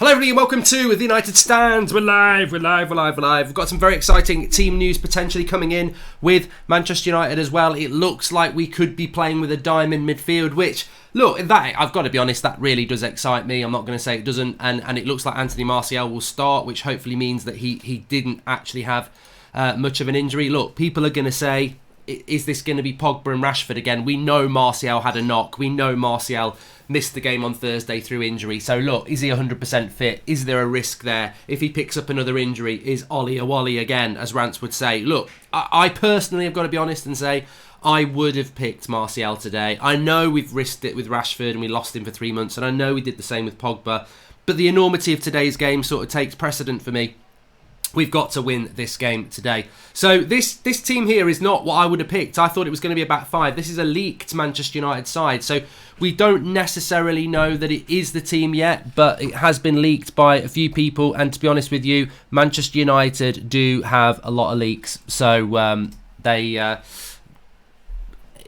Hello everybody and welcome to The United Stand. We're live. We've got some very exciting team news potentially coming in with Manchester United as well. It looks like we could be playing with a diamond midfield, which, look, that I've got to be honest, that really does excite me. I'm not going to say it doesn't. And it looks like Anthony Martial will start, which hopefully means that he didn't actually have much of an injury. Look, people are going to say, is this going to be Pogba and Rashford again? We know Martial had a knock. We know Martial missed the game on Thursday through injury. So look, is he 100% fit? Is there a risk there? If he picks up another injury, is Ollie a Wally again, as Rance would say? Look, I personally have got to be honest and say, I would have picked Martial today. I know we've risked it with Rashford and we lost him for 3 months, and I know we did the same with Pogba, but the enormity of today's game sort of takes precedent for me. We've got to win this game today. So this team here is not what I would have picked. I thought it was going to be a back five. This is a leaked Manchester United side. So we don't necessarily know that it is the team yet, but it has been leaked by a few people. And to be honest with you, Manchester United do have a lot of leaks. So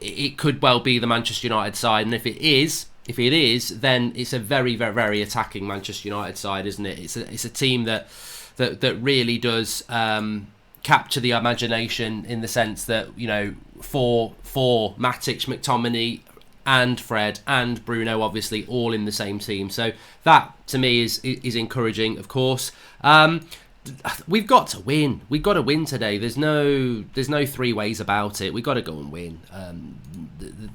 it could well be the Manchester United side. And if it is, then it's a very, very, very attacking Manchester United side, isn't it? It's a team that really does capture the imagination in the sense that, you know, for Matic, McTominay and Fred and Bruno, obviously all in the same team. So that to me is encouraging, of course. We've got to win. We've got to win today. There's no three ways about it. We've got to go and win.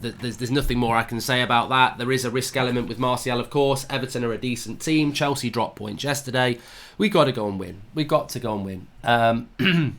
There's nothing more I can say about that. There is a risk element with Martial, of course. Everton are a decent team. Chelsea dropped points yesterday. We've got to go and win. We've got to go and win.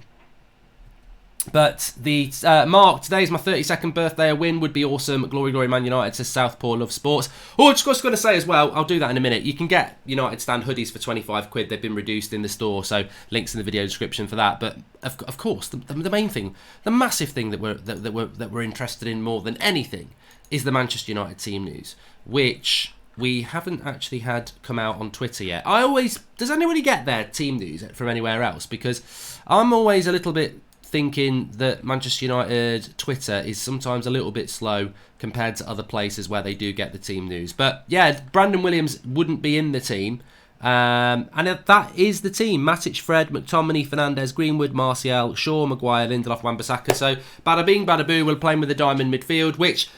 But the Mark, today's my 32nd birthday. A win would be awesome. Glory, glory, Man United, says Southpaw Love Sports. Oh, just going to say as well, I'll do that in a minute. You can get United Stand hoodies for 25 quid. They've been reduced in the store, so links in the video description for that. But of course, the main thing, the massive thing that we're interested in more than anything is the Manchester United team news, which we haven't actually had come out on Twitter yet. Does anybody get their team news from anywhere else? Because I'm always a little bit thinking that Manchester United Twitter is sometimes a little bit slow compared to other places where they do get the team news. But yeah, Brandon Williams wouldn't be in the team. And that is the team. Matic, Fred, McTominay, Fernandes, Greenwood, Martial, Shaw, Maguire, Lindelof, Wan-Bissaka. So bada bing, bada boo, we're playing with the diamond midfield, which,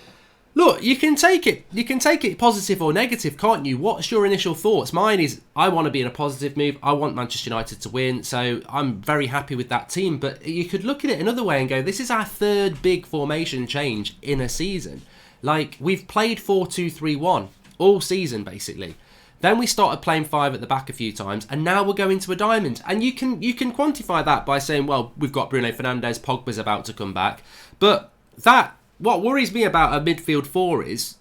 look, you can take it positive or negative, can't you? What's your initial thoughts? Mine is, I want to be in a positive move. I want Manchester United to win, so I'm very happy with that team. But you could look at it another way and go, this is our third big formation change in a season. Like, we've played 4-2-3-1 all season, basically. Then we started playing 5 at the back a few times, and now we're going to a diamond. And you can quantify that by saying, well, we've got Bruno Fernandes, Pogba's about to come back. But what worries me about a midfield four is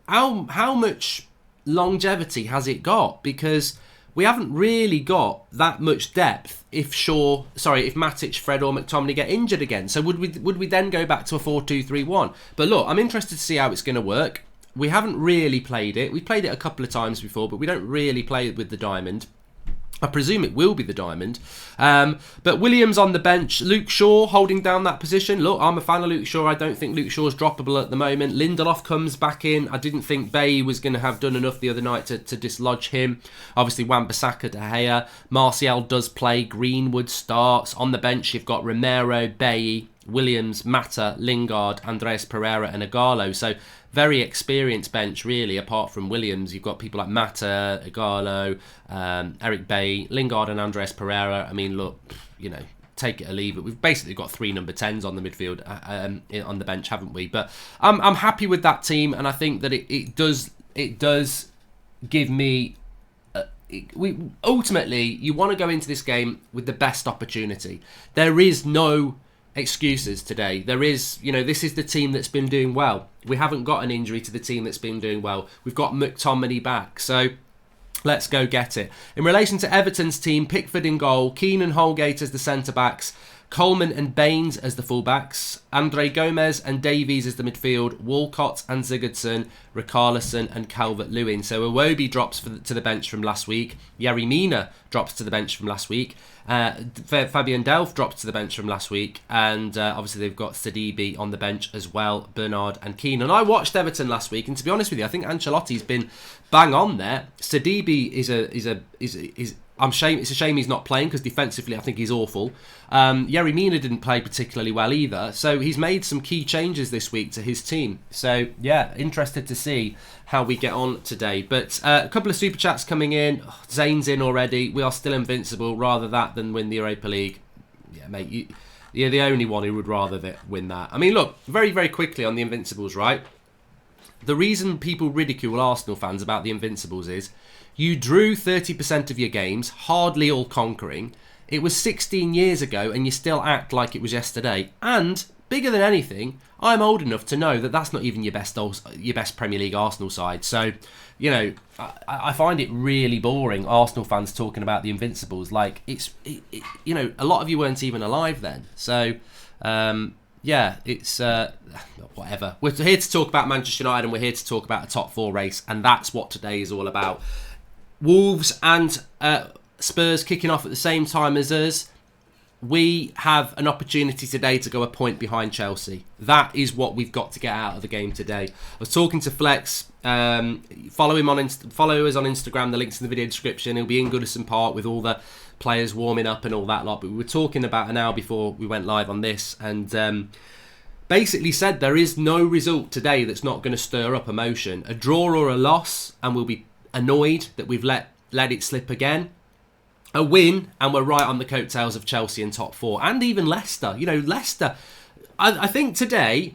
how much longevity has it got? Because we haven't really got that much depth if Matic, Fred or McTominay get injured again. So would we then go back to a 4-2-3-1? But look, I'm interested to see how it's going to work. We haven't really played it. We've played it a couple of times before, but we don't really play it with the diamond. I presume it will be the diamond. But Williams on the bench. Luke Shaw holding down that position. Look, I'm a fan of Luke Shaw. I don't think Luke Shaw's droppable at the moment. Lindelof comes back in. I didn't think Bailly was going to have done enough the other night to dislodge him. Obviously, Wan-Bissaka, De Gea. Martial does play. Greenwood starts. On the bench, you've got Romero, Bailly, Williams, Mata, Lingard, Andreas Pereira and Ighalo. So very experienced bench, really, apart from Williams. You've got people like Mata, Ighalo, Eric Bailly, Lingard and Andreas Pereira. I mean, look, take it or leave it. We've basically got 3 number 10s on the midfield, on the bench, haven't we? But I'm happy with that team, and I think that it does give me... ultimately, you want to go into this game with the best opportunity. There is no excuses today. There is, this is the team that's been doing well. We haven't got an injury to the team that's been doing well. We've got McTominay back, so let's go get it. In relation to Everton's team, Pickford in goal, Keane and Holgate as the centre-backs, Coleman and Baines as the fullbacks, Andre Gomez and Davies as the midfield, Walcott and Sigurdsson, Richarlison and Calvert-Lewin. So Iwobi drops to the bench from last week, Yerry Mina drops to the bench from last week, Fabian Delph drops to the bench from last week, and obviously they've got Sidibe on the bench as well, Bernard and Keane. And I watched Everton last week, and to be honest with you, I think Ancelotti's been bang on there. Sidibe is it's a shame he's not playing, because defensively I think he's awful. Yerry Mina didn't play particularly well either, so he's made some key changes this week to his team. So yeah, interested to see how we get on today. But a couple of super chats coming in. Zane's in already. We are still invincible. Rather that than win the Europa League. Yeah, mate, you're the only one who would rather win that. I mean, look, very, very quickly on the Invincibles, right? The reason people ridicule Arsenal fans about the Invincibles is you drew 30% of your games, hardly all conquering. It was 16 years ago and you still act like it was yesterday. And, bigger than anything, I'm old enough to know that that's not even your best Premier League Arsenal side. So, you know, I find it really boring, Arsenal fans talking about the Invincibles. Like, you know, a lot of you weren't even alive then. So, yeah, it's whatever. We're here to talk about Manchester United, and we're here to talk about a top 4 race, and that's what today is all about. Wolves and Spurs kicking off at the same time as us. We have an opportunity today to go a point behind Chelsea. That is what we've got to get out of the game today. I was talking to Flex. Follow us on Instagram. The link's in the video description. He'll be in Goodison Park with all the players warming up and all that lot. But we were talking about an hour before we went live on this, and basically said there is no result today that's not going to stir up emotion. A draw or a loss, and we'll be annoyed that we've let it slip again. A win, and we're right on the coattails of Chelsea in top 4, and even Leicester. You know, Leicester, I think today,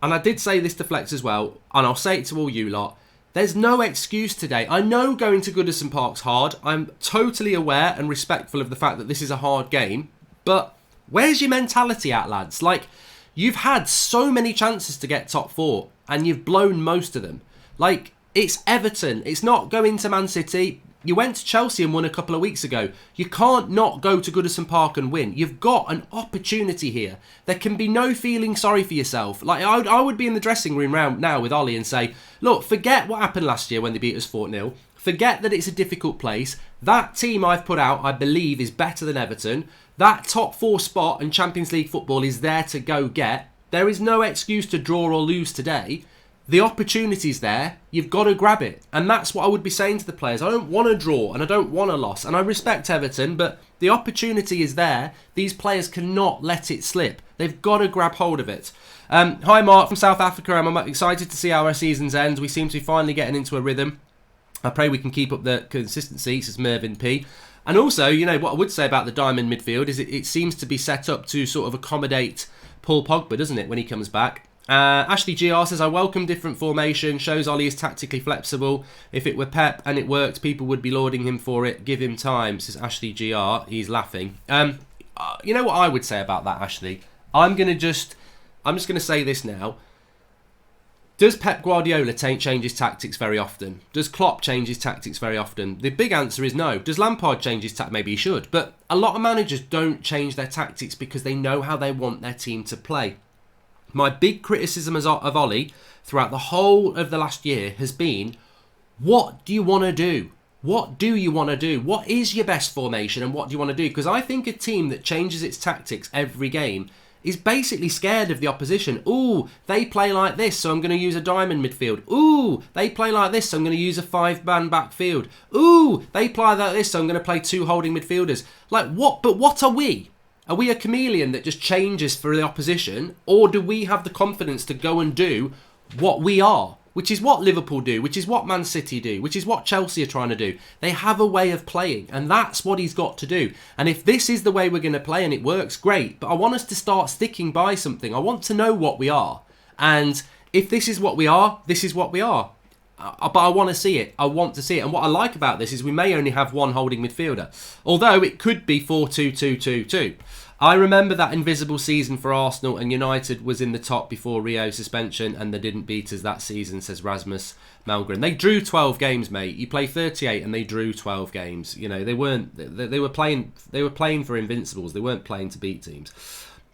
and I did say this to Flex as well, and I'll say it to all you lot, there's no excuse today. I know going to Goodison Park's hard. I'm totally aware and respectful of the fact that this is a hard game, but where's your mentality at, lads? Like, you've had so many chances to get top 4, and you've blown most of them. Like, it's Everton. It's not going to Man City. You went to Chelsea and won a couple of weeks ago. You can't not go to Goodison Park and win. You've got an opportunity here. There can be no feeling sorry for yourself. Like, I would be in the dressing room now with Ollie and say, look, forget what happened last year when they beat us 4-0. Forget that it's a difficult place. That team I've put out, I believe, is better than Everton. That top 4 spot and Champions League football is there to go get. There is no excuse to draw or lose today. The opportunity's there. You've got to grab it. And that's what I would be saying to the players. I don't want a draw and I don't want a loss. And I respect Everton, but the opportunity is there. These players cannot let it slip. They've got to grab hold of it. Hi, Mark from South Africa. I'm excited to see how our season's end. We seem to be finally getting into a rhythm. I pray we can keep up the consistency, says Mervyn P. And also, you know, what I would say about the diamond midfield is it seems to be set up to sort of accommodate Paul Pogba, doesn't it, when he comes back? Ashley GR says, I welcome different formation, shows Ollie is tactically flexible. If it were Pep and it worked, people would be lauding him for it. Give him time, says Ashley GR. He's laughing. You know what I would say about that, Ashley? I'm just going to say this now. Does Pep Guardiola change his tactics very often? Does Klopp change his tactics very often? The big answer is no. Does Lampard change his tactics? Maybe he should. But a lot of managers don't change their tactics because they know how they want their team to play. My big criticism of Ollie throughout the whole of the last year has been, what do you want to do? What do you want to do? What is your best formation and what do you want to do? Because I think a team that changes its tactics every game is basically scared of the opposition. Ooh, they play like this, so I'm going to use a diamond midfield. Ooh, they play like this, so I'm going to use a 5-man backfield. Ooh, they play like this, so I'm going to play 2 holding midfielders. Like, what? But what are we? Are we a chameleon that just changes for the opposition? Or do we have the confidence to go and do what we are? Which is what Liverpool do, which is what Man City do, which is what Chelsea are trying to do. They have a way of playing, and that's what he's got to do. And if this is the way we're going to play and it works, great. But I want us to start sticking by something. I want to know what we are. And if this is what we are, this is what we are. But I want to see it. I want to see it. And what I like about this is we may only have one holding midfielder. Although it could be 4-2-2-2-2. I remember that invisible season for Arsenal, and United was in the top before Rio suspension, and they didn't beat us that season, says Rasmus Malgren. They drew 12 games, mate. You play 38 and they drew 12 games. You know, they were playing for invincibles. They weren't playing to beat teams.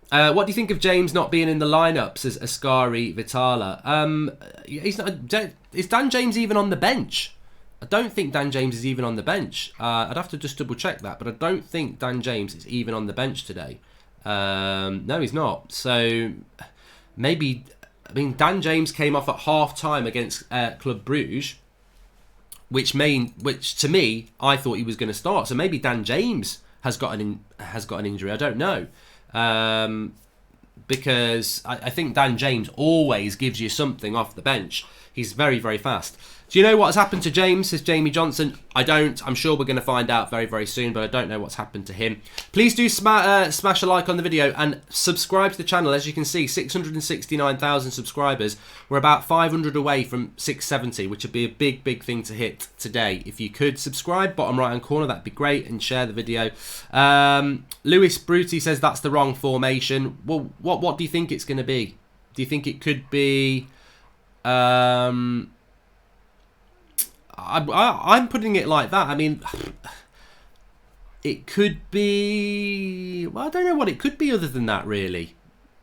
What do you think of James not being in the lineup, says Ascari Vitala? Is Dan James even on the bench? I don't think Dan James is even on the bench. I'd have to just double check that, but I don't think Dan James is even on the bench today. No, he's not. So maybe, I mean, Dan James came off at half time against Club Bruges, which to me, I thought he was going to start. So maybe Dan James has got an injury. I don't know. Because I think Dan James always gives you something off the bench. He's very, very fast. Do you know what has happened to James, says Jamie Johnson? I don't. I'm sure we're going to find out very, very soon, but I don't know what's happened to him. Please do smash a like on the video and subscribe to the channel. As you can see, 669,000 subscribers. We're about 500 away from 670, which would be a big, big thing to hit today. If you could subscribe, bottom right-hand corner, that'd be great, and share the video. Lewis Bruty says that's the wrong formation. Well, what do you think it's going to be? Do you think it could be... I'm putting it like that. I mean, it could be... Well, I don't know what it could be other than that, really.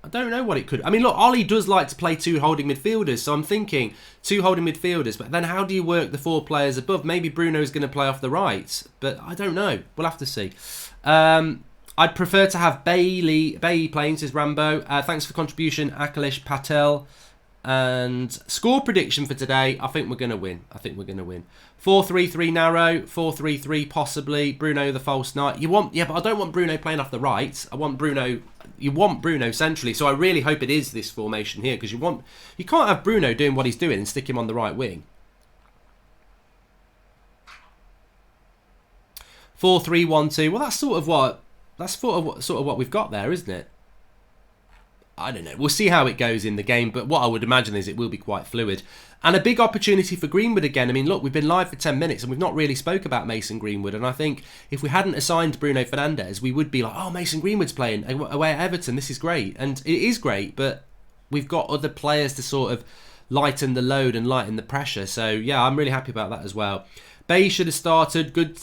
I don't know what it could... I mean, look, Ollie does like to play two holding midfielders, so I'm thinking two holding midfielders, but then how do you work the four players above? Maybe Bruno's going to play off the right, but I don't know. We'll have to see. I'd prefer to have Bailey playing, says Rambo. Thanks for contribution, Akalish Patel. And score prediction for today, I think we're going to win. 4-3-3 narrow, 4-3-3 possibly. Bruno the false nine. But I don't want Bruno playing off the right. You want Bruno centrally. So I really hope it is this formation here, because you can't have Bruno doing what he's doing and stick him on the right wing. 4-3-1-2. Well, that's sort of what we've got there, isn't it? I don't know. We'll see how it goes in the game, but what I would imagine is it will be quite fluid. And a big opportunity for Greenwood again. I mean, look, we've been live for 10 minutes and we've not really spoke about Mason Greenwood. And I think if we hadn't assigned Bruno Fernandes, we would be like, oh, Mason Greenwood's playing away at Everton. This is great. And it is great, but we've got other players to sort of lighten the load and lighten the pressure. So, yeah, I'm really happy about that as well. Bay should have started. Good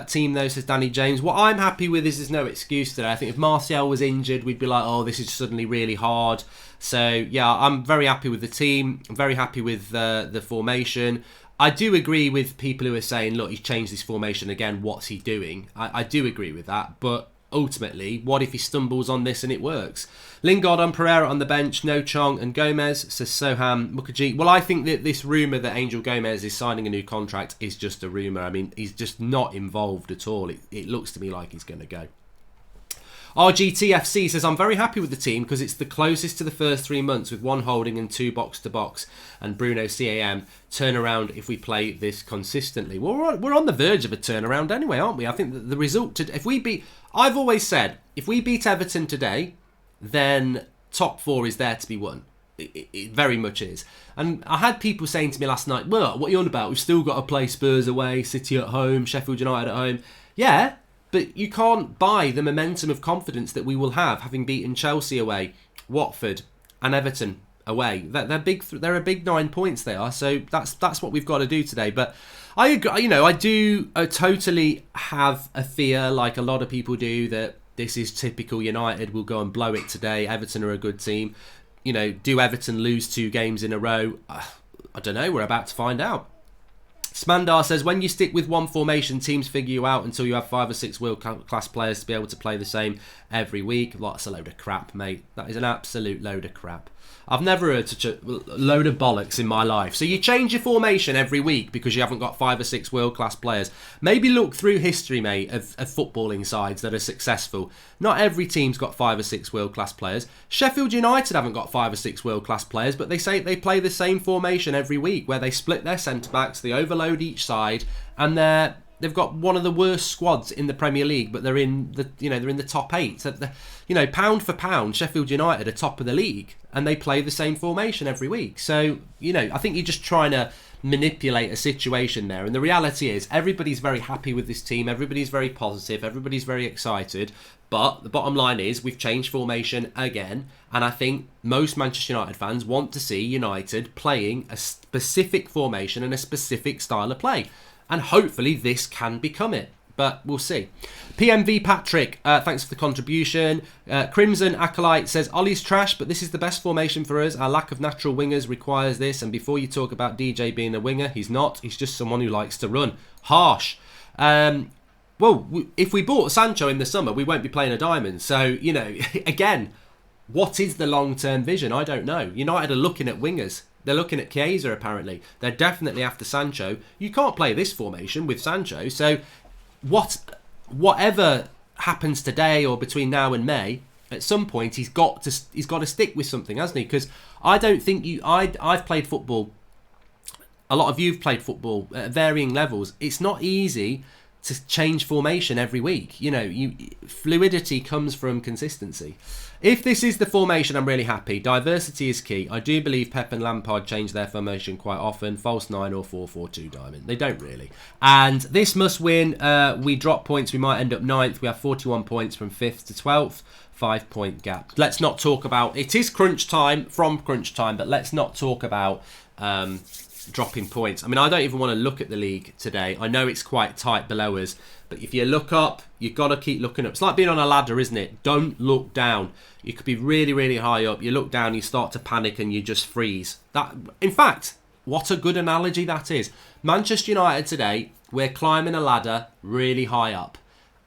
team, though, says Danny James. What I'm happy with is there's no excuse today. I think if Martial was injured, we'd be like, oh, this is suddenly really hard. So, yeah, I'm very happy with the team. I'm very happy with the formation. I do agree with people who are saying, look, he's changed this formation again. What's he doing? I do agree with that. But ultimately, what if he stumbles on this and it works? Lingard on Pereira on the bench, No Chong and Gomez, says Soham Mukherjee. Well, I think that this rumour that Angel Gomez is signing a new contract is just a rumour. I mean, he's just not involved at all. It looks to me like he's going to go. RGTFC says, I'm very happy with the team because it's the closest to the first 3 months with one holding and two box-to-box and Bruno CAM. Turnaround if we play this consistently. Well, we're on the verge of a turnaround anyway, aren't we? I think that the result... I've always said, if we beat Everton today, then top four is there to be won. It very much is. And I had people saying to me last night, well, what are you on about? We've still got to play Spurs away, City at home, Sheffield United at home. Yeah, but you can't buy the momentum of confidence that we will have having beaten Chelsea away, Watford and Everton away. They're big. They're a big 9 points they are. So that's what we've got to do today. But I agree, I do totally have a fear, like a lot of people do, that this is typical United. We'll go and blow it today. Everton are a good team. Do Everton lose 2 games in a row? I don't know. We're about to find out. Smandar says, when you stick with one formation, teams figure you out until you have 5 or 6 world-class players to be able to play the same every week. That's a load of crap, mate. That is an absolute load of crap. I've never heard such a load of bollocks in my life. So you change your formation every week because you haven't got 5 or 6 world-class players. Maybe look through history, mate, of footballing sides that are successful. Not every team's got 5 or 6 world-class players. Sheffield United haven't got 5 or 6 world-class players, but they say they play the same formation every week where they split their centre-backs, they overload each side, and they've got one of the worst squads in the Premier League, but they're in the top 8. So pound for pound, Sheffield United are top of the league, and they play the same formation every week. So I think you're just trying to manipulate a situation there. And the reality is everybody's very happy with this team. Everybody's very positive. Everybody's very excited. But the bottom line is we've changed formation again. And I think most Manchester United fans want to see United playing a specific formation and a specific style of play. And hopefully this can become it. But we'll see. PMV Patrick, thanks for the contribution. Crimson Acolyte says, Ollie's trash, but this is the best formation for us. Our lack of natural wingers requires this. And before you talk about DJ being a winger, he's not. He's just someone who likes to run. Harsh. Well, if we bought Sancho in the summer, we won't be playing a diamond. So, again, what is the long-term vision? I don't know. United are looking at wingers. They're looking at Chiesa, apparently. They're definitely after Sancho. You can't play this formation with Sancho. So whatever happens today or between now and May, at some point he's got to stick with something, hasn't he? Because I don't think I've played football. A lot of you've played football at varying levels. It's not easy to change formation every week. Fluidity comes from consistency. If this is the formation, I'm really happy. Diversity is key. I do believe Pep and Lampard change their formation quite often. False 9 or 4-4-2 diamond. They don't really. And this must win. We drop points. We might end up 9th. We have 41 points from 5th to 12th. 5-point gap. Let's not talk about... It is crunch time, but let's not talk about... dropping points. I mean, I don't even want to look at the league today. I know it's quite tight below us, but if you look up, you've got to keep looking up. It's like being on a ladder, isn't it? Don't look down. You could be really, really high up. You look down, you start to panic and you just freeze. In fact, what a good analogy that is. Manchester United today, we're climbing a ladder really high up.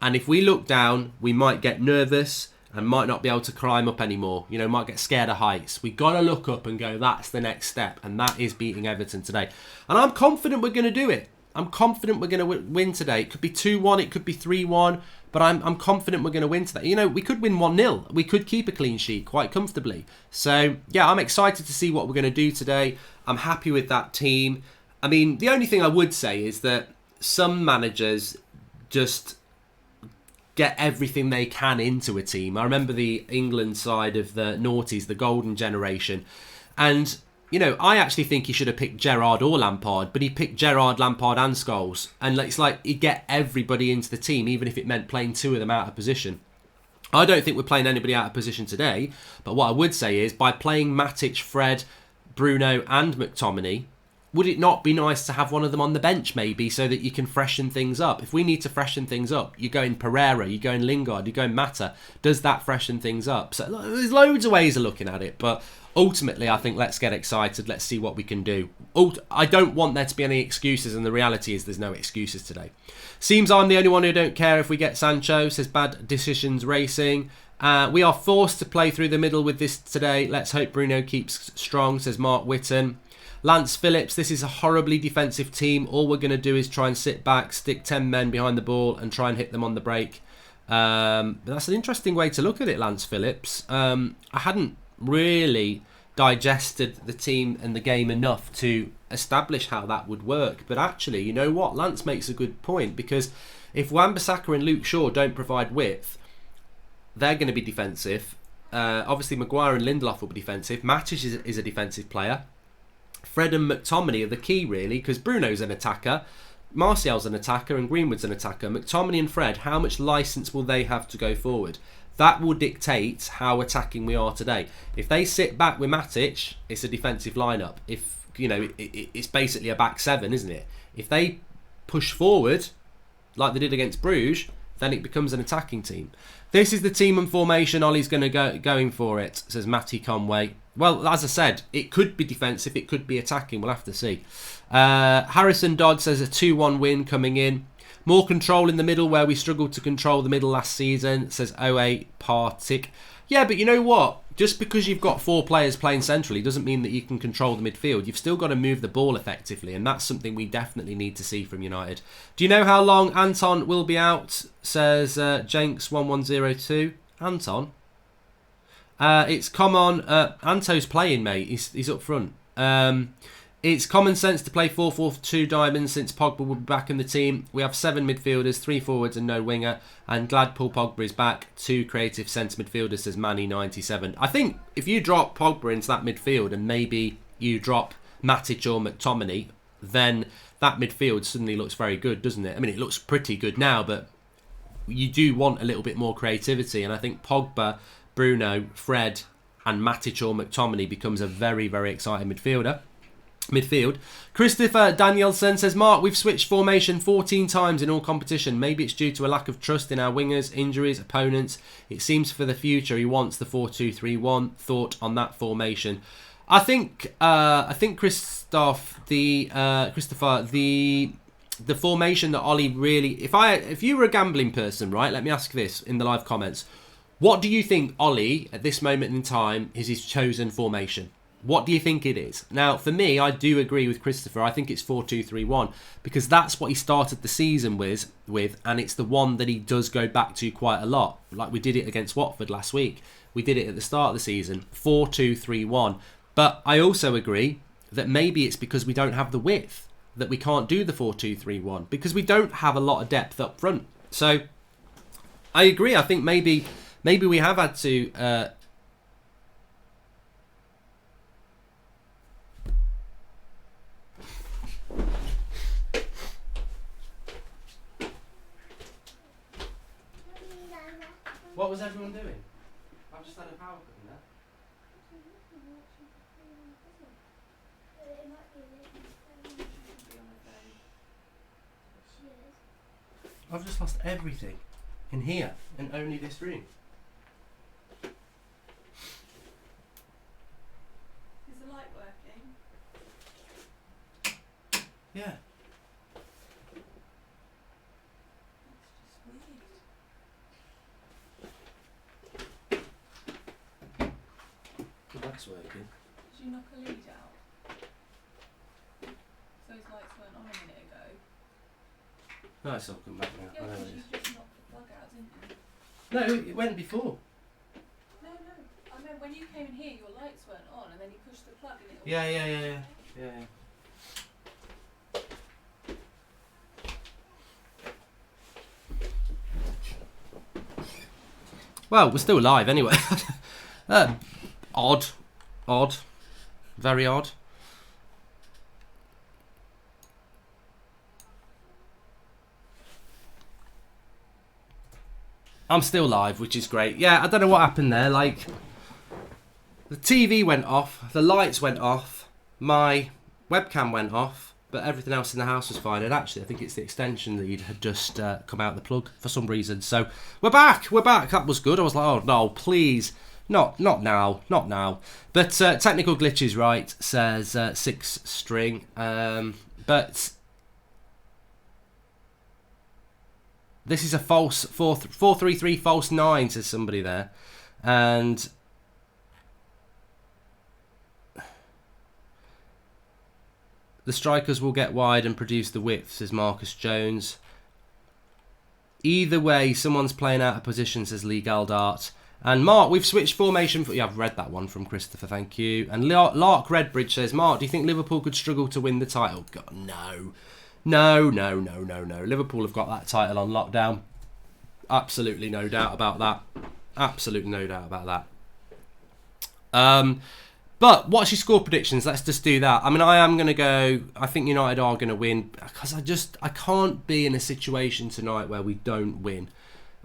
And if we look down, we might get nervous and might not be able to climb up anymore. Might get scared of heights. We've got to look up and go, that's the next step. And that is beating Everton today. And I'm confident we're going to do it. I'm confident we're going to win today. It could be 2-1, it could be 3-1. But I'm confident we're going to win today. We could win 1-0. We could keep a clean sheet quite comfortably. So, yeah, I'm excited to see what we're going to do today. I'm happy with that team. I mean, the only thing I would say is that some managers just... get everything they can into a team. I remember the England side of the noughties, the golden generation. And, I actually think he should have picked Gerrard or Lampard, but he picked Gerrard, Lampard and Scholes. And it's like he'd get everybody into the team, even if it meant playing two of them out of position. I don't think we're playing anybody out of position today, but what I would say is by playing Matic, Fred, Bruno and McTominay, would it not be nice to have one of them on the bench maybe so that you can freshen things up? If we need to freshen things up, you go in Pereira, you go in Lingard, you go in Mata. Does that freshen things up? So there's loads of ways of looking at it, but ultimately I think let's get excited. Let's see what we can do. I don't want there to be any excuses, and the reality is there's no excuses today. Seems I'm the only one who don't care if we get Sancho, says Bad Decisions Racing. We are forced to play through the middle with this today. Let's hope Bruno keeps strong, says Mark Whitten. Lance Phillips, this is a horribly defensive team. All we're going to do is try and sit back, stick 10 men behind the ball and try and hit them on the break. That's an interesting way to look at it, Lance Phillips. I hadn't really digested the team and the game enough to establish how that would work. But actually, you know what? Lance makes a good point, because if Wan-Bissaka and Luke Shaw don't provide width, they're going to be defensive. Obviously, Maguire and Lindelof will be defensive. Matic is a defensive player. Fred and McTominay are the key, really, because Bruno's an attacker, Martial's an attacker, and Greenwood's an attacker. McTominay and Fred, how much licence will they have to go forward? That will dictate how attacking we are today. If they sit back with Matic, it's a defensive lineup. If it's basically a back seven, isn't it? If they push forward, like they did against Bruges, then it becomes an attacking team. This is the team and formation Ollie's going to going for it, says Matty Conway. Well, as I said, it could be defensive, it could be attacking. We'll have to see. Harrison Dodd says a 2-1 win coming in. More control in the middle where we struggled to control the middle last season, says 08 Partic. Yeah, but you know what? Just because you've got 4 players playing centrally doesn't mean that you can control the midfield. You've still got to move the ball effectively, and that's something we definitely need to see from United. Do you know how long Anton will be out? Says Jenks1102. Anton? It's come on. Anto's playing, mate. He's up front. It's common sense to play 4-4-2 diamonds since Pogba will be back in the team. We have 7 midfielders, 3 forwards and no winger. And glad Paul Pogba is back. 2 creative centre midfielders, says Manny97. I think if you drop Pogba into that midfield and maybe you drop Matic or McTominay, then that midfield suddenly looks very good, doesn't it? I mean, it looks pretty good now, but you do want a little bit more creativity. And I think Pogba, Bruno, Fred and Matic or McTominay becomes a very, very exciting midfield. Christopher Danielson says, Mark, we've switched formation 14 times in all competition. Maybe it's due to a lack of trust in our wingers, injuries, opponents. It seems for the future he wants the 4-2-3-1. Thought on that formation? I think Christopher, the formation that Ollie really, if you were a gambling person, right, let me ask this in the live comments. What do you think Ollie at this moment in time is his chosen formation? What do you think it is? Now, for me, I do agree with Christopher. I think it's 4-2-3-1 because that's what he started the season with, and it's the one that he does go back to quite a lot. Like we did it against Watford last week. We did it at the start of the season, 4-2-3-1. But I also agree that maybe it's because we don't have the width that we can't do the 4-2-3-1 because we don't have a lot of depth up front. So I agree. I think maybe we have had to... What was everyone doing? I've just had a power cut in there. I've just lost everything in here and only this room. Is the light working? Yeah. That's working. Did you knock a lead out? Those lights weren't on a minute ago. No, it's all come back now. Yeah, because you just knocked the plug out, didn't you? No, it went before. No. I mean, when you came in here, your lights weren't on, and then you pushed the plug and it all... Yeah. Well, we're still live anyway. Odd. Very odd. I'm still live, which is great. Yeah, I don't know what happened there. Like, the TV went off, the lights went off, my webcam went off, but everything else in the house was fine. And actually, I think it's the extension lead had just come out of the plug for some reason. So we're back. That was good. I was like, oh no, please. Not now. But technical glitches, right, says 6 string. But this is a false 4-3-3 false 9, says somebody there. And the strikers will get wide and produce the width, says Marcus Jones. Either way, someone's playing out of position, says Lee Galdart. And Mark, we've switched formation. Yeah, I've read that one from Christopher, thank you. And Lark Redbridge says, Mark, do you think Liverpool could struggle to win the title? God, no. No. Liverpool have got that title on lockdown. Absolutely no doubt about that. But what's your score predictions? Let's just do that. I mean, I am going to go... I think United are going to win because I can't be in a situation tonight where we don't win.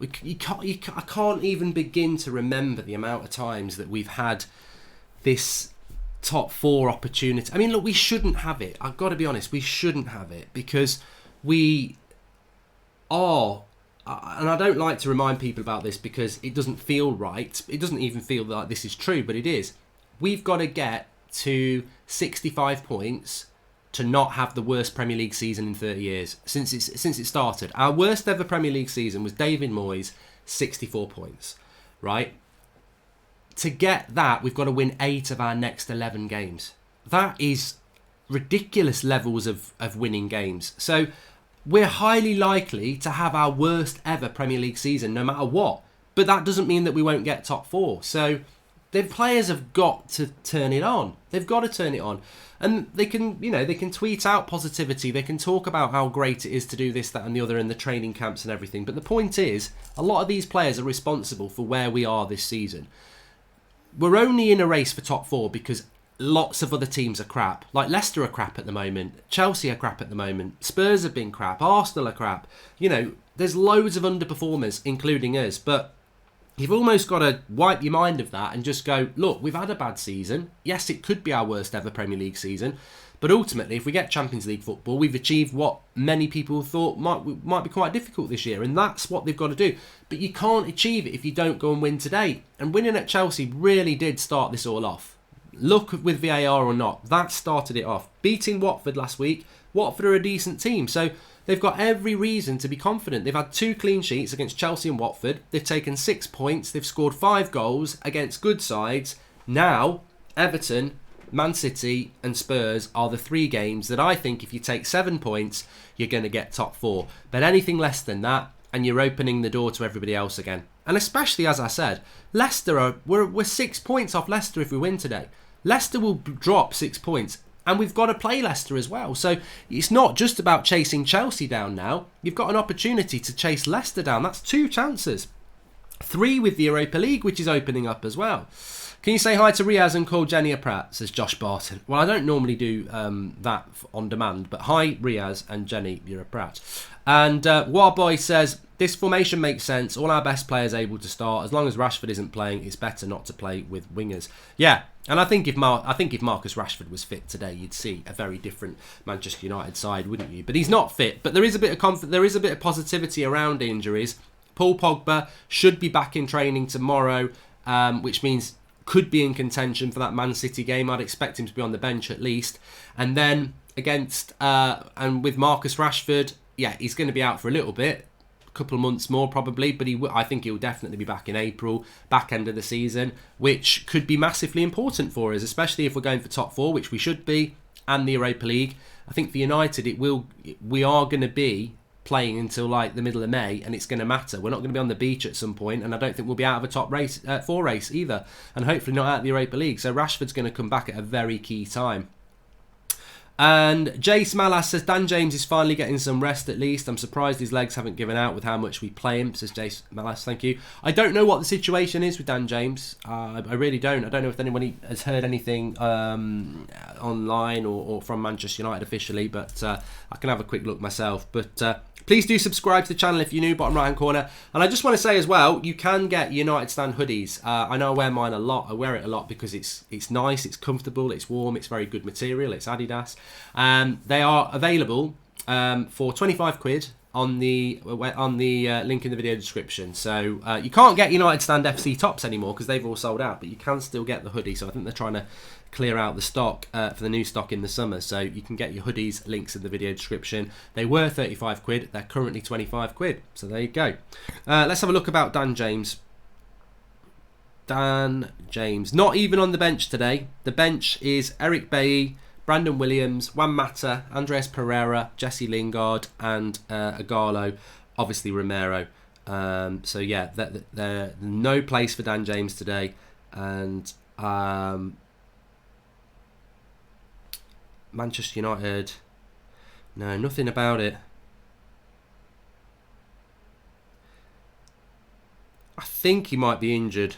I can't even begin to remember the amount of times that we've had this top 4 opportunity. I mean, look, we shouldn't have it. I've got to be honest, we shouldn't have it because we are, and I don't like to remind people about this because it doesn't feel right. It doesn't even feel like this is true, but it is. We've got to get to 65 points to not have the worst Premier League season in 30 years since it started. Our worst ever Premier League season was David Moyes, 64 points, right? To get that, we've got to win 8 of our next 11 games. That is ridiculous levels of winning games. So we're highly likely to have our worst ever Premier League season no matter what. But that doesn't mean that we won't get top 4. So the players have got to turn it on. They've got to turn it on. And they can tweet out positivity. They can talk about how great it is to do this, that and the other in the training camps and everything. But the point is, a lot of these players are responsible for where we are this season. We're only in a race for top 4 because lots of other teams are crap. Like Leicester are crap at the moment. Chelsea are crap at the moment. Spurs have been crap. Arsenal are crap. You know, there's loads of underperformers, including us. But you've almost got to wipe your mind of that and just go, look, we've had a bad season. Yes, it could be our worst ever Premier League season. But ultimately, if we get Champions League football, we've achieved what many people thought might be quite difficult this year. And that's what they've got to do. But you can't achieve it if you don't go and win today. And winning at Chelsea really did start this all off. Look with VAR or not, that started it off. Beating Watford last week. Watford are a decent team. So they've got every reason to be confident. They've had 2 clean sheets against Chelsea and Watford. They've taken 6 points. They've scored 5 goals against good sides. Now, Everton, Man City and Spurs are the 3 games that I think if you take 7 points, you're going to get top 4. But anything less than that, and you're opening the door to everybody else again. And especially, as I said, Leicester we're 6 points off Leicester if we win today. Leicester will drop 6 points. And we've got to play Leicester as well. So it's not just about chasing Chelsea down now. You've got an opportunity to chase Leicester down. That's 2 chances. 3 with the Europa League, which is opening up as well. Can you say hi to Riaz and call Jenny a prat, says Josh Barton. Well, I don't normally do that on demand, but hi Riaz and Jenny, you're a prat. And Warboy says, this formation makes sense. All our best players able to start. As long as Rashford isn't playing, it's better not to play with wingers. Yeah, and I think if Marcus Rashford was fit today, you'd see a very different Manchester United side, wouldn't you? But he's not fit. But there is a bit of positivity around injuries. Paul Pogba should be back in training tomorrow, which means could be in contention for that Man City game. I'd expect him to be on the bench at least. And then against and with Marcus Rashford, yeah, he's going to be out for a little bit, a couple of months more probably, but I think he'll definitely be back in April, back end of the season, which could be massively important for us, especially if we're going for top 4, which we should be, and the Europa League. I think for United, we are going to be playing until like the middle of May, and it's going to matter. We're not going to be on the beach at some point, and I don't think we'll be out of a top 4 race either, and hopefully not out of the Europa League. So Rashford's going to come back at a very key time. And Jace Malas says Dan James is finally getting some rest at least. I'm surprised his legs haven't given out with how much we play him, says Jace Malas. Thank you. I don't know what the situation is with Dan James. I really don't. I don't know if anybody has heard anything online or from Manchester United officially, but I can have a quick look myself. But please do subscribe to the channel if you're new, bottom right hand corner. And I just want to say as well, you can get United Stand hoodies. I know I wear mine a lot. I wear it a lot because it's nice, it's comfortable, it's warm, it's very good material, it's Adidas. They are available for 25 quid on the link in the video description. So you can't get United Stand FC tops anymore because they've all sold out, but you can still get the hoodie. So I think they're trying to clear out the stock for the new stock in the summer, so you can get your hoodies, links in the video description. They were 35 quid, they're currently 25 quid, so there you go. Let's have a look about Dan James. Dan James, not even on the bench today. The bench is Eric Bailly, Brandon Williams, Juan Mata, Andreas Pereira, Jesse Lingard and Agallo, obviously Romero. So yeah, there's no place for Dan James today, and Manchester United, no, nothing about it. I think he might be injured.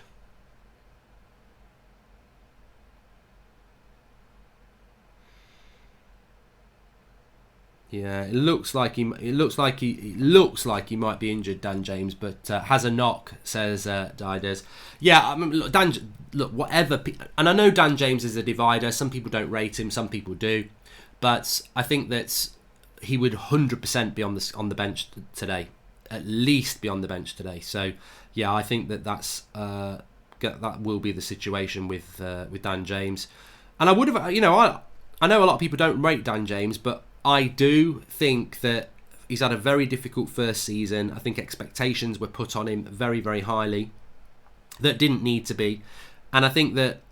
Yeah, it looks like he might be injured, Dan James, but has a knock, says Dides. Yeah, I mean, look, whatever. And I know Dan James is a divider. Some people don't rate him, some people do, but I think that he would 100% be on the bench today, at least be on the bench today. So yeah, I think that will be the situation with Dan James. And I would have, I know a lot of people don't rate Dan James, but I do think that he's had a very difficult first season. I think expectations were put on him very, very highly that didn't need to be. And I think that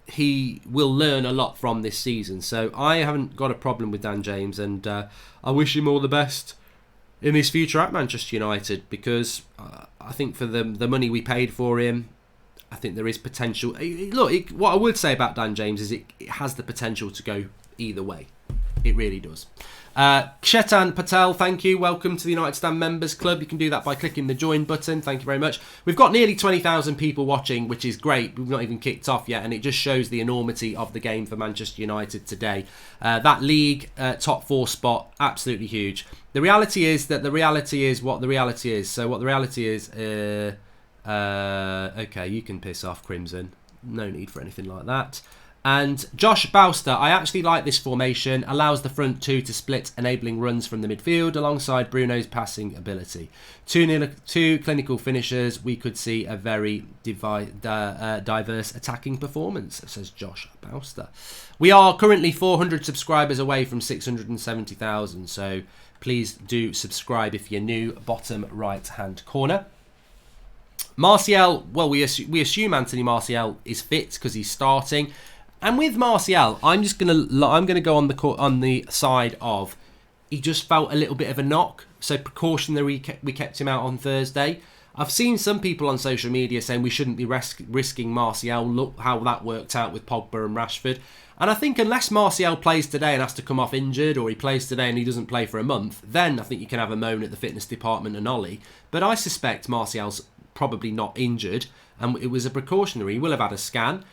he will learn a lot from this season. So I haven't got a problem with Dan James, and I wish him all the best in his future at Manchester United, because I think for the money we paid for him, I think there is potential. Look, what I would say about Dan James is it has the potential to go either way. It really does. Shetan Patel, thank you. Welcome to the United Stand Members Club. You can do that by clicking the join button. Thank you very much. We've got nearly 20,000 people watching, which is great. We've not even kicked off yet, and it just shows the enormity of the game for Manchester United today. That league top 4 spot, absolutely huge. The reality is that the reality is what the reality is. So what the reality is, okay, you can piss off, Crimson. No need for anything like that. And Josh Bowster, I actually like this formation. Allows the front two to split, enabling runs from the midfield alongside Bruno's passing ability. Two clinical finishers. We could see a very diverse attacking performance, says Josh Bowster. We are currently 400 subscribers away from 670,000. So please do subscribe if you're new. Bottom right-hand corner. Martial, well, we assume Anthony Martial is fit because he's starting. And with Martial, I'm gonna go on the side of he just felt a little bit of a knock, so precautionary. We kept him out on Thursday. I've seen some people on social media saying we shouldn't be risking Martial. Look how that worked out with Pogba and Rashford. And I think unless Martial plays today and has to come off injured, or he plays today and he doesn't play for a month, then I think you can have a moan at the fitness department and Ollie. But I suspect Martial's probably not injured, and it was a precautionary. He will have had a scan.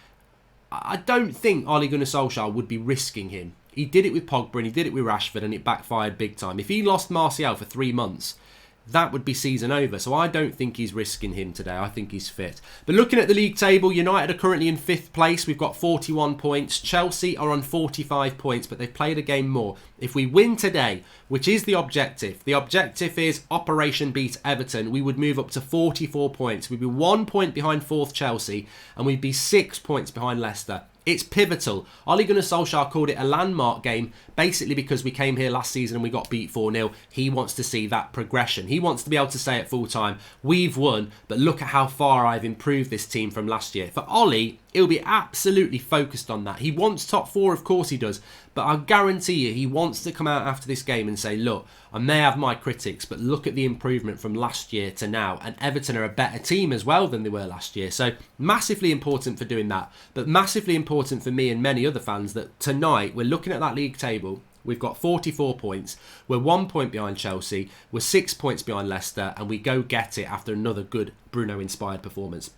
I don't think Ole Gunnar Solskjaer would be risking him. He did it with Pogba and he did it with Rashford, and it backfired big time. If he lost Martial for 3 months, that would be season over. So I don't think he's risking him today. I think he's fit. But looking at the league table, United are currently in 5th place. We've got 41 points. Chelsea are on 45 points, but they've played a game more. If we win today, which is the objective is Operation beat Everton, we would move up to 44 points. We'd be 1 point behind 4th Chelsea, and we'd be 6 points behind Leicester. It's pivotal. Ole Gunnar Solskjaer called it a landmark game, basically because we came here last season and we got beat 4-0. He wants to see that progression. He wants to be able to say at full time, we've won, but look at how far I've improved this team from last year. For Ole, he'll be absolutely focused on that. He wants top 4, of course he does, but I guarantee you he wants to come out after this game and say, look, I may have my critics, but look at the improvement from last year to now. And Everton are a better team as well than they were last year. So massively important for doing that, but massively important for me and many other fans that tonight we're looking at that league table. We've got 44 points. We're 1 point behind Chelsea. We're 6 points behind Leicester, and we go get it after another good Bruno-inspired performance.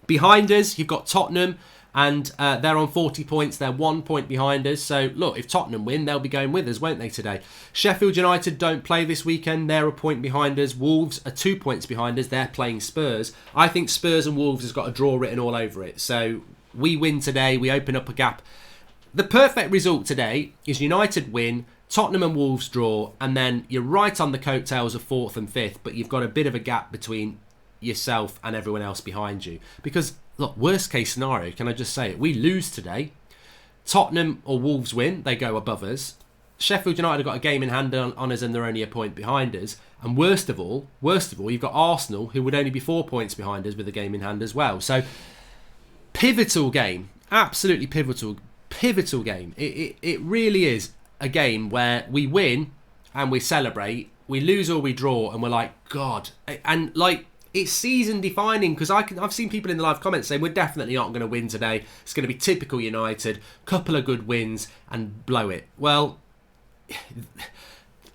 Behind us, you've got Tottenham, and they're on 40 points. They're 1 point behind us. So, look, if Tottenham win, they'll be going with us, won't they, today? Sheffield United don't play this weekend. They're a point behind us. Wolves are 2 points behind us. They're playing Spurs. I think Spurs and Wolves has got a draw written all over it. So, we win today. We open up a gap. The perfect result today is United win, Tottenham and Wolves draw, and then you're right on the coattails of 4th and 5th, but you've got a bit of a gap between yourself and everyone else behind you. Because, look, worst case scenario, can I just say it? We lose today, Tottenham or Wolves win, they go above us. Sheffield United have got a game in hand on us and they're only a point behind us. And worst of all, you've got Arsenal, who would only be 4 points behind us with a game in hand as well. So, pivotal game, absolutely pivotal game. It really is a game where we win and we celebrate, we lose or we draw, and we're like, God. And like, it's season defining, because I've seen people in the live comments saying we're definitely not going to win today. It's going to be typical United, couple of good wins and blow it. Well,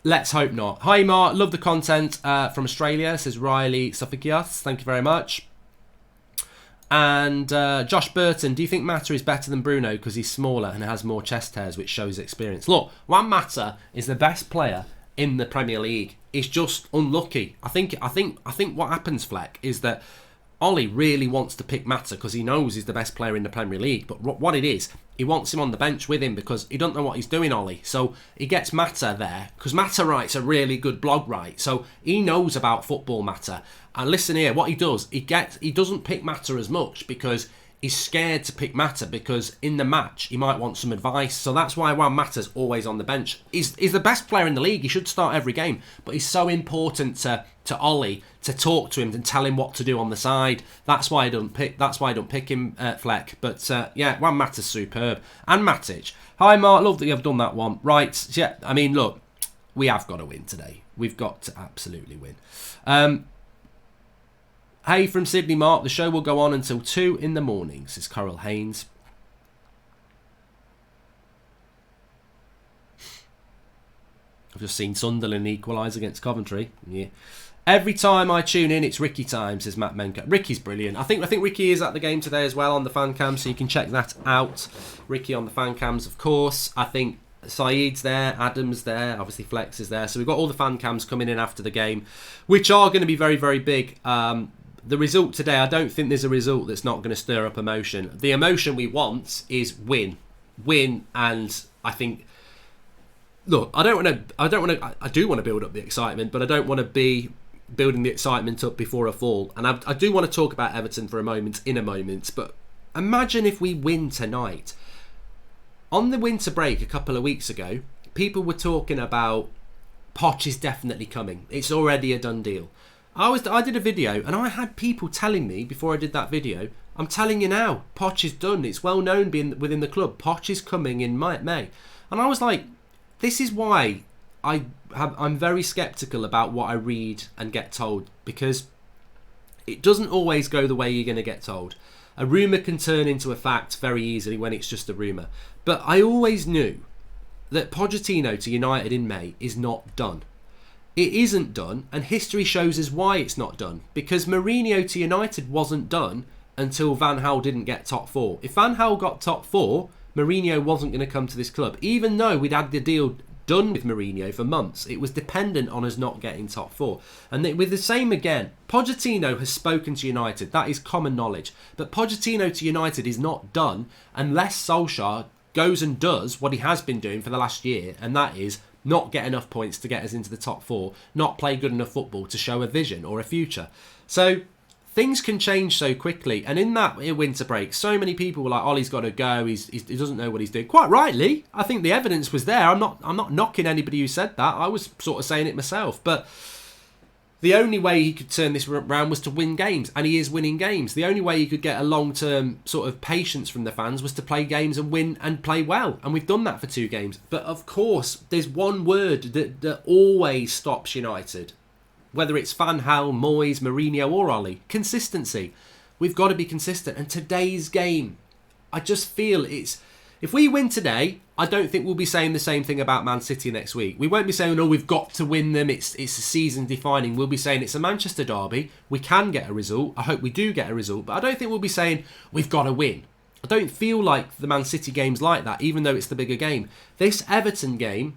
let's hope not. Hi Mark, love the content from Australia, says Riley Sophikias. Thank you very much. And Josh Burton, do you think Mata is better than Bruno because he's smaller and has more chest hairs, which shows experience? Look, Juan Mata is the best player in the Premier League. He's just unlucky. I think what happens, Fleck, is that Ollie really wants to pick Mata because he knows he's the best player in the Premier League. But what it is, he wants him on the bench with him because he don't know what he's doing, Ollie. So he gets Mata there because Mata writes a really good blog, right? So he knows about football, Mata. And listen here, what he does, he doesn't pick Mata as much because he's scared to pick Mata because in the match he might want some advice. So that's why Juan Mata's always on the bench. He's the best player in the league. He should start every game, but he's so important to Ollie to talk to him and tell him what to do on the side. That's why I don't pick him, Fleck. But yeah, Juan Mata's superb. And Matic. Hi Mark, love that you've done that one. Right, yeah. I mean, look, we have got to win today. We've got to absolutely win. Hey from Sydney, Mark. The show will go on until 2 in the morning, says Coral Haynes. I've just seen Sunderland equalise against Coventry. Yeah. Every time I tune in, it's Ricky time, says Matt Menker. Ricky's brilliant. I think Ricky is at the game today as well on the fan cam, so you can check that out. Ricky on the fan cams, of course. I think Saeed's there, Adam's there, obviously Flex is there. So we've got all the fan cams coming in after the game, which are going to be very, very big. The result today, I don't think there's a result that's not going to stir up emotion. The emotion we want is win, and I think. Look, I do want to build up the excitement, but I don't want to be building the excitement up before a fall. And I do want to talk about Everton for a moment, but imagine if we win tonight. On the winter break a couple of weeks ago, people were talking about Poch is definitely coming. It's already a done deal. I did a video and I had people telling me before I did that video, I'm telling you now, Poch is done. It's well known being within the club. Poch is coming in May. And I was like, this is why I'm very sceptical about what I read and get told, because it doesn't always go the way you're going to get told. A rumour can turn into a fact very easily when it's just a rumour. But I always knew that Pochettino to United in May is not done. It isn't done, and history shows us why it's not done. Because Mourinho to United wasn't done until Van Gaal didn't get top 4. If Van Gaal got top 4, Mourinho wasn't going to come to this club. Even though we'd had the deal done with Mourinho for months, it was dependent on us not getting top 4. And with the same again, Pochettino has spoken to United. That is common knowledge. But Pochettino to United is not done unless Solskjaer goes and does what he has been doing for the last year, and that is not get enough points to get us into the top 4, not play good enough football to show a vision or a future. So things can change so quickly, and in that winter break, so many people were like, Ollie's got to go, he doesn't know what he's doing. Quite rightly, I think the evidence was there. I'm not knocking anybody who said that. I was sort of saying it myself, but the only way he could turn this around was to win games, and he is winning games. The only way he could get a long-term sort of patience from the fans was to play games and win and play well, and we've done that for 2 games. But of course, there's one word that always stops United. Whether it's Van Gaal, Moyes, Mourinho or Ollie, consistency. We've got to be consistent. And today's game, I just feel it's... If we win today, I don't think we'll be saying the same thing about Man City next week. We won't be saying, oh, we've got to win them, it's a season defining. We'll be saying it's a Manchester derby, we can get a result. I hope we do get a result. But I don't think we'll be saying we've got to win. I don't feel like the Man City game's like that, even though it's the bigger game. This Everton game,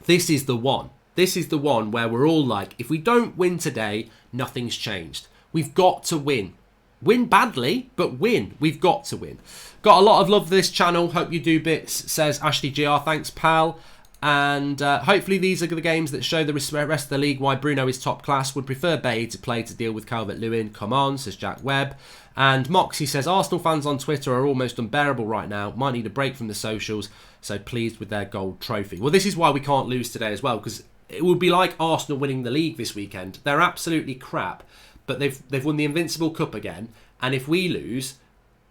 this is the one. This is the one where we're all like, if we don't win today, nothing's changed. We've got to win. Win badly, but win. We've got to win. Got a lot of love for this channel. Hope you do bits, says Ashley GR. Thanks, pal. And hopefully these are the games that show the rest of the league why Bruno is top class. Would prefer Bay to play to deal with Calvert-Lewin. Come on, says Jack Webb. And Moxie says, Arsenal fans on Twitter are almost unbearable right now. Might need a break from the socials. So pleased with their gold trophy. Well, this is why we can't lose today as well, because it would be like Arsenal winning the league this weekend. They're absolutely crap, but they've won the Invincible Cup again. And if we lose,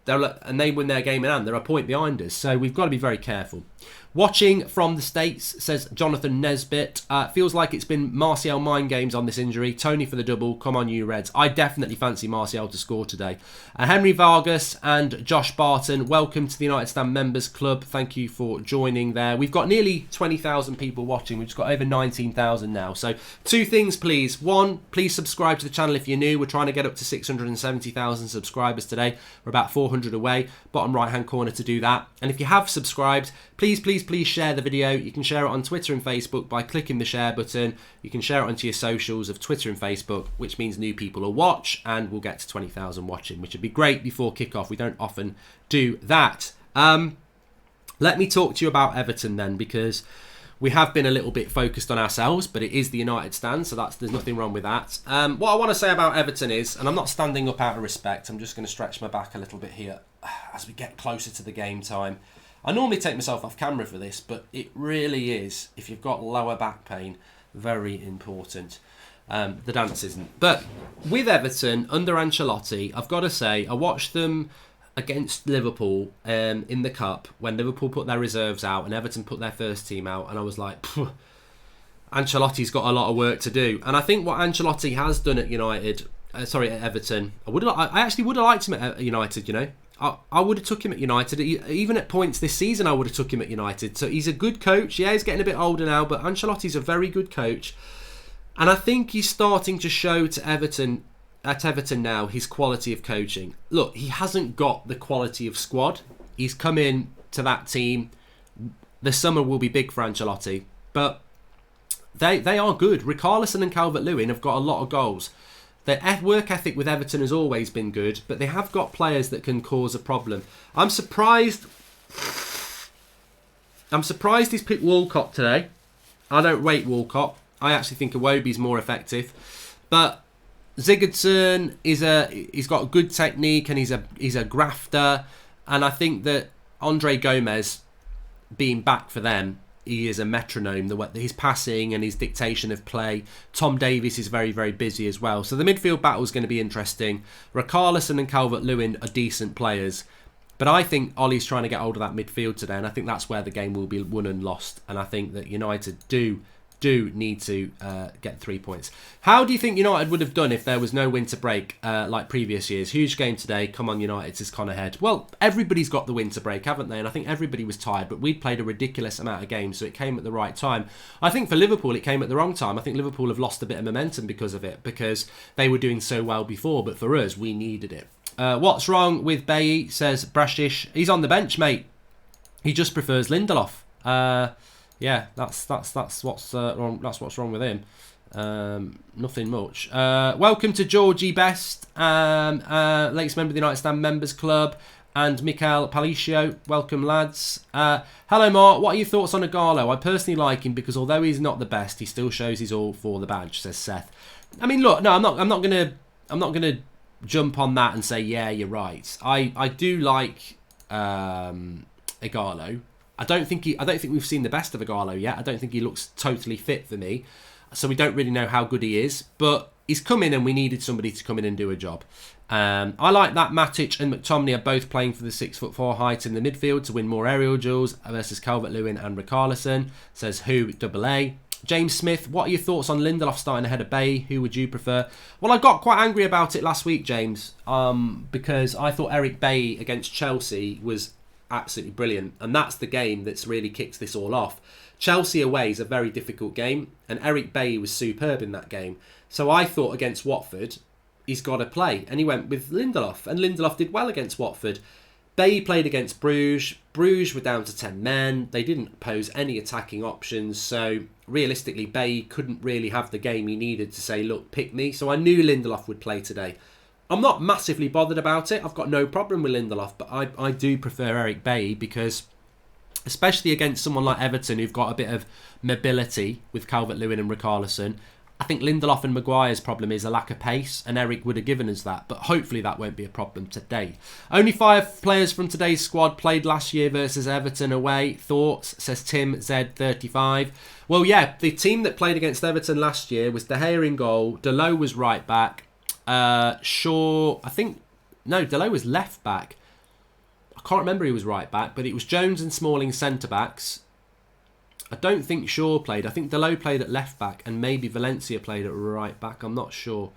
and they win their game in hand, they're a point behind us. So we've got to be very careful. Watching from the States, says Jonathan Nesbitt. Feels like it's been Martial mind games on this injury. Tony for the double. Come on, you Reds. I definitely fancy Martial to score today. Henry Vargas and Josh Barton, welcome to the United Stand Members Club. Thank you for joining there. We've got nearly 20,000 people watching. We've just got over 19,000 now. So 2 things, please. 1, please subscribe to the channel if you're new. We're trying to get up to 670,000 subscribers today. We're about 400 away. Bottom right-hand corner to do that. And if you have subscribed, please share the video. You can share it on Twitter and Facebook by clicking the share button. You can share it onto your socials of Twitter and Facebook, which means new people will watch, and we'll get to 20,000 watching, which would be great before kickoff. We don't often do that. Let me talk to you about Everton then, because we have been a little bit focused on ourselves, but it is the United stand, so there's nothing wrong with that. What I want to say about Everton is, and I'm not standing up out of respect, I'm just going to stretch my back a little bit here as we get closer to the game time. I normally take myself off camera for this, but it really is, if you've got lower back pain, very important. The dance isn't. But with Everton, under Ancelotti, I've got to say, I watched them against Liverpool in the Cup, when Liverpool put their reserves out and Everton put their first team out, and I was like, Ancelotti's got a lot of work to do. And I think what Ancelotti has done at Everton, I actually would have liked him at United, you know. I would have took him at United. Even at points this season, I would have took him at United. So he's a good coach. Yeah, he's getting a bit older now, but Ancelotti's a very good coach. And I think he's starting to show to Everton now his quality of coaching. Look, he hasn't got the quality of squad. He's come in to that team. The summer will be big for Ancelotti, but they are good. Richarlison and Calvert-Lewin have got a lot of goals. Their work ethic with Everton has always been good, but they have got players that can cause a problem. I'm surprised he's picked Walcott today. I don't rate Walcott. I actually think Iwobi's more effective. But Sigurdsson he's got good technique and he's a grafter. And I think that Andre Gomez being back for them, he is a metronome. His passing and his dictation of play. Tom Davies is very, very busy as well. So the midfield battle is going to be interesting. Richarlison and Calvert-Lewin are decent players. But I think Ollie's trying to get hold of that midfield today. And I think that's where the game will be won and lost. And I think that United do need to get 3 points. How do you think United would have done if there was no winter break like previous years? Huge game today. Come on, United, says Connor Head. Well, everybody's got the winter break, haven't they? And I think everybody was tired, but we'd played a ridiculous amount of games, so it came at the right time. I think for Liverpool, it came at the wrong time. I think Liverpool have lost a bit of momentum because of it, because they were doing so well before, but for us, we needed it. What's wrong with Bailly, says Brashish. He's on the bench, mate. He just prefers Lindelof. Yeah, that's what's wrong. That's what's wrong with him. Nothing much. Welcome to Georgie Best, latest member of the United Stand Members Club, and Mikael Palicio. Welcome, lads. Hello, Mark. What are your thoughts on Ighalo? I personally like him because although he's not the best, he still shows he's all for the badge, says Seth. I mean, look, no, I'm not gonna jump on that and say yeah, you're right. I do like Ighalo. I don't think we've seen the best of Ighalo yet. I don't think he looks totally fit for me. So we don't really know how good he is. But he's come in and we needed somebody to come in and do a job. I like that Matic and McTominay are both playing for the 6'4" height in the midfield to win more aerial duels versus Calvert-Lewin and Richarlison, says Who AA. James Smith, what are your thoughts on Lindelof starting ahead of Bay? Who would you prefer? Well, I got quite angry about it last week, James, because I thought Eric Bailly against Chelsea was absolutely brilliant, and that's the game that's really kicked this all off. Chelsea away is a very difficult game, and Eric Bailly was superb in that game. So I thought against Watford, he's got to play, and he went with Lindelof, and Lindelof did well against Watford. Bailly played against Bruges. Bruges were down to 10 men. They didn't pose any attacking options, so realistically, Bailly couldn't really have the game he needed to say, look, pick me. So I knew Lindelof would play today. I'm not massively bothered about it. I've got no problem with Lindelof, but I do prefer Eric Bailly because, especially against someone like Everton who've got a bit of mobility with Calvert-Lewin and Richarlison, I think Lindelof and Maguire's problem is a lack of pace, and Eric would have given us that, but hopefully that won't be a problem today. Only 5 players from today's squad played last year versus Everton away. Thoughts, says Tim Z35. Well, yeah, the team that played against Everton last year was De Gea in goal, Dalot was right back, Shaw, Dalot was left back. I can't remember who was right back, but it was Jones and Smalling centre backs. I don't think Shaw played. I think Dalot played at left back, and maybe Valencia played at right back. I'm not sure.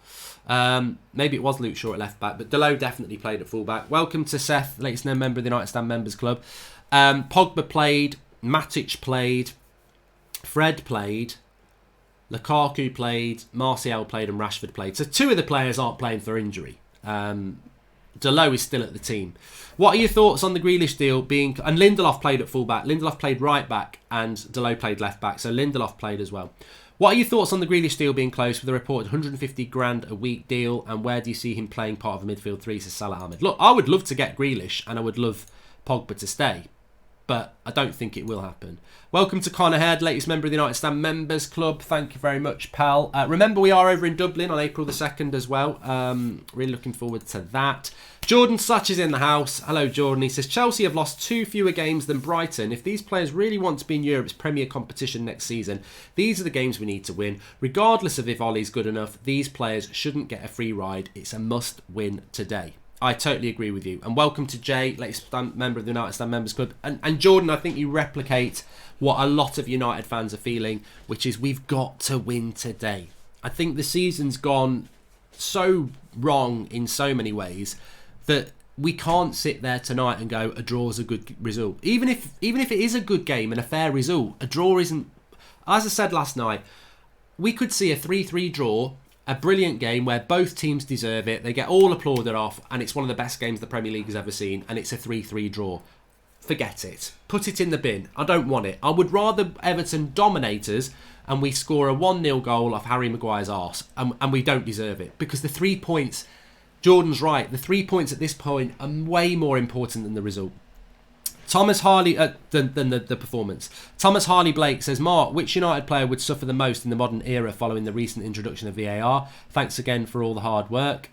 Maybe it was Luke Shaw at left back, but Dalot definitely played at full back. Welcome to Seth, latest known member of the United Stand Members Club. Pogba played, Matic played, Fred played, Lukaku played, Martial played, and Rashford played. So 2 of the players aren't playing for injury. Dalot is still at the team. What are your thoughts on the Grealish deal being... And Lindelof played at full-back. Lindelof played right-back and Dalot played left-back. So Lindelof played as well. What are your thoughts on the Grealish deal being closed with a reported 150 grand a week deal? And where do you see him playing part of a midfield 3, says Salah Ahmed? Look, I would love to get Grealish and I would love Pogba to stay. But I don't think it will happen. Welcome to Connor Head, latest member of the United Stand Members Club. Thank you very much, pal. Remember, we are over in Dublin on April the 2nd as well. Really looking forward to that. Jordan Such is in the house. Hello, Jordan. He says, Chelsea have lost 2 fewer games than Brighton. If these players really want to be in Europe's Premier competition next season, these are the games we need to win. Regardless of if Ollie's good enough, these players shouldn't get a free ride. It's a must-win today. I totally agree with you. And welcome to Jay, latest member of the United Stand Members Club. And Jordan, I think you replicate what a lot of United fans are feeling, which is we've got to win today. I think the season's gone so wrong in so many ways that we can't sit there tonight and go a draw's a good result. Even if it is a good game and a fair result, a draw isn't. As I said last night, we could see a 3-3 draw, a brilliant game where both teams deserve it. They get all applauded off, and it's one of the best games the Premier League has ever seen, and it's a 3-3 draw. Forget it. Put it in the bin. I don't want it. I would rather Everton dominate us and we score a 1-0 goal off Harry Maguire's arse, and we don't deserve it. Because the 3 points, Jordan's right, the 3 points at this point are way more important than the result. Thomas Harley, than the performance. Thomas Harley Blake says, Mark, which United player would suffer the most in the modern era following the recent introduction of VAR? Thanks again for all the hard work.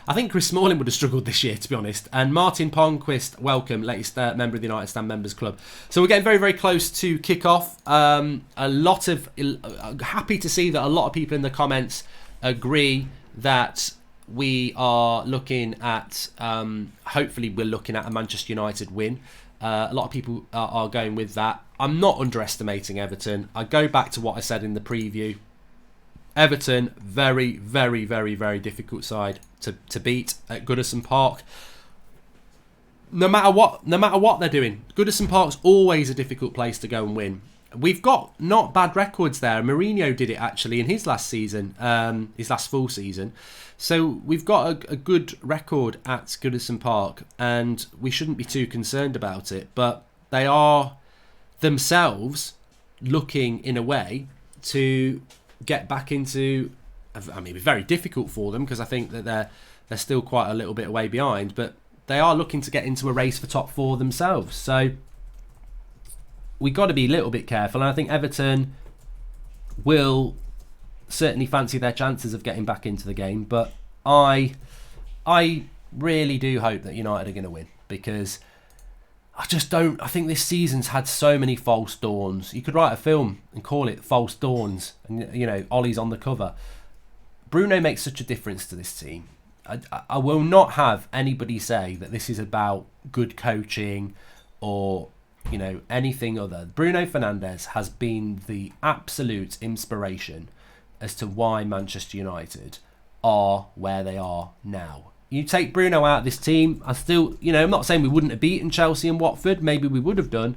I think Chris Smalling would have struggled this year, to be honest. And Martin Ponquist, welcome, latest member of the United Stand Members Club. So we're getting very, very close to kick-off. Happy to see that a lot of people in the comments agree that we are looking at, hopefully we're looking at a Manchester United win. A lot of people are going with that. I'm not underestimating Everton. I go back to what I said in the preview. Everton, very, very, very, very difficult side to beat at Goodison Park. No matter what they're doing, Goodison Park's always a difficult place to go and win. We've got not bad records there. Mourinho did it actually in his last season, his last full season. So we've got a good record at Goodison Park, and we shouldn't be too concerned about it. But they are themselves looking in a way to get back into. I mean, it's very difficult for them because I think that they're still quite a little bit away behind, but they are looking to get into a race for top four themselves. So we've got to be a little bit careful, and I think Everton will certainly fancy their chances of getting back into the game, but I really do hope that United are going to win, because I think this season's had so many false dawns. You could write a film and call it False Dawns, and you know, Ollie's on the cover. Bruno makes such a difference to this team. I will not have anybody say that this is about good coaching or anything other. Bruno Fernandes has been the absolute inspiration as to why Manchester United are where they are now. You take Bruno out of this team, I'm not saying we wouldn't have beaten Chelsea and Watford, maybe we would have done,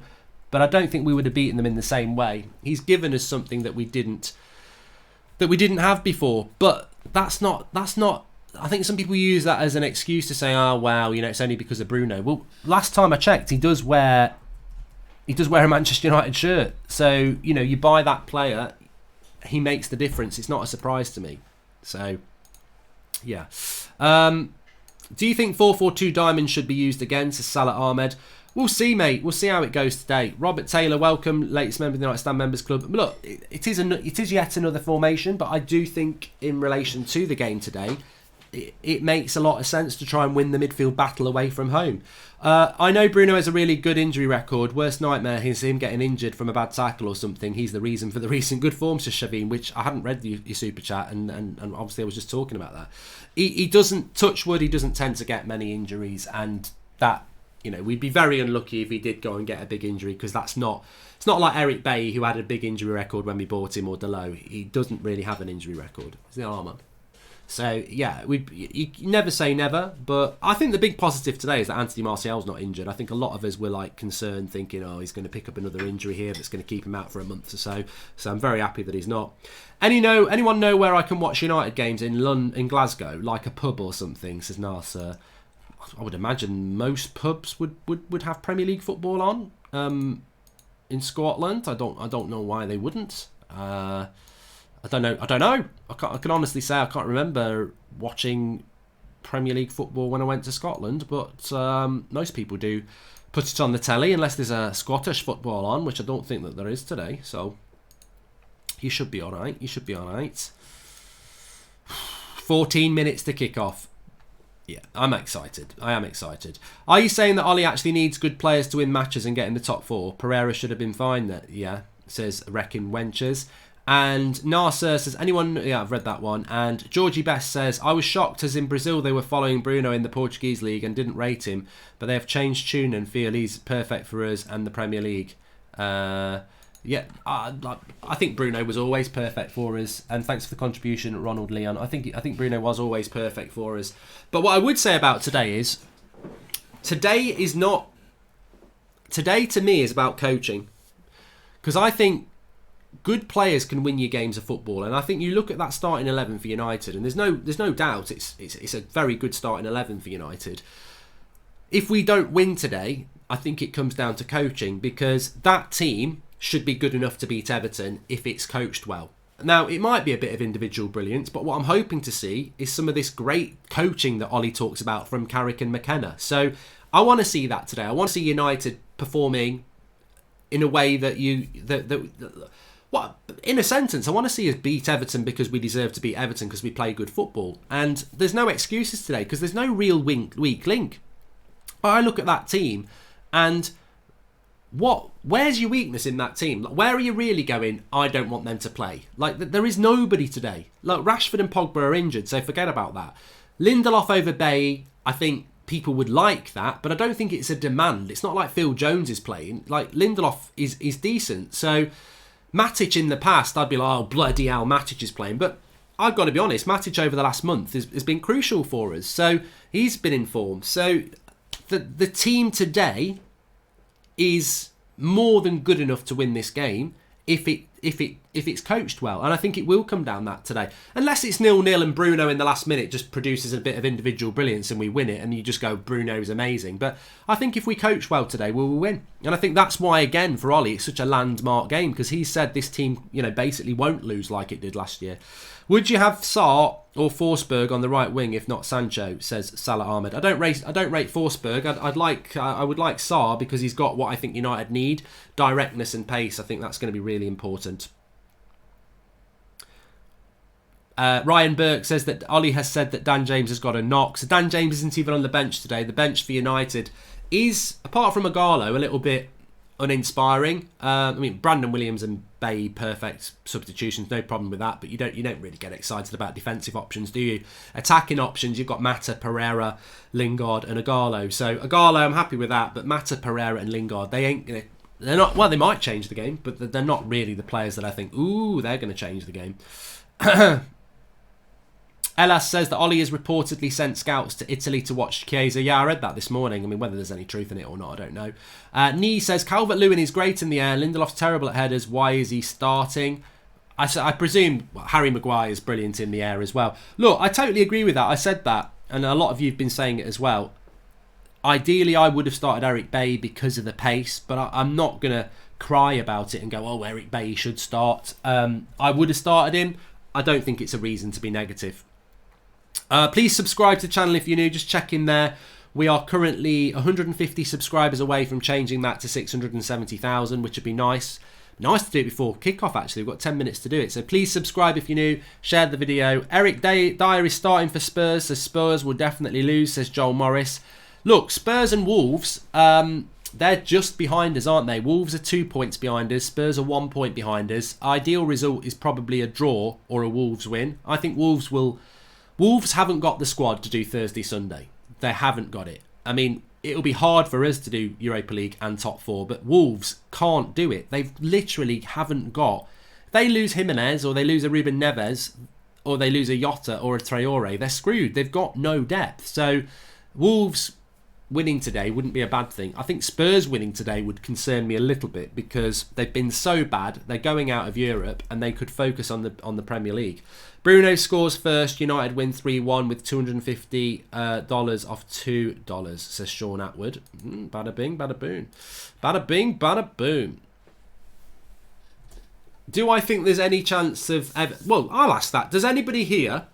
but I don't think we would have beaten them in the same way. He's given us something that we didn't have before, but that's not I think some people use that as an excuse to say, it's only because of Bruno. Well, last time I checked, he does wear a Manchester United shirt. So, you buy that player, he makes the difference. It's not a surprise to me. So, yeah. Do you think 4-4-2 diamonds should be used again, says Salah Ahmed? We'll see, mate. We'll see how it goes today. Robert Taylor, welcome, latest member of the United Stand Members Club. Look, it is yet another formation, but I do think in relation to the game today, it makes a lot of sense to try and win the midfield battle away from home. I know Bruno has a really good injury record. Worst nightmare is him getting injured from a bad tackle or something. He's the reason for the recent good form, says Shaveen, which I hadn't read your super chat, and obviously I was just talking about that. He doesn't, touch wood, he doesn't tend to get many injuries, and that, we'd be very unlucky if he did go and get a big injury, because it's not like Eric Bailly, who had a big injury record when we bought him, or Delo. He doesn't really have an injury record. He's the armour. So, yeah, you never say never, but I think the big positive today is that Anthony Martial's not injured. I think a lot of us were concerned, thinking, he's going to pick up another injury here that's going to keep him out for a month or so. So I'm very happy that he's not. Anyone know where I can watch United games in Glasgow, like a pub or something, says Nasser. I would imagine most pubs would have Premier League football on. In Scotland, I don't know why they wouldn't. I don't know. I can honestly say I can't remember watching Premier League football when I went to Scotland, but most people do put it on the telly unless there's a Scottish football on, which I don't think that there is today. So you should be all right. 14 minutes to kick off. Yeah, I'm excited. I am excited. Are you saying that Ollie actually needs good players to win matches and get in the top four? Pereira should have been fine there. Yeah, says Wrecking Wenches. And Nasser says, I've read that one. And Georgie Best says, I was shocked as in Brazil they were following Bruno in the Portuguese league and didn't rate him, but they have changed tune and feel he's perfect for us and the Premier League. I think Bruno was always perfect for us, and thanks for the contribution, Ronald Leon. I think Bruno was always perfect for us. But what I would say about today is, Today to me is about coaching, because I think good players can win you games of football, and I think you look at that starting 11 for United, and there's no doubt it's a very good starting 11 for United. If we don't win today, I think it comes down to coaching, because that team should be good enough to beat Everton if it's coached well. Now, it might be a bit of individual brilliance, but what I'm hoping to see is some of this great coaching that Ollie talks about from Carrick and McKenna. So I want to see that today. I want to see United performing in a way that in a sentence, I want to see us beat Everton because we deserve to beat Everton because we play good football. And there's no excuses today because there's no real weak link. I look at that team and where's your weakness in that team? Like, where are you really going, I don't want them to play? Like, there is nobody today. Like, Rashford and Pogba are injured, so forget about that. Lindelof over Bailly, I think people would like that, but I don't think it's a demand. It's not like Phil Jones is playing. Like, Lindelof is decent. So Matic in the past, I'd be like, oh, bloody hell, Matic is playing. But I've got to be honest, Matic over the last month has been crucial for us. So he's been in form. So the team today is more than good enough to win this game if it's coached well, and I think it will come down that today. Unless it's 0-0 and Bruno in the last minute just produces a bit of individual brilliance and we win it, and you just go, Bruno's amazing. But I think if we coach well today, we will win, and I think that's why again for Ollie it's such a landmark game, because he said this team, basically won't lose like it did last year. Would you have Sarr or Forsberg on the right wing if not Sancho? Says Salah Ahmed. I don't rate Forsberg. I would like Sarr because he's got what I think United need: directness and pace. I think that's going to be really important. Ryan Burke says that Ollie has said that Dan James has got a knock. So Dan James isn't even on the bench today. The bench for United is, apart from Agallo, a little bit uninspiring. Brandon Williams and Bay, perfect substitutions, no problem with that. But you don't really get excited about defensive options, do you? Attacking options, you've got Mata, Pereira, Lingard, and Agallo. So Agallo, I'm happy with that. But Mata, Pereira, and Lingard, they're not. Well, they might change the game, but they're not really the players that I think, they're going to change the game. Elas says that Ollie has reportedly sent scouts to Italy to watch Chiesa. Yeah, I read that this morning. Whether there's any truth in it or not, I don't know. Nee says Calvert-Lewin is great in the air. Lindelof's terrible at headers. Why is he starting? I presume Harry Maguire is brilliant in the air as well. Look, I totally agree with that. I said that, and a lot of you have been saying it as well. Ideally, I would have started Eric Bailly because of the pace, but I'm not going to cry about it and go, Eric Bailly should start. I would have started him. I don't think it's a reason to be negative. Please subscribe to the channel if you're new. Just check in there. We are currently 150 subscribers away from changing that to 670,000, which would be nice. Nice to do it before kickoff, actually. We've got 10 minutes to do it. So please subscribe if you're new. Share the video. Eric Dyer is starting for Spurs, so Spurs will definitely lose, says Joel Morris. Look, Spurs and Wolves, they're just behind us, aren't they? Wolves are 2 points behind us. Spurs are 1 point behind us. Ideal result is probably a draw or a Wolves win. I think Wolves haven't got the squad to do Thursday, Sunday. They haven't got it. It'll be hard for us to do Europa League and top four, but Wolves can't do it. They literally haven't got... If they lose Jimenez or they lose a Ruben Neves or they lose a Jota or a Traore, they're screwed. They've got no depth. So Wolves winning today wouldn't be a bad thing. I think Spurs winning today would concern me a little bit because they've been so bad. They're going out of Europe and they could focus on the Premier League. Bruno scores first. United win 3-1 with $250 off $2, says Sean Atwood. Bada bing, bada boom. Bada bing, bada boom. Do I think there's any chance of... Well, I'll ask that. Does anybody here...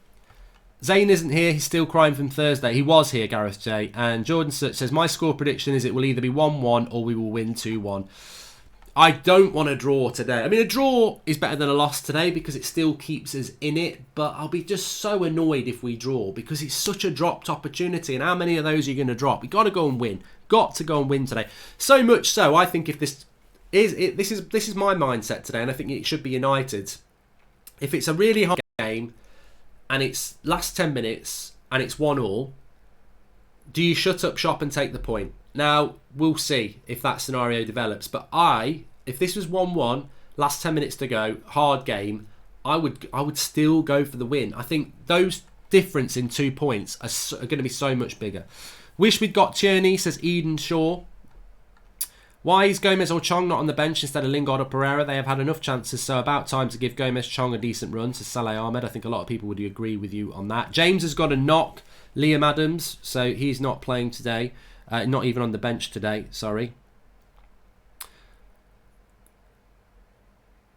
Zane isn't here. He's still crying from Thursday. He was here, Gareth J. And Jordan says, my score prediction is it will either be 1-1 or we will win 2-1. I don't want a draw today. A draw is better than a loss today because it still keeps us in it. But I'll be just so annoyed if we draw because it's such a dropped opportunity. And how many of those are you going to drop? You've got to go and win. Got to go and win today. So much so, I think if this is my mindset today, and I think it should be United. If it's a really hard game and it's last 10 minutes and it's 1-1, do you shut up shop and take the point? Now, we'll see if that scenario develops. But if this was 1-1, last 10 minutes to go, hard game, I would still go for the win. I think those difference in 2 points are going to be so much bigger. Wish we'd got Tierney, says Eden Shaw. Why is Gomez or Chong not on the bench instead of Lingard or Pereira? They have had enough chances, so about time to give Gomez Chong a decent run, says Saleh Ahmed. I think a lot of people would agree with you on that. James has got a knock. Liam Adams, so he's not playing today. Not even on the bench today, sorry.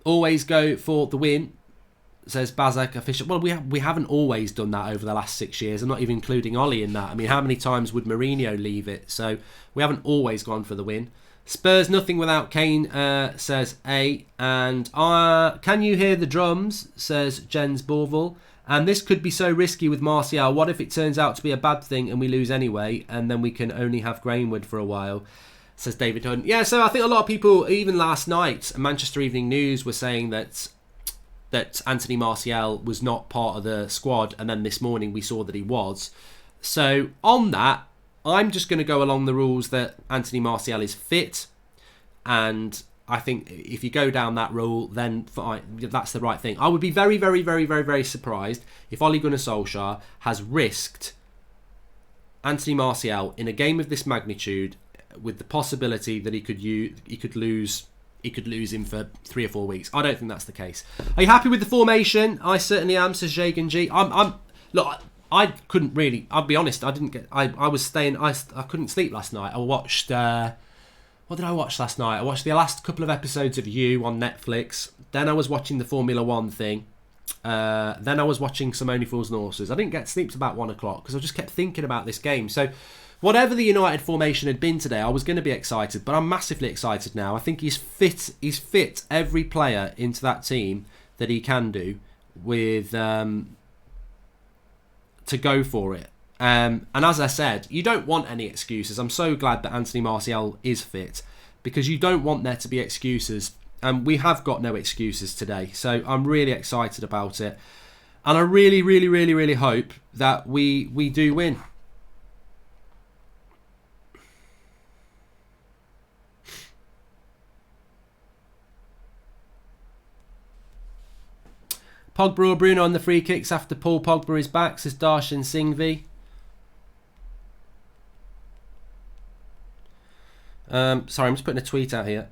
Always go for the win, says Bazak official. Well, we haven't always done that over the last 6 years. I'm not even including Ollie in that. I mean, how many times would Mourinho leave it? So we haven't always gone for the win. Spurs nothing without Kane, says A. And can you hear the drums, says Jens Borval. And this could be so risky with Martial. What if it turns out to be a bad thing and we lose anyway, and then we can only have Greenwood for a while, says David Hunt. Yeah, so I think a lot of people, even last night, Manchester Evening News were saying that Anthony Martial was not part of the squad, and then this morning we saw that he was. So on that, I'm just going to go along the rules that Anthony Martial is fit, and I think if you go down that rule, then that's the right thing. I would be very, very, very, very, very surprised if Ole Gunnar Solskjaer has risked Anthony Martial in a game of this magnitude with the possibility that he could lose him for 3 or 4 weeks. I don't think that's the case. Are you happy with the formation? I certainly am, says Jagan G. Look, I couldn't really. I'll be honest. I was staying. I couldn't sleep last night. I watched. What did I watch last night? I watched the last couple of episodes of You on Netflix. Then I was watching the Formula One thing. Then I was watching Some Only Fools and Horses. I didn't get sleep till about 1 o'clock because I just kept thinking about this game. So whatever the United formation had been today, I was going to be excited, but I'm massively excited now. I think he's fit every player into that team that he can do with to go for it. And as I said, you don't want any excuses. I'm so glad that Anthony Martial is fit because you don't want there to be excuses. And we have got no excuses today. So I'm really excited about it. And I really, really, really, really hope that we do win. Pogba or Bruno on the free kicks after Paul Pogba is back, says Darshan Singhvi. Sorry, I'm just putting a tweet out here.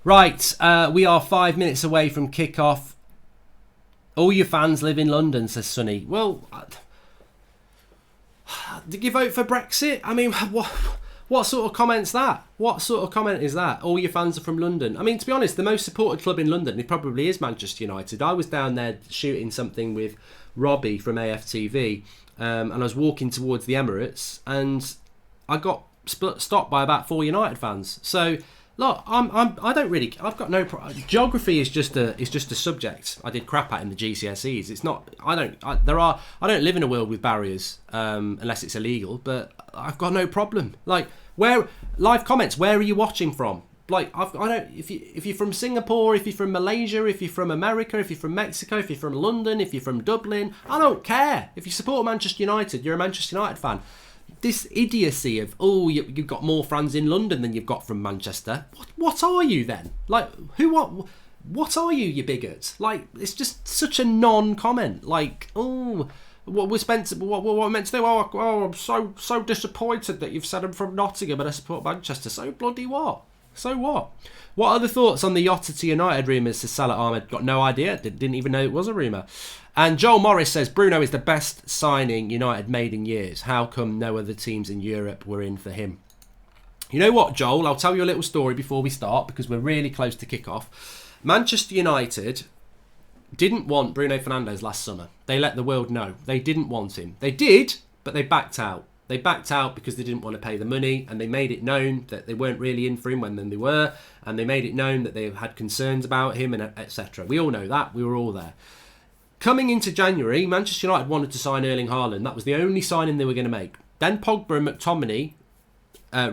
Right, we are 5 minutes away from kick-off. All your fans live in London, says Sonny. Well, did you vote for Brexit? I mean, what sort of comment's that? What sort of comment is that? All your fans are from London. I mean, to be honest, the most supported club in London, it probably is Manchester United. I was down there shooting something with Robbie from AFTV, and I was walking towards the Emirates, and I got stopped by about 4 United fans. So look, I've got no. Geography is just a subject I did crap at in the GCSEs. It's not. I don't live in a world with barriers unless it's illegal. But I've got no problem. Like live comments. Where are you watching from? Like I don't. If you're from Singapore, if you're from Malaysia, if you're from America, if you're from Mexico, if you're from London, if you're from Dublin, I don't care. If you support Manchester United, you're a Manchester United fan. This idiocy of, you've got more fans in London than you've got from Manchester. What are you then? Like, what are you, you bigot? Like, it's just such a non-comment. Like, what we're meant to do? I'm so disappointed that you've said I'm from Nottingham and I support Manchester. So bloody what? So what? What are the thoughts on the Yotta to United rumours? Says Salah Ahmed. Got no idea. Didn't even know it was a rumour. And Joel Morris says, Bruno is the best signing United made in years. How come no other teams in Europe were in for him? You know what, Joel? I'll tell you a little story before we start because we're really close to kick-off. Manchester United didn't want Bruno Fernandes last summer. They let the world know. They didn't want him. They did, but they backed out. They backed out because they didn't want to pay the money, and they made it known that they weren't really in for him when then they were, and they made it known that they had concerns about him, and etc. We all know that. We were all there. Coming into January, Manchester United wanted to sign Erling Haaland. That was the only signing they were going to make. Then Pogba and McTominay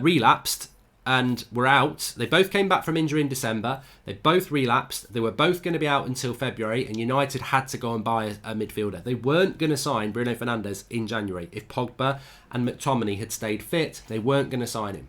relapsed and were out. They both came back from injury in December. They both relapsed. They were both going to be out until February, and United had to go and buy a midfielder. They weren't going to sign Bruno Fernandes in January. If Pogba and McTominay had stayed fit, they weren't going to sign him.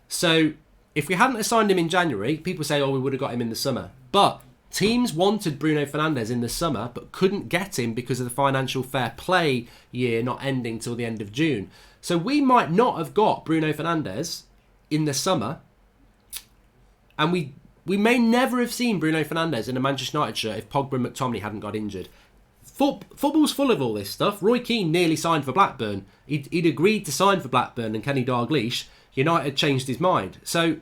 So if we hadn't signed him in January, people say, oh, we would have got him in the summer. But teams wanted Bruno Fernandes in the summer, but couldn't get him because of the financial fair play year not ending till the end of June. So we might not have got Bruno Fernandes in the summer, and we may never have seen Bruno Fernandes in a Manchester United shirt if Pogba and McTominay hadn't got injured. Football's full of all this stuff. Roy Keane nearly signed for Blackburn. He'd agreed to sign for Blackburn and Kenny Dalglish. United changed his mind. So,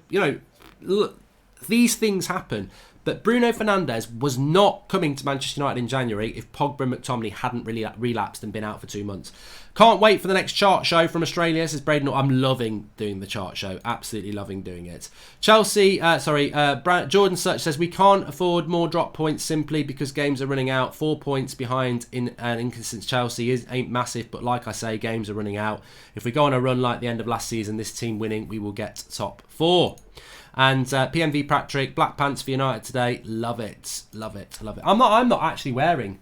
look, these things happen. But Bruno Fernandes was not coming to Manchester United in January if Pogba and McTominay hadn't really relapsed and been out for 2 months. Can't wait for the next chart show from Australia, says Braden. I'm loving doing the chart show. Absolutely loving doing it. Jordan Such says, we can't afford more drop points simply because games are running out. 4 points behind in an inconsistent Chelsea ain't massive, but like I say, games are running out. If we go on a run like the end of last season, this team winning, we will get top 4. And PMV Patrick, black pants for United today. Love it, love it, love it. I'm not actually wearing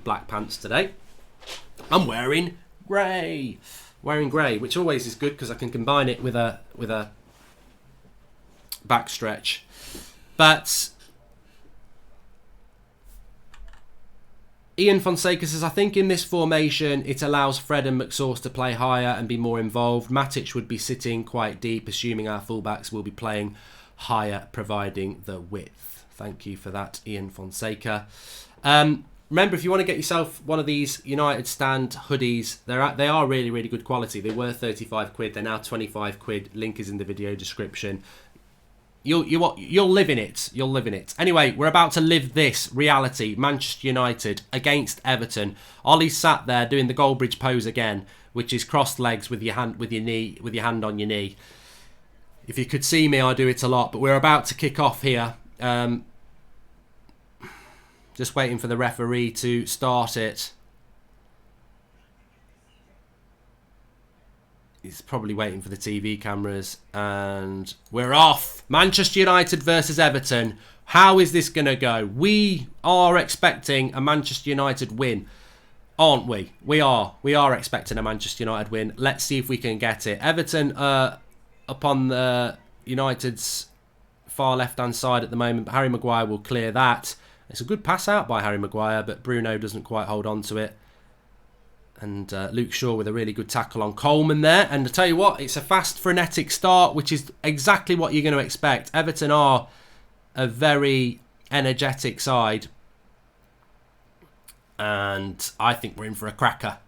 black pants today. I'm wearing grey. Which always is good because I can combine it with a back stretch. But Ian Fonseca says, I think in this formation it allows Fred and McSauce to play higher and be more involved. Matic would be sitting quite deep, assuming our fullbacks will be playing higher, providing the width. Thank you for that, Ian Fonseca. Remember, if you want to get yourself one of these United Stand hoodies, they are really, really good quality. They were 35 quid. They're now 25 quid. Link is in the video description. You'll live in it. You'll live in it. Anyway, we're about to live this reality. Manchester United against Everton. Ollie's sat there doing the Goldbridge pose again, which is crossed legs with your hand on your knee. If you could see me, I do it a lot. But we're about to kick off here. Just waiting for the referee to start it. He's probably waiting for the TV cameras. And we're off. Manchester United versus Everton. How is this going to go? We are expecting a Manchester United win, aren't we? We are expecting a Manchester United win. Let's see if we can get it. Everton up on the United's far left-hand side at the moment. But Harry Maguire will clear that. It's a good pass out by Harry Maguire, but Bruno doesn't quite hold on to it. And Luke Shaw with a really good tackle on Coleman there. And I tell you what, it's a fast, frenetic start, which is exactly what you're going to expect. Everton are a very energetic side. And I think we're in for a cracker.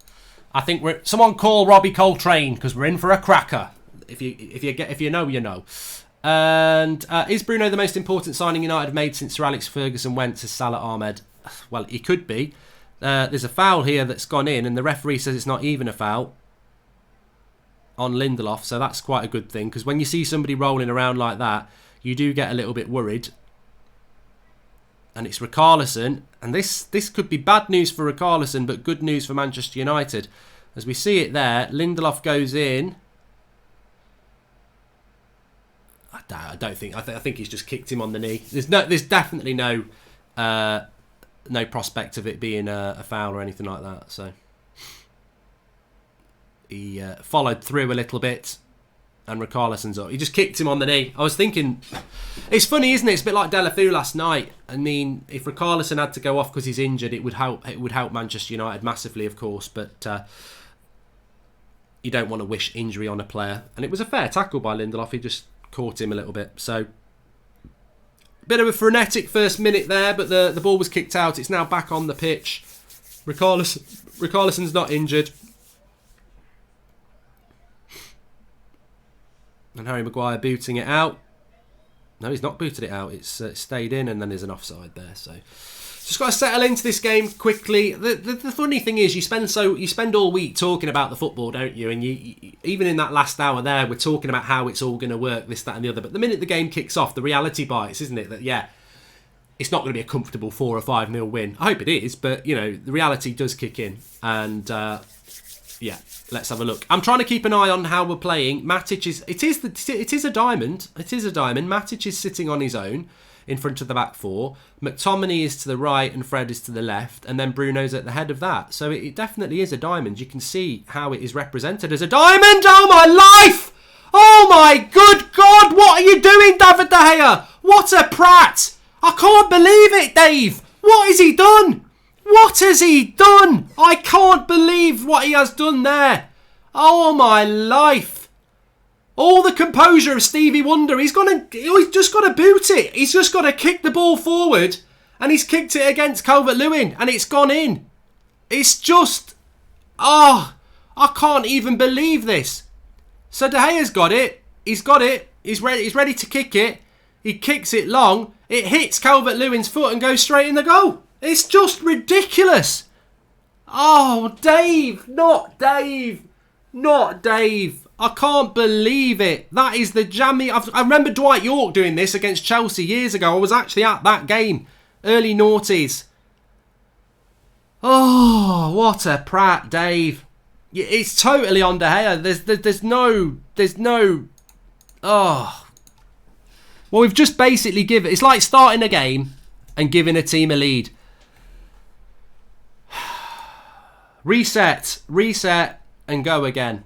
Someone call Robbie Coltrane, because we're in for a cracker. If you know, you know. And is Bruno the most important signing United have made since Sir Alex Ferguson went to Salah Ahmed? Well, he could be. There's a foul here that's gone in, and the referee says it's not even a foul on Lindelof, so that's quite a good thing, because when you see somebody rolling around like that, you do get a little bit worried. And it's Richarlison, and this could be bad news for Richarlison, but good news for Manchester United. As we see it there, Lindelof goes in. I think he's just kicked him on the knee. There's definitely no prospect of it being a foul or anything like that. So he followed through a little bit, and Richarlison's up. He just kicked him on the knee. I was thinking, it's funny, isn't it? It's a bit like Delafeu last night. I mean, if Richarlison had to go off because he's injured, it would help Manchester United massively, of course. But you don't want to wish injury on a player. And it was a fair tackle by Lindelof. He just caught him a little bit. So bit of a frenetic first minute there, but the ball was kicked out. It's now back on the pitch. Richarlison's not injured. And Harry Maguire booting it out. No, he's not booted it out. It's stayed in, and then there's an offside there. So just got to settle into this game quickly. The funny thing is, you spend all week talking about the football, don't you? And you even in that last hour there, we're talking about how it's all going to work, this, that, and the other. But the minute the game kicks off, the reality bites, isn't it? That it's not going to be a comfortable 4 or 5-0 win. I hope it is, but, you know, the reality does kick in. And, yeah, let's have a look. I'm trying to keep an eye on how we're playing. Matic is... It is a diamond. It is a diamond. Matic is sitting on his own in front of the back four. McTominay is to the right and Fred is to the left. And then Bruno's at the head of that. So it definitely is a diamond. You can see how it is represented as a diamond. Oh, my life! Oh, my good God! What are you doing, David De Gea? What a prat! I can't believe it, Dave. What has he done? What has he done? I can't believe what he has done there. Oh, my life. All the composure of Stevie Wonder. He's just got to boot it. He's just got to kick the ball forward. And he's kicked it against Calvert-Lewin. And it's gone in. It's just... Oh, I can't even believe this. So De Gea's got it. He's got it. He's ready to kick it. He kicks it long. It hits Calvert-Lewin's foot and goes straight in the goal. It's just ridiculous. Oh, Dave. Not Dave. Not Dave. I can't believe it. That is the jammy. I remember Dwight York doing this against Chelsea years ago. I was actually at that game. Early noughties. Oh, what a prat, Dave. It's totally on De Gea. There's no... Oh... Well, we've just basically given... It's like starting a game and giving a team a lead. Reset, and go again.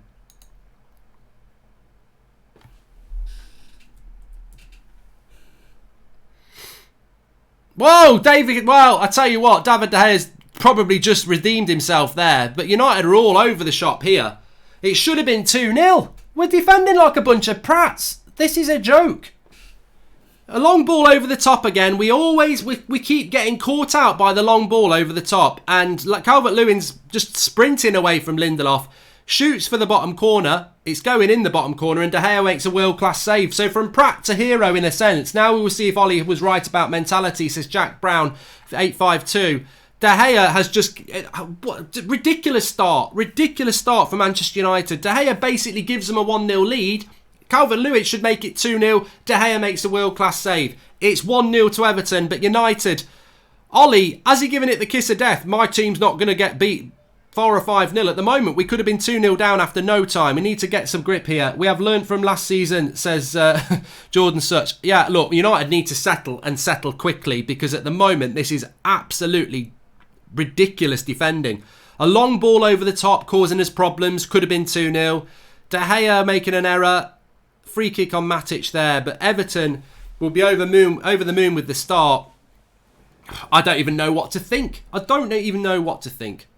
Whoa, David... Well, I tell you what, David De Gea's probably just redeemed himself there. But United are all over the shop here. It should have been 2-0. We're defending like a bunch of prats. This is a joke. A long ball over the top again. We keep getting caught out by the long ball over the top. And Calvert-Lewin's just sprinting away from Lindelof. Shoots for the bottom corner. It's going in the bottom corner and De Gea makes a world-class save. So from prat to hero in a sense. Now we will see if Ollie was right about mentality, says Jack Brown, 852. De Gea has just... Ridiculous start. Ridiculous start for Manchester United. De Gea basically gives them a 1-0 lead. Calvert-Lewin should make it 2-0. De Gea makes a world-class save. It's 1-0 to Everton, but United... Ollie, has he given it the kiss of death? My team's not going to get beat 4 or 5-0 at the moment. We could have been 2-0 down after no time. We need to get some grip here. We have learned from last season, says Jordan Such. Yeah, look, United need to settle quickly because at the moment this is absolutely ridiculous defending. A long ball over the top causing us problems. Could have been 2-0. De Gea making an error. Free kick on Matic there, but Everton will be over the moon with the start. I don't even know what to think. I don't even know what to think.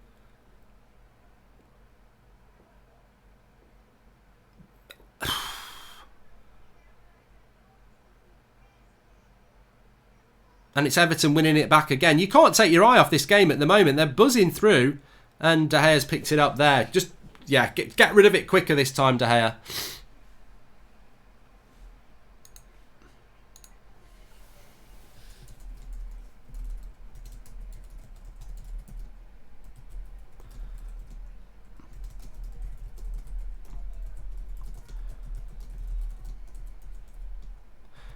And it's Everton winning it back again. You can't take your eye off this game at the moment. They're buzzing through, and De Gea's picked it up there. Just, yeah, get rid of it quicker this time, De Gea.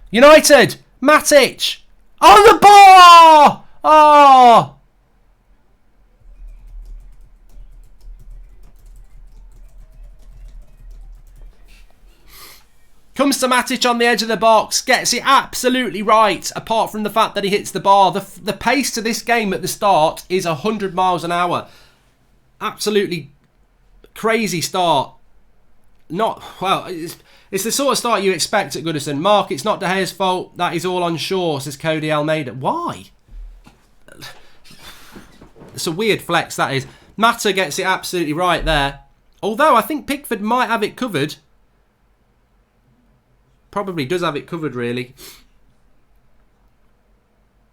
United! Matic! On the bar! Oh! Comes to Matic on the edge of the box. Gets it absolutely right, apart from the fact that he hits the bar. The pace to this game at the start is 100 miles an hour. Absolutely crazy start. It's the sort of start you expect at Goodison. Mark, it's not De Gea's fault. That is all on Shaw, says Cody Almeida. Why? It's a weird flex, that is. Mata gets it absolutely right there. Although I think Pickford might have it covered. Probably does have it covered, really.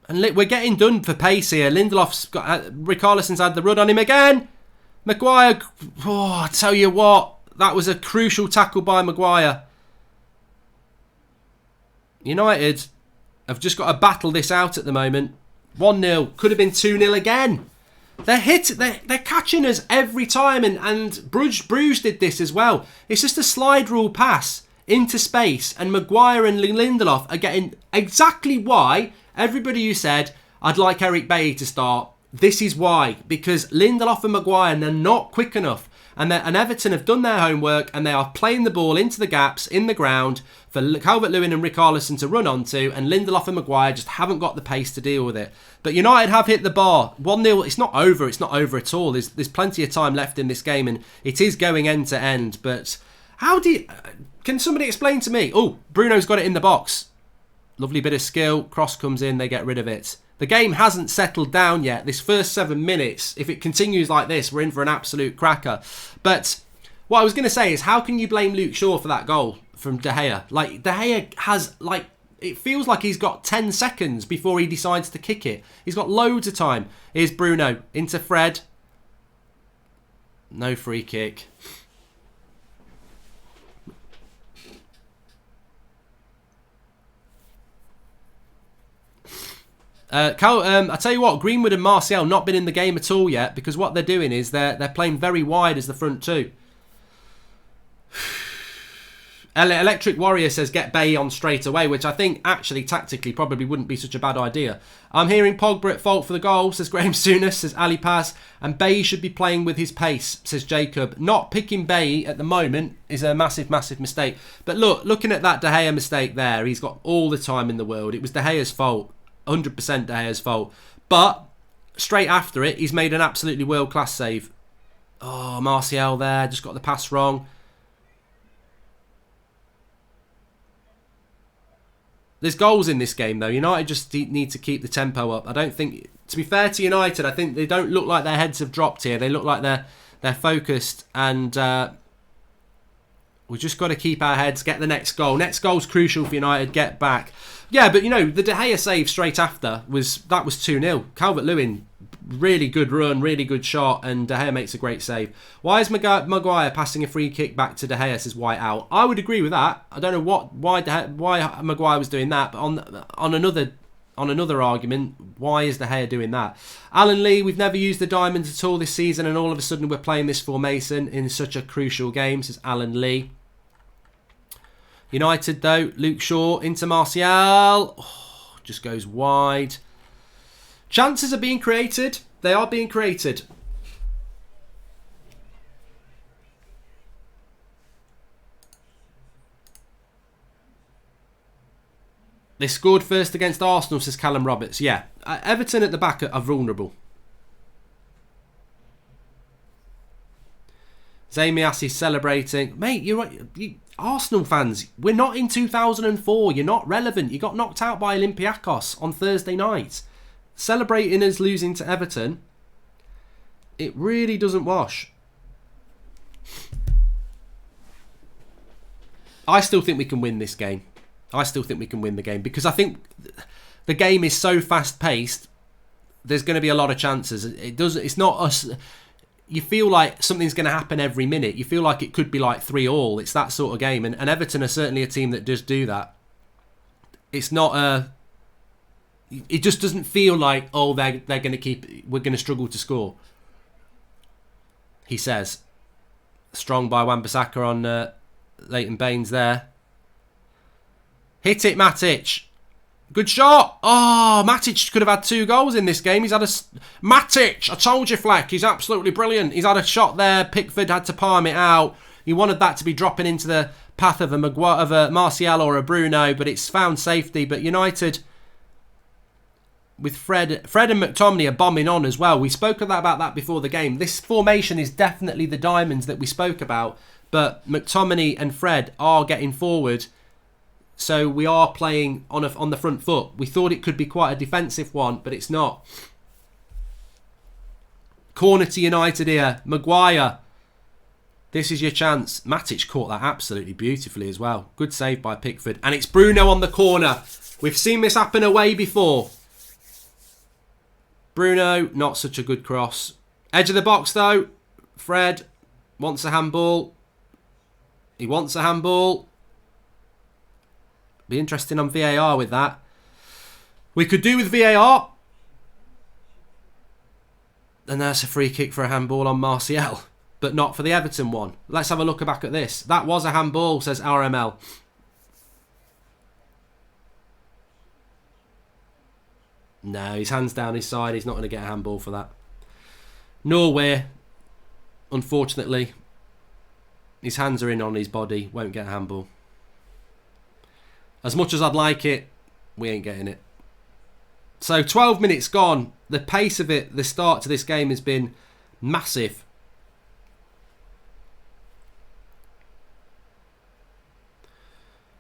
And we're getting done for pace here. Lindelof's got... Richarlison's had the run on him again. Maguire... Oh, I tell you what. That was a crucial tackle by Maguire. United have just got to battle this out at the moment. 1-0. Could have been 2-0 again. They're catching us every time. And Bruges did this as well. It's just a slide rule pass into space. And Maguire and Lindelof are getting exactly why Everybody who said, I'd like Eric Bailly to start, this is why. Because Lindelof and Maguire, they're not quick enough. And Everton have done their homework and they are playing the ball into the gaps in the ground for Calvert-Lewin and Richarlison to run onto, and Lindelof and Maguire just haven't got the pace to deal with it. But United have hit the bar. 1-0, it's not over. It's not over at all. There's plenty of time left in this game and it is going end to end. But can somebody explain to me? Oh, Bruno's got it in the box. Lovely bit of skill. Cross comes in, they get rid of it. The game hasn't settled down yet. This first 7 minutes, if it continues like this, we're in for an absolute cracker. But what I was going to say is, how can you blame Luke Shaw for that goal from De Gea? Like, De Gea has, like, it feels like he's got 10 seconds before he decides to kick it. He's got loads of time. Here's Bruno into Fred. No free kick. I tell you what, Greenwood and Martial not been in the game at all yet, because what they're doing is they're playing very wide as the front two. Electric Warrior says get Bay on straight away, which I think actually tactically probably wouldn't be such a bad idea. I'm hearing Pogba at fault for the goal, says Graham Souness, says Ali Paz, and Bay should be playing with his pace, says Jacob. Not picking Bay at the moment is a massive, massive mistake. But looking at that De Gea mistake there, he's got all the time in the world. It was De Gea's fault. 100% De Gea's fault. But straight after it, he's made an absolutely world-class save. Oh, Martial there, just got the pass wrong. There's goals in this game, though. United just need to keep the tempo up. I don't think, to be fair to United, I think they don't look like their heads have dropped here. They look like they're focused, and we've just got to keep our heads, get the next goal. Next goal's crucial for United, get back. Yeah, but the De Gea save straight after was 2-0. Calvert-Lewin, really good run, really good shot, and De Gea makes a great save. Why is Maguire passing a free kick back to De Gea, says White out? I would agree with that. I don't know why Maguire was doing that, but on another argument, why is De Gea doing that? Alan Lee, we've never used the diamonds at all this season, and all of a sudden we're playing this formation in such a crucial game, says Alan Lee. United, though, Luke Shaw into Martial. Oh, just goes wide. Chances are being created. They are being created. They scored first against Arsenal, says Callum Roberts. Yeah, Everton at the back are vulnerable. Zamias celebrating. Mate, you're right. Arsenal fans, we're not in 2004. You're not relevant. You got knocked out by Olympiacos on Thursday night. Celebrating us losing to Everton, it really doesn't wash. I still think we can win this game. I still think we can win the game because I think the game is so fast-paced. There's going to be a lot of chances. It's not us. You feel like something's going to happen every minute. You feel like it could be like 3-3. It's that sort of game. And Everton are certainly a team that does do that. It's not it just doesn't feel like, oh, they're going to keep... We're going to struggle to score. He says. Strong by Wan-Bissaka on Leighton Baines there. Hit it, Matic. Good shot. Oh, Matic could have had 2 goals in this game. He's had Matic, I told you, Fleck. He's absolutely brilliant. He's had a shot there. Pickford had to palm it out. He wanted that to be dropping into the path of a Martial or a Bruno, but it's found safety. But United, with Fred and McTominay are bombing on as well. We spoke about that before the game. This formation is definitely the diamonds that we spoke about, but McTominay and Fred are getting forward. So we are playing on the front foot. We thought it could be quite a defensive one, but it's not. Corner to United here. Maguire. This is your chance. Matic caught that absolutely beautifully as well. Good save by Pickford. And it's Bruno on the corner. We've seen this happen away before. Bruno, not such a good cross. Edge of the box though. Fred wants a handball. He wants a handball. Be interesting on VAR with that. We could do with VAR. And there's a free kick for a handball on Martial. But not for the Everton one. Let's have a look back at this. That was a handball, says RML. No, his hand's down his side. He's not going to get a handball for that. Norway, unfortunately, his hands are in on his body. Won't get a handball. As much as I'd like it, we ain't getting it. So 12 minutes gone. The pace of it, the start to this game has been massive.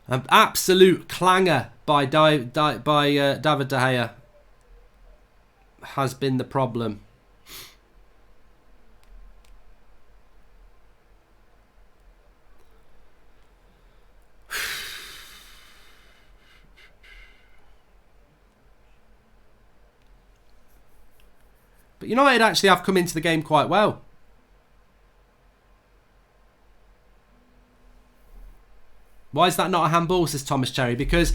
An absolute clanger by David De Gea has been the problem. But United actually have come into the game quite well. Why is that not a handball, says Thomas Cherry? Because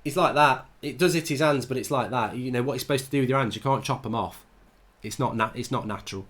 it's like that. It does hit his hands, but it's like that. You know what you're supposed to do with your hands. You can't chop them off. It's not natural.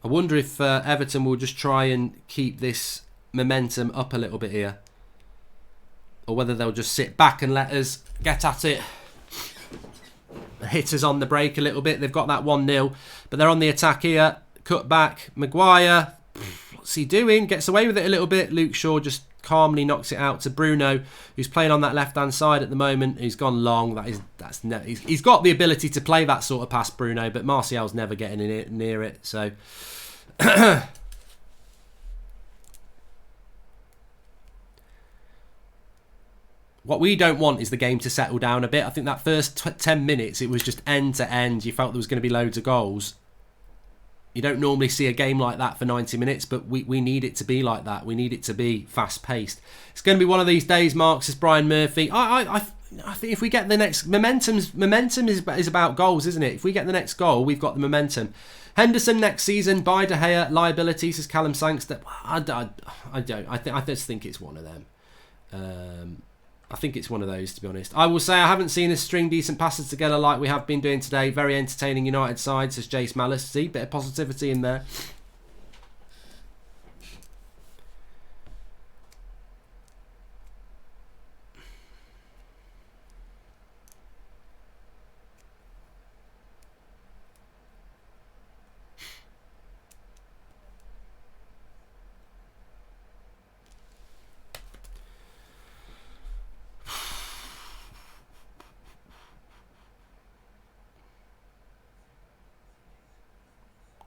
I wonder if Everton will just try and keep this momentum up a little bit here. Or whether they'll just sit back and let us get at it. Hit us on the break a little bit. They've got that 1-0. But they're on the attack here. Cut back. Maguire. What's he doing? Gets away with it a little bit. Luke Shaw just calmly knocks it out to Bruno, who's playing on that left-hand side at the moment. He's gone long. He's got the ability to play that sort of pass, Bruno, but Martial's never getting near it. So... What we don't want is the game to settle down a bit. I think that first 10 minutes, it was just end to end. You felt there was going to be loads of goals. You don't normally see a game like that for 90 minutes, but we need it to be like that. We need it to be fast-paced. It's going to be one of these days, Mark, says Brian Murphy. I think if we get the next... Momentum is about goals, isn't it? If we get the next goal, we've got the momentum. Henderson next season, by De Gea, liability, says Callum Sangster. I don't. I just think it's one of them. I think it's one of those, to be honest. I will say I haven't seen us string decent passes together like we have been doing today. Very entertaining United side, says Jace Malice. See, bit of positivity in there.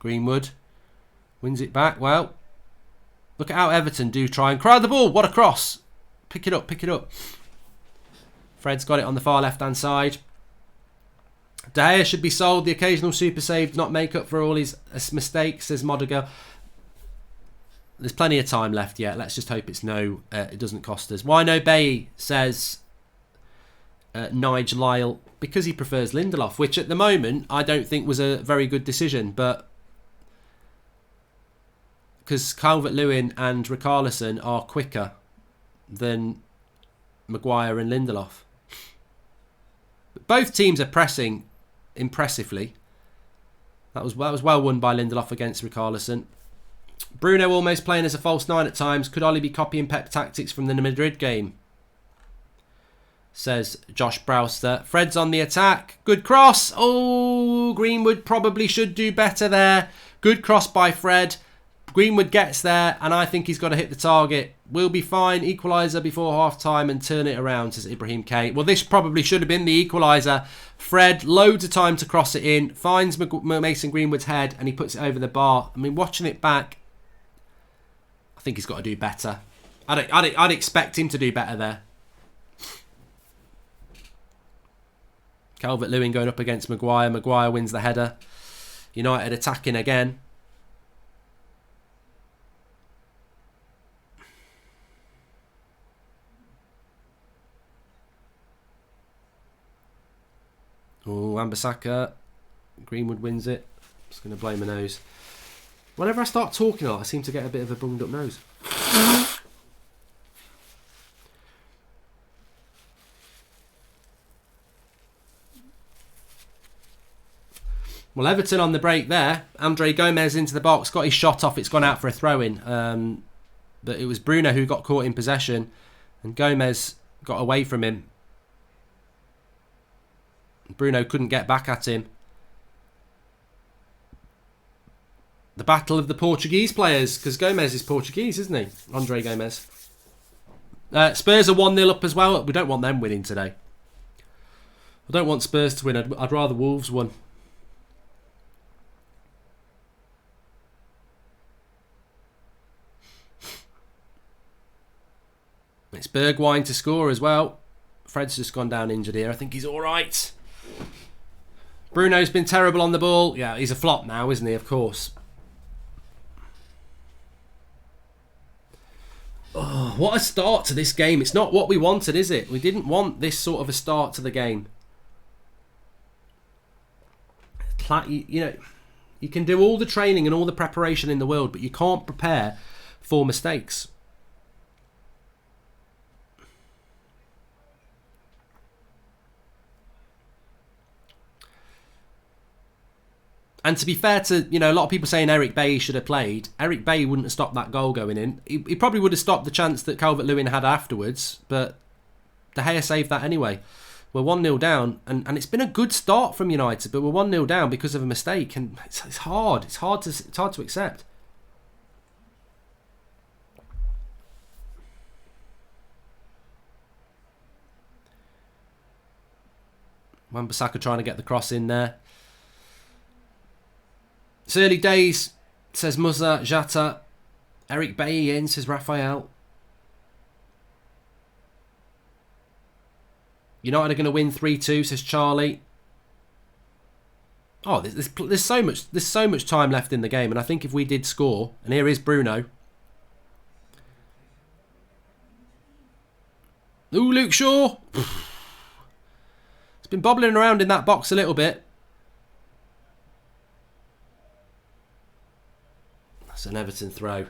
Greenwood wins it back. Well, look at how Everton do try and crowd the ball. What a cross. Pick it up, pick it up. Fred's got it on the far left-hand side. De Gea should be sold. The occasional super save does not make up for all his mistakes, says Modiger. There's plenty of time left yet. Let's just hope it doesn't cost us. Why no Bay, says Nigel Lyle, because he prefers Lindelof, which at the moment I don't think was a very good decision, but because Calvert-Lewin and Richarlison are quicker than Maguire and Lindelof. But both teams are pressing impressively. That was well won by Lindelof against Richarlison. Bruno almost playing as a false nine at times. Could Ollie be copying Pep tactics from the Madrid game? Says Josh Brewster. Fred's on the attack. Good cross. Oh, Greenwood probably should do better there. Good cross by Fred. Greenwood gets there, and I think he's got to hit the target. We'll be fine. Equaliser before half-time and turn it around, says Ibrahim K. Well, this probably should have been the equaliser. Fred, loads of time to cross it in, finds Mason Greenwood's head, and he puts it over the bar. I mean, watching it back, I think he's got to do better. I'd expect him to do better there. Calvert-Lewin going up against Maguire. Maguire wins the header. United attacking again. Oh, Wan-Bissaka. Greenwood wins it. Just going to blow my nose. Whenever I start talking a lot, I seem to get a bit of a bunged up nose. Well, Everton on the break there. Andre Gomez into the box, got his shot off. It's gone out for a throw-in. But it was Bruno who got caught in possession. And Gomez got away from him. Bruno couldn't get back at him. The battle of the Portuguese players, because Gomez is Portuguese, isn't he? Andre Gomez. Spurs are 1-0 up as well. We don't want them winning today. I don't want Spurs to win. I'd rather Wolves win. It's Bergwijn to score as well. Fred's just gone down injured here. I think he's all right. Bruno's been terrible on the ball. Yeah, he's a flop now, isn't he? Of course. Oh, what a start to this game. It's not what we wanted, is it? We didn't want this sort of a start to the game. You know, you can do all the training and all the preparation in the world, but you can't prepare for mistakes. And to be fair to, you know, a lot of people saying Eric Bailly should have played. Eric Bailly wouldn't have stopped that goal going in. He probably would have stopped the chance that Calvert-Lewin had afterwards, but De Gea saved that anyway. We're 1-0 down, and it's been a good start from United, but we're 1-0 down because of a mistake, and it's hard. It's hard to accept. Wan-Bissaka trying to get the cross in there. It's early days, says Musa Jata. Eric Bailly in, says Raphael. United are going to win 3-2, says Charlie. Oh, there's so much time left in the game, and I think if we did score, and here is Bruno. Ooh, Luke Shaw. It's been bobbling around in that box a little bit. That's an Everton throw.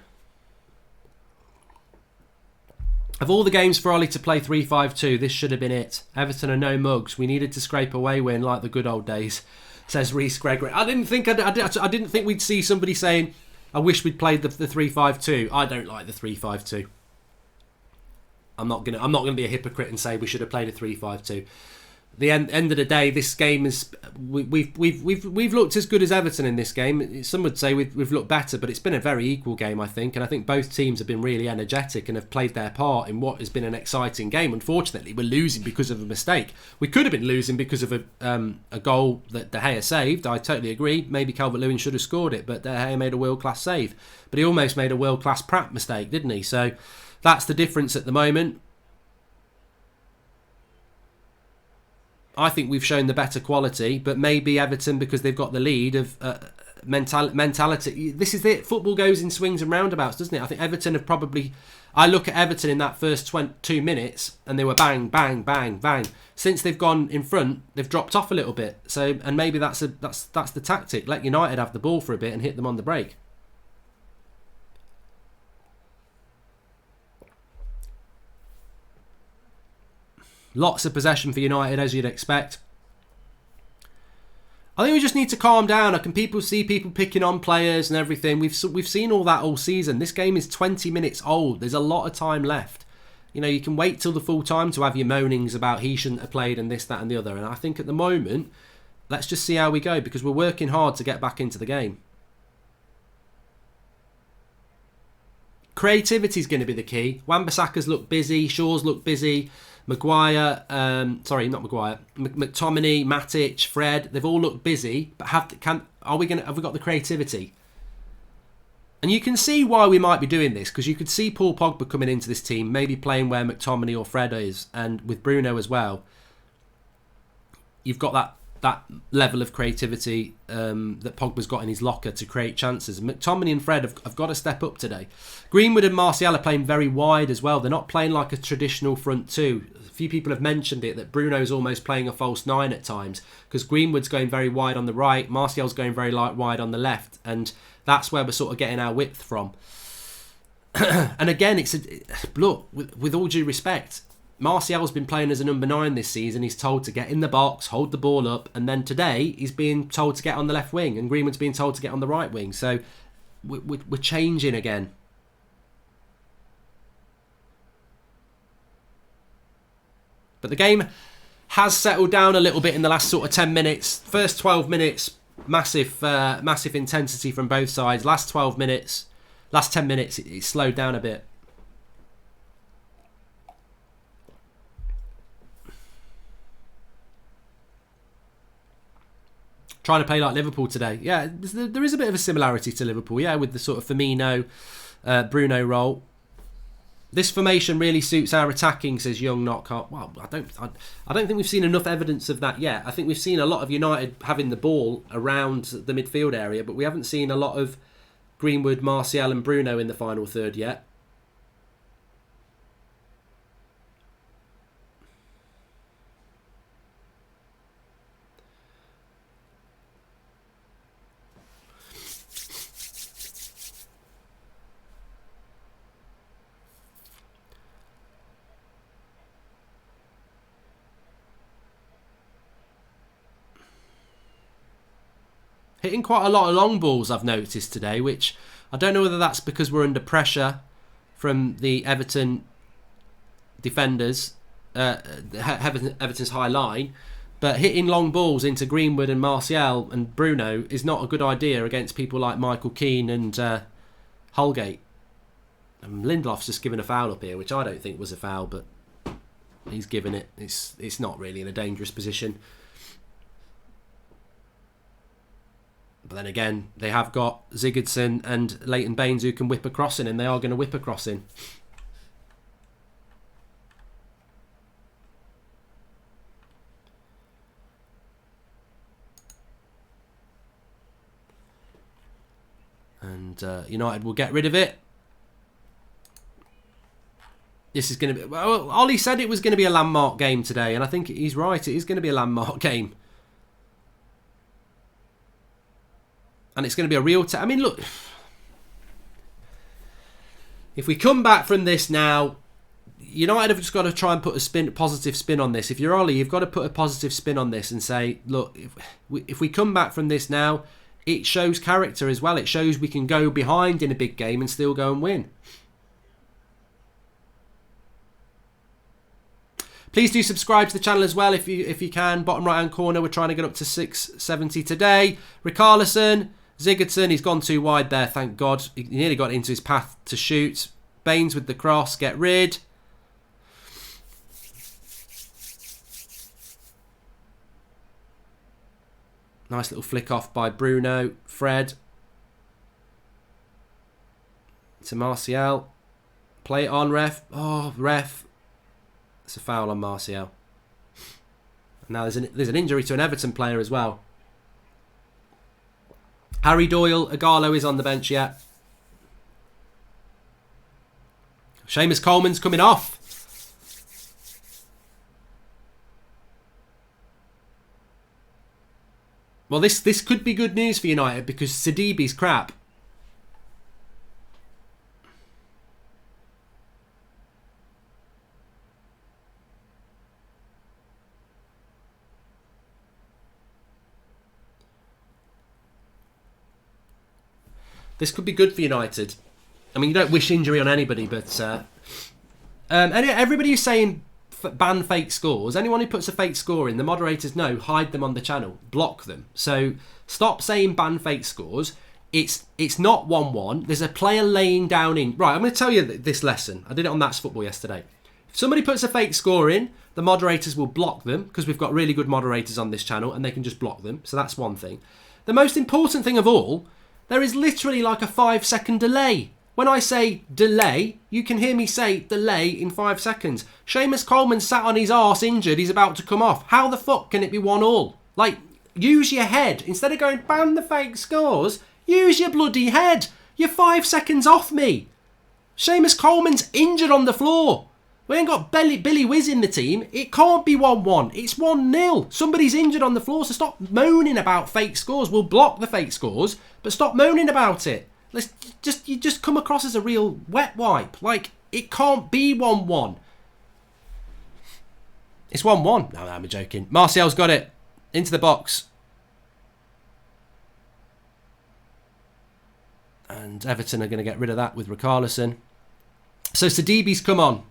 Of all the games for Ollie to play 3-5-2, this should have been it. Everton are no mugs. We needed to scrape away win like the good old days, says Reece Gregory. I didn't think we'd see somebody saying, I wish we'd played the 3-5-2. I don't like the 3-5-2. I'm not gonna be a hypocrite and say we should have played a 3-5-2. The end of the day, this game is we've looked as good as Everton in this game. Some would say we've looked better, but it's been a very equal game, I think, and I think both teams have been really energetic and have played their part in what has been an exciting game. Unfortunately, we're losing because of a mistake. We could have been losing because of a goal that De Gea saved. I totally agree. Maybe Calvert-Lewin should have scored it, but De Gea made a world-class save. But he almost made a world-class Pratt mistake, didn't he? So that's the difference at the moment. I think we've shown the better quality, but maybe Everton, because they've got the lead of mentality. This is it. Football goes in swings and roundabouts, doesn't it? I think Everton have probably... I look at Everton in that first 2 minutes, and they were bang, bang, bang, bang. Since they've gone in front, they've dropped off a little bit. So, and maybe that's the tactic. Let United have the ball for a bit and hit them on the break. Lots of possession for United, as you'd expect. I think we just need to calm down. People see people picking on players and everything. We've seen all that all season. This game is 20 minutes old. There's a lot of time left. You know, you can wait till the full time to have your moanings about he shouldn't have played and this, that and the other. And I think at the moment, let's just see how we go, because we're working hard to get back into the game. Creativity is going to be the key. Wan-Bissaka's looked busy. Shaw's looked busy. McTominay, Matic, Fred, they've all looked busy, but have we got the creativity? And you can see why we might be doing this, because you could see Paul Pogba coming into this team, maybe playing where McTominay or Fred is, and with Bruno as well. You've got that level of creativity that Pogba's got in his locker to create chances. McTominay and Fred have got to step up today. Greenwood and Martial are playing very wide as well. They're not playing like a traditional front two. A few people have mentioned it, that Bruno's almost playing a false nine at times, because Greenwood's going very wide on the right, Martial's going very wide on the left, and that's where we're sort of getting our width from. And again, look, with all due respect, Martial's been playing as a number 9 this season. He's told to get in the box, hold the ball up, and then today he's being told to get on the left wing, and Greenwood's being told to get on the right wing. So we're changing again. But the game has settled down a little bit in the last sort of 10 minutes. First 12 minutes, massive intensity from both sides. Last 10 minutes, it slowed down a bit. Trying to play like Liverpool today. Yeah, there is a bit of a similarity to Liverpool, yeah, with the sort of Firmino, Bruno role. This formation really suits our attacking, says Young Knockout. Well, I don't think we've seen enough evidence of that yet. I think we've seen a lot of United having the ball around the midfield area, but we haven't seen a lot of Greenwood, Martial and Bruno in the final third yet. Hitting quite a lot of long balls, I've noticed today, which I don't know whether that's because we're under pressure from the Everton defenders, Everton's high line, but hitting long balls into Greenwood and Martial and Bruno is not a good idea against people like Michael Keane and Holgate. And Lindelof's just given a foul up here, which I don't think was a foul, but he's given it. It's not really in a dangerous position. But then again, they have got Sigurdsson and Leighton Baines who can whip a cross in, and they are going to whip a cross in. And United will get rid of it. This is going to be... Well, Ollie said it was going to be a landmark game today, and I think he's right. It is going to be a landmark game. And it's going to be a real... I mean, look. If we come back from this now, United have just got to try and put a positive spin on this. If you're Ollie, you've got to put a positive spin on this and say, look, if we come back from this now, it shows character as well. It shows we can go behind in a big game and still go and win. Please do subscribe to the channel as well if you can. Bottom right hand corner, we're trying to get up to 670 today. Richarlison, Sigurdsson, he's gone too wide there, thank God. He nearly got into his path to shoot. Baines with the cross, get rid. Nice little flick off by Bruno. Fred. To Martial. Play it on, ref. Oh, ref. It's a foul on Martial. Now there's an injury to an Everton player as well. Harry Doyle, Igalo is on the bench yet. Seamus Coleman's coming off. Well, this could be good news for United because Sidibe's crap. This could be good for United. I mean, you don't wish injury on anybody, but everybody who's saying ban fake scores, anyone who puts a fake score in, the moderators know, hide them on the channel, block them. So stop saying ban fake scores. It's not 1-1. There's a player laying down in... Right, I'm going to tell you this lesson. I did it on That's Football yesterday. If somebody puts a fake score in, the moderators will block them because we've got really good moderators on this channel and they can just block them. So that's one thing. The most important thing of all... There is literally like a 5-second delay. When I say delay, you can hear me say delay in 5 seconds. Seamus Coleman sat on his arse injured. He's about to come off. How the fuck can it be 1-1? Like, use your head. Instead of going, ban the fake scores, use your bloody head. You're 5 seconds off me. Seamus Coleman's injured on the floor. We ain't got Billy Wiz in the team. It can't be 1-1. It's 1-0. Somebody's injured on the floor, so stop moaning about fake scores. We'll block the fake scores, but stop moaning about it. You just come across as a real wet wipe. Like, it can't be 1-1. It's 1-1. No, I'm joking. Martial's got it. Into the box. And Everton are going to get rid of that with Richarlison. So Sidibe's come on.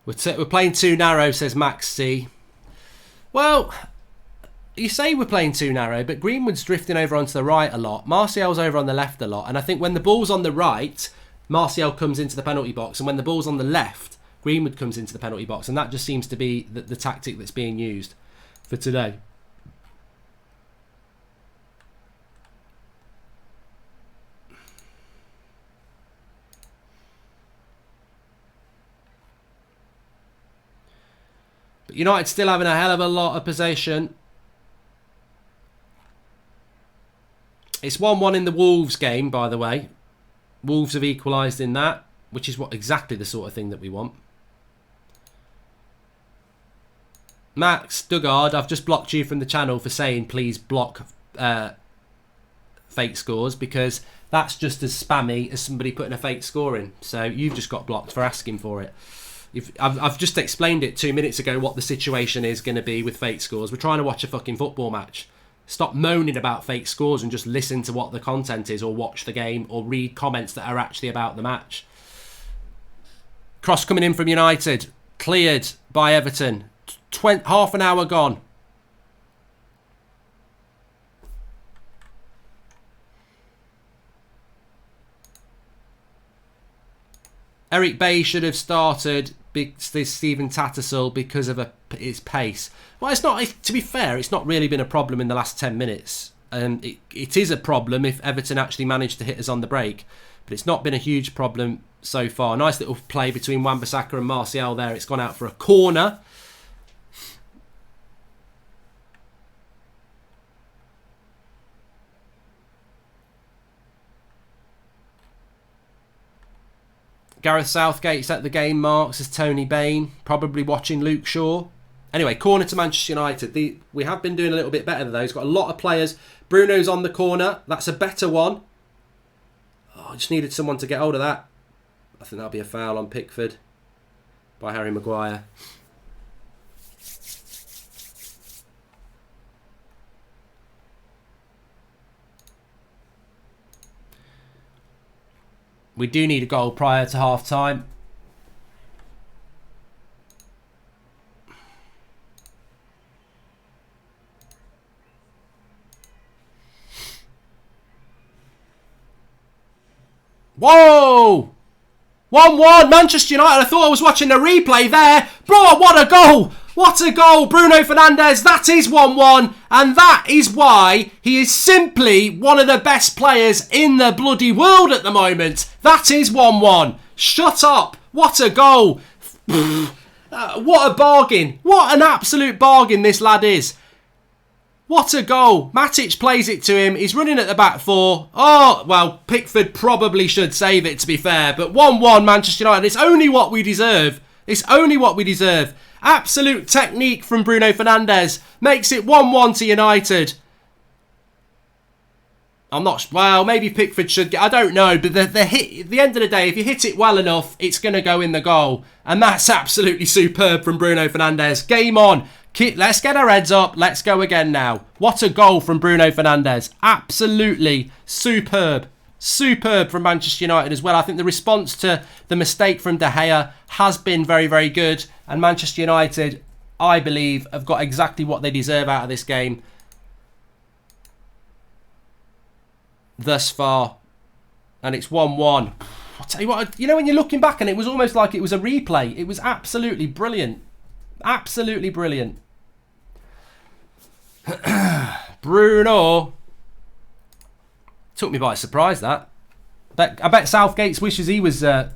We're playing too narrow, says Max C. Well, you say we're playing too narrow, but Greenwood's drifting over onto the right a lot. Martial's over on the left a lot. And I think when the ball's on the right, Martial comes into the penalty box. And when the ball's on the left, Greenwood comes into the penalty box. And that just seems to be the tactic that's being used for today. But United still having a hell of a lot of possession. It's 1-1 in the Wolves game, by the way. Wolves have equalised in that, which is exactly the sort of thing that we want. Max Dugard, I've just blocked you from the channel for saying please block fake scores, because that's just as spammy as somebody putting a fake score in. So you've just got blocked for asking for it. I've just explained it 2 minutes ago what the situation is going to be with fake scores. We're trying to watch a fucking football match. Stop moaning about fake scores and just listen to what the content is, or watch the game, or read comments that are actually about the match. Cross coming in from United. Cleared by Everton. Half an hour gone. Eric Bay should have started Stephen Tattersall because of his pace. Well, it's not. To be fair, it's not really been a problem in the last 10 minutes. It is a problem if Everton actually managed to hit us on the break, but it's not been a huge problem so far. Nice little play between Wan-Bissaka and Martial there. It's gone out for a corner. Gareth Southgate's at the game marks as Tony Bain, probably watching Luke Shaw. Anyway, corner to Manchester United. We have been doing a little bit better than those. Got a lot of players. Bruno's on the corner. That's a better one. Oh, I just needed someone to get hold of that. I think that'll be a foul on Pickford by Harry Maguire. We do need a goal prior to half-time. Whoa! 1-1, Manchester United. I thought I was watching a replay there. Bro, what a goal! What a goal! Bruno Fernandes, that is 1-1. And that is why he is simply one of the best players in the bloody world at the moment. That is 1-1. Shut up. What a goal. What a bargain. What an absolute bargain this lad is. What a goal. Matic plays it to him. He's running at the back four. Oh, well, Pickford probably should save it, to be fair. But 1-1 Manchester United. It's only what we deserve. It's only what we deserve. Absolute technique from Bruno Fernandes. Makes it 1-1 to United. I'm not... Well, maybe Pickford should get... I don't know. But the hit, at the end of the day, if you hit it well enough, it's going to go in the goal. And that's absolutely superb from Bruno Fernandes. Game on. Let's get our heads up. Let's go again now. What a goal from Bruno Fernandes. Absolutely superb. Superb from Manchester United as well. I think the response to the mistake from De Gea has been very, very good. And Manchester United, I believe, have got exactly what they deserve out of this game. thus far. And it's 1-1. I'll tell you what, you know, when you're looking back and it was almost like it was a replay. It was absolutely brilliant. Absolutely brilliant. Bruno. Took me by surprise, that. I bet Southgate's wishes he was... Right,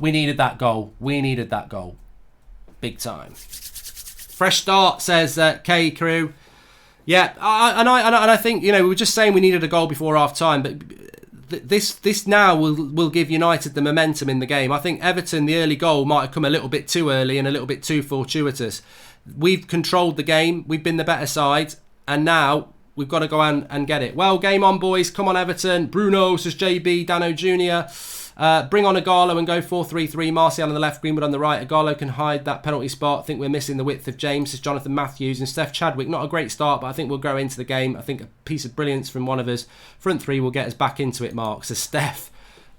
we needed that goal. We needed that goal. Big time. Fresh start, says K Crew. Yeah, I think, you know, we were just saying we needed a goal before half time, but this now will give United the momentum in the game. I think Everton, the early goal might have come a little bit too early and a little bit too fortuitous. We've controlled the game. We've been the better side, and now we've got to go and get it. Well, game on, boys. Come on, Everton. Bruno, says JB, Dano Jr. Bring on Agallo and go 4-3-3. Martial on the left, Greenwood on the right. Agallo can hide that penalty spot. I think we're missing the width of James, says Jonathan Matthews. And Steph Chadwick, not a great start, but I think we'll grow into the game. I think a piece of brilliance from one of us. Front three will get us back into it, Mark, says Steph.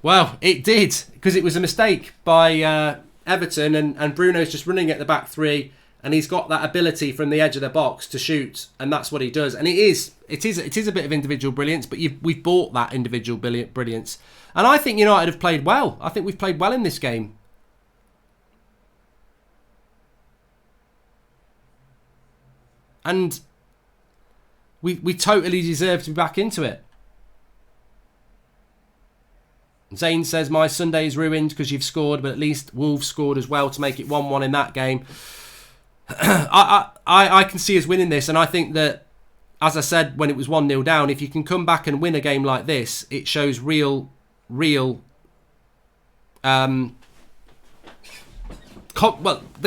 Well, it did, because it was a mistake by Everton, and Bruno's just running at the back three, and he's got that ability from the edge of the box to shoot, and that's what he does. And it is a bit of individual brilliance, but we've bought that individual brilliance. And I think United have played well. I think we've played well in this game. And we totally deserve to be back into it. Zane says, my Sunday is ruined because you've scored, but at least Wolves scored as well to make it 1-1 in that game. I can see us winning this, and I think that, as I said when it was 1-0 down, if you can come back and win a game like this, it shows real the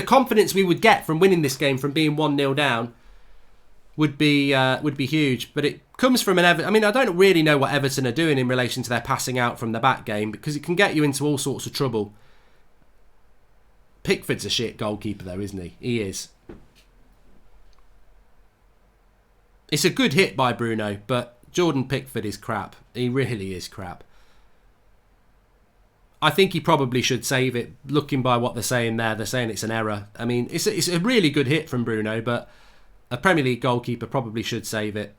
confidence we would get from winning this game from being 1-0 down would be huge. But it comes from an Everton. I mean, I don't really know what Everton are doing in relation to their passing out from the back game, because it can get you into all sorts of trouble. Pickford's a shit goalkeeper though, isn't he? He is. It's a good hit by Bruno, but Jordan Pickford is crap. He really is crap. I think he probably should save it. Looking by what they're saying there, they're saying it's an error. I mean, it's a really good hit from Bruno, but a Premier League goalkeeper probably should save it.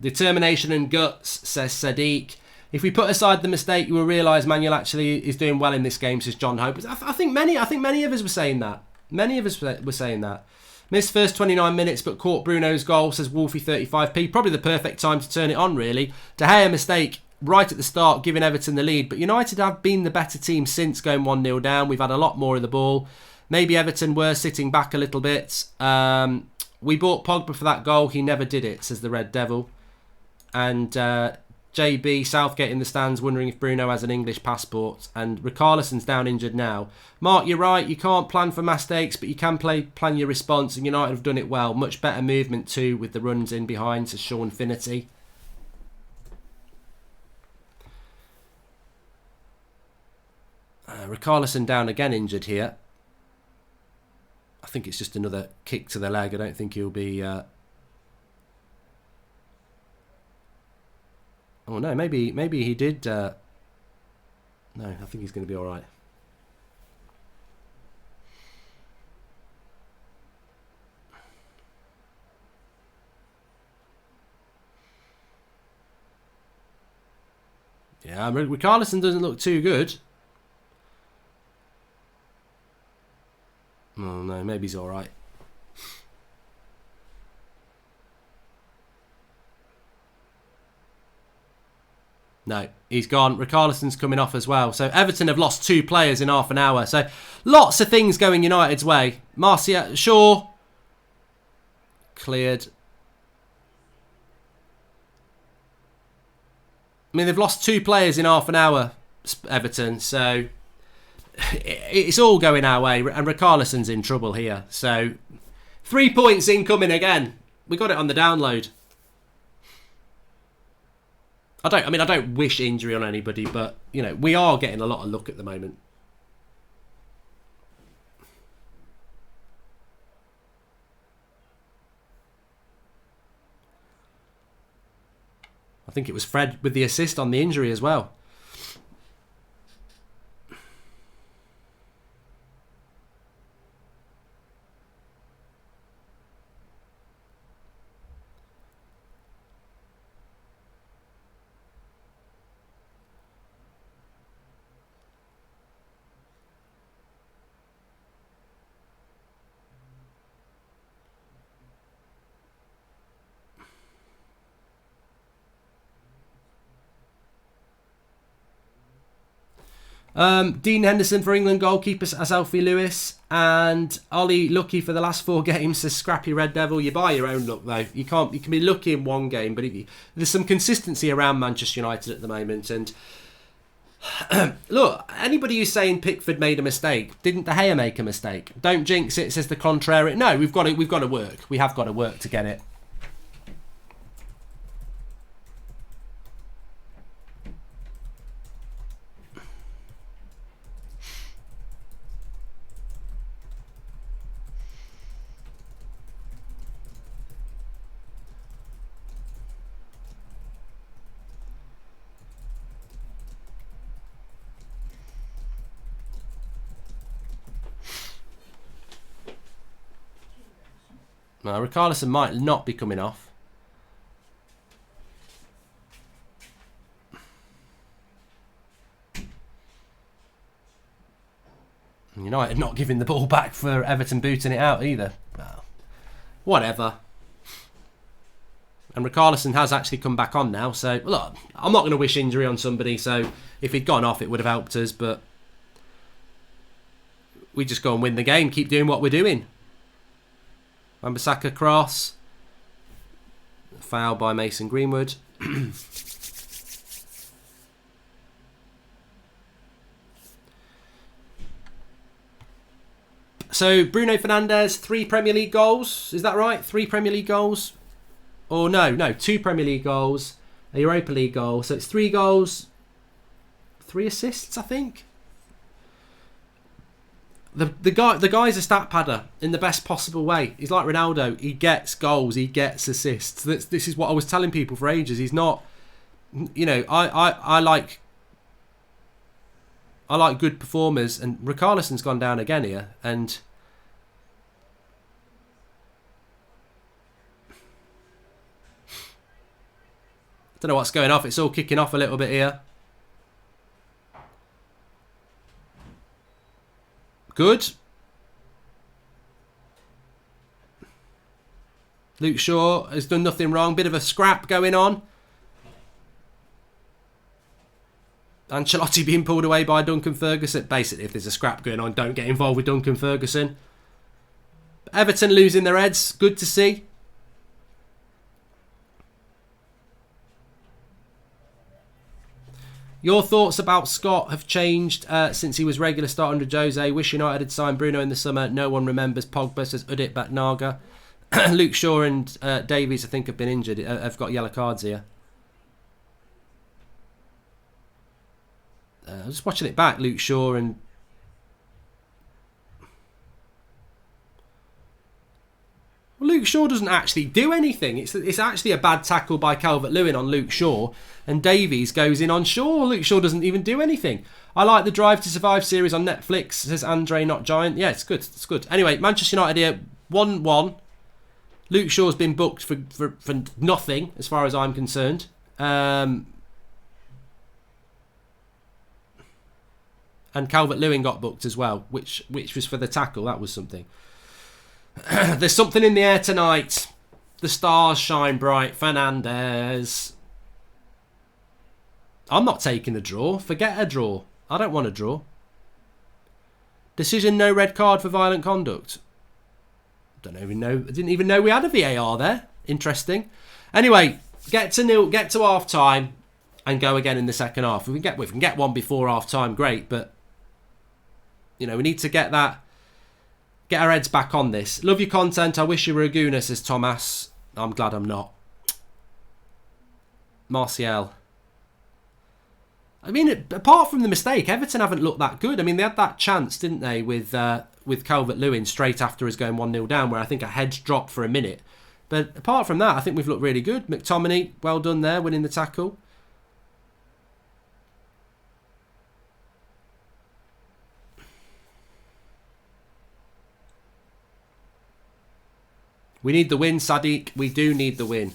Determination and guts, says Sadiq. If we put aside the mistake, you will realise Manuel actually is doing well in this game, says John Hope. I think many of us were saying that. Many of us were saying that. Missed first 29 minutes, but caught Bruno's goal, says Wolfie 35p. Probably the perfect time to turn it on, really. De Gea mistake right at the start, giving Everton the lead. But United have been the better team since going 1-0 down. We've had a lot more of the ball. Maybe Everton were sitting back a little bit. We bought Pogba for that goal. He never did it, says the Red Devil. And JB, Southgate in the stands, wondering if Bruno has an English passport. And Richarlison's down injured now. Mark, you're right. You can't plan for mistakes, but you can plan your response. And United have done it well. Much better movement too with the runs in behind, says Sean Finity. Richarlison down again, injured here. I think it's just another kick to the leg. I don't think he'll be... Oh no, maybe he did... No, I think he's going to be alright. Yeah, Richarlison doesn't look too good. Oh no, maybe he's alright. No, he's gone. Richarlison's coming off as well. So Everton have lost 2 players in half an hour. So lots of things going United's way. Martial, Shaw, cleared. I mean, they've lost 2 players in half an hour, Everton. So it's all going our way. And Richarlison's in trouble here. So 3 points incoming again. We got it on the download. I don't wish injury on anybody, but, you know, we are getting a lot of luck at the moment. I think it was Fred with the assist on the injury as well. Dean Henderson for England goalkeepers as Alfie Lewis, and Ollie lucky for the last 4 games says Scrappy Red Devil. You buy your own luck though. You can be lucky in one game, but there's some consistency around Manchester United at the moment. And look, anybody who's saying Pickford made a mistake, didn't De Gea make a mistake? Don't jinx it, says the contrary. No, we've got to work. We have got to work to get it. Well, Richarlison might not be coming off. United not giving the ball back for Everton booting it out either. Well, whatever. And Richarlison has actually come back on now. So, look, I'm not going to wish injury on somebody. So, if he'd gone off, it would have helped us. But we just go and win the game. Keep doing what we're doing. Wan-Bissaka cross. Foul by Mason Greenwood. So, Bruno Fernandes, 3 Premier League goals. Is that right? 3 Premier League goals? Or no, 2 Premier League goals. A Europa League goal. So, it's 3 goals. 3 assists, I think. The guy's a stat padder in the best possible way. He's like Ronaldo. He gets goals. He gets assists. This is what I was telling people for ages. He's not, I like good performers, and Richarlison's gone down again here, and I don't know what's going off. It's all kicking off a little bit here. Good. Luke Shaw has done nothing wrong. Bit of a scrap going on. Ancelotti being pulled away by Duncan Ferguson. Basically, if there's a scrap going on, don't get involved with Duncan Ferguson. Everton losing their heads. Good to see. Your thoughts about Scott have changed since he was regular start under Jose. Wish United had signed Bruno in the summer. No one remembers. Pogba says Udit Batnaga. Luke Shaw and Davies, I think, have been injured. Have got yellow cards here. Just watching it back, Luke Shaw and... Luke Shaw doesn't actually do anything. It's actually a bad tackle by Calvert-Lewin on Luke Shaw, and Davies goes in on Shaw. Luke Shaw doesn't even do anything. I like the Drive to Survive series on Netflix, says Andre Not Giant. Yeah, it's good. It's good. Anyway, Manchester United here, 1-1. Luke Shaw's been booked for nothing, as far as I'm concerned. And Calvert-Lewin got booked as well, which was for the tackle. That was something. There's something in the air tonight. The stars shine bright. Fernandes. I'm not taking a draw. Forget a draw. I don't want a draw. Decision, no red card for violent conduct. Don't even know. I didn't even know we had a VAR there. Interesting. Anyway, get to half time and go again in the second half. If we can get one before half time, great. But we need to get our heads back on this. Love your content. I wish you were a gooner, says Thomas. I'm glad I'm not. Martial. I mean, apart from the mistake, Everton haven't looked that good. I mean, they had that chance, didn't they, with Calvert-Lewin straight after us going 1-0 down, where I think a head's dropped for a minute. But apart from that, I think we've looked really good. McTominay, well done there, winning the tackle. We need the win, Sadiq. We do need the win.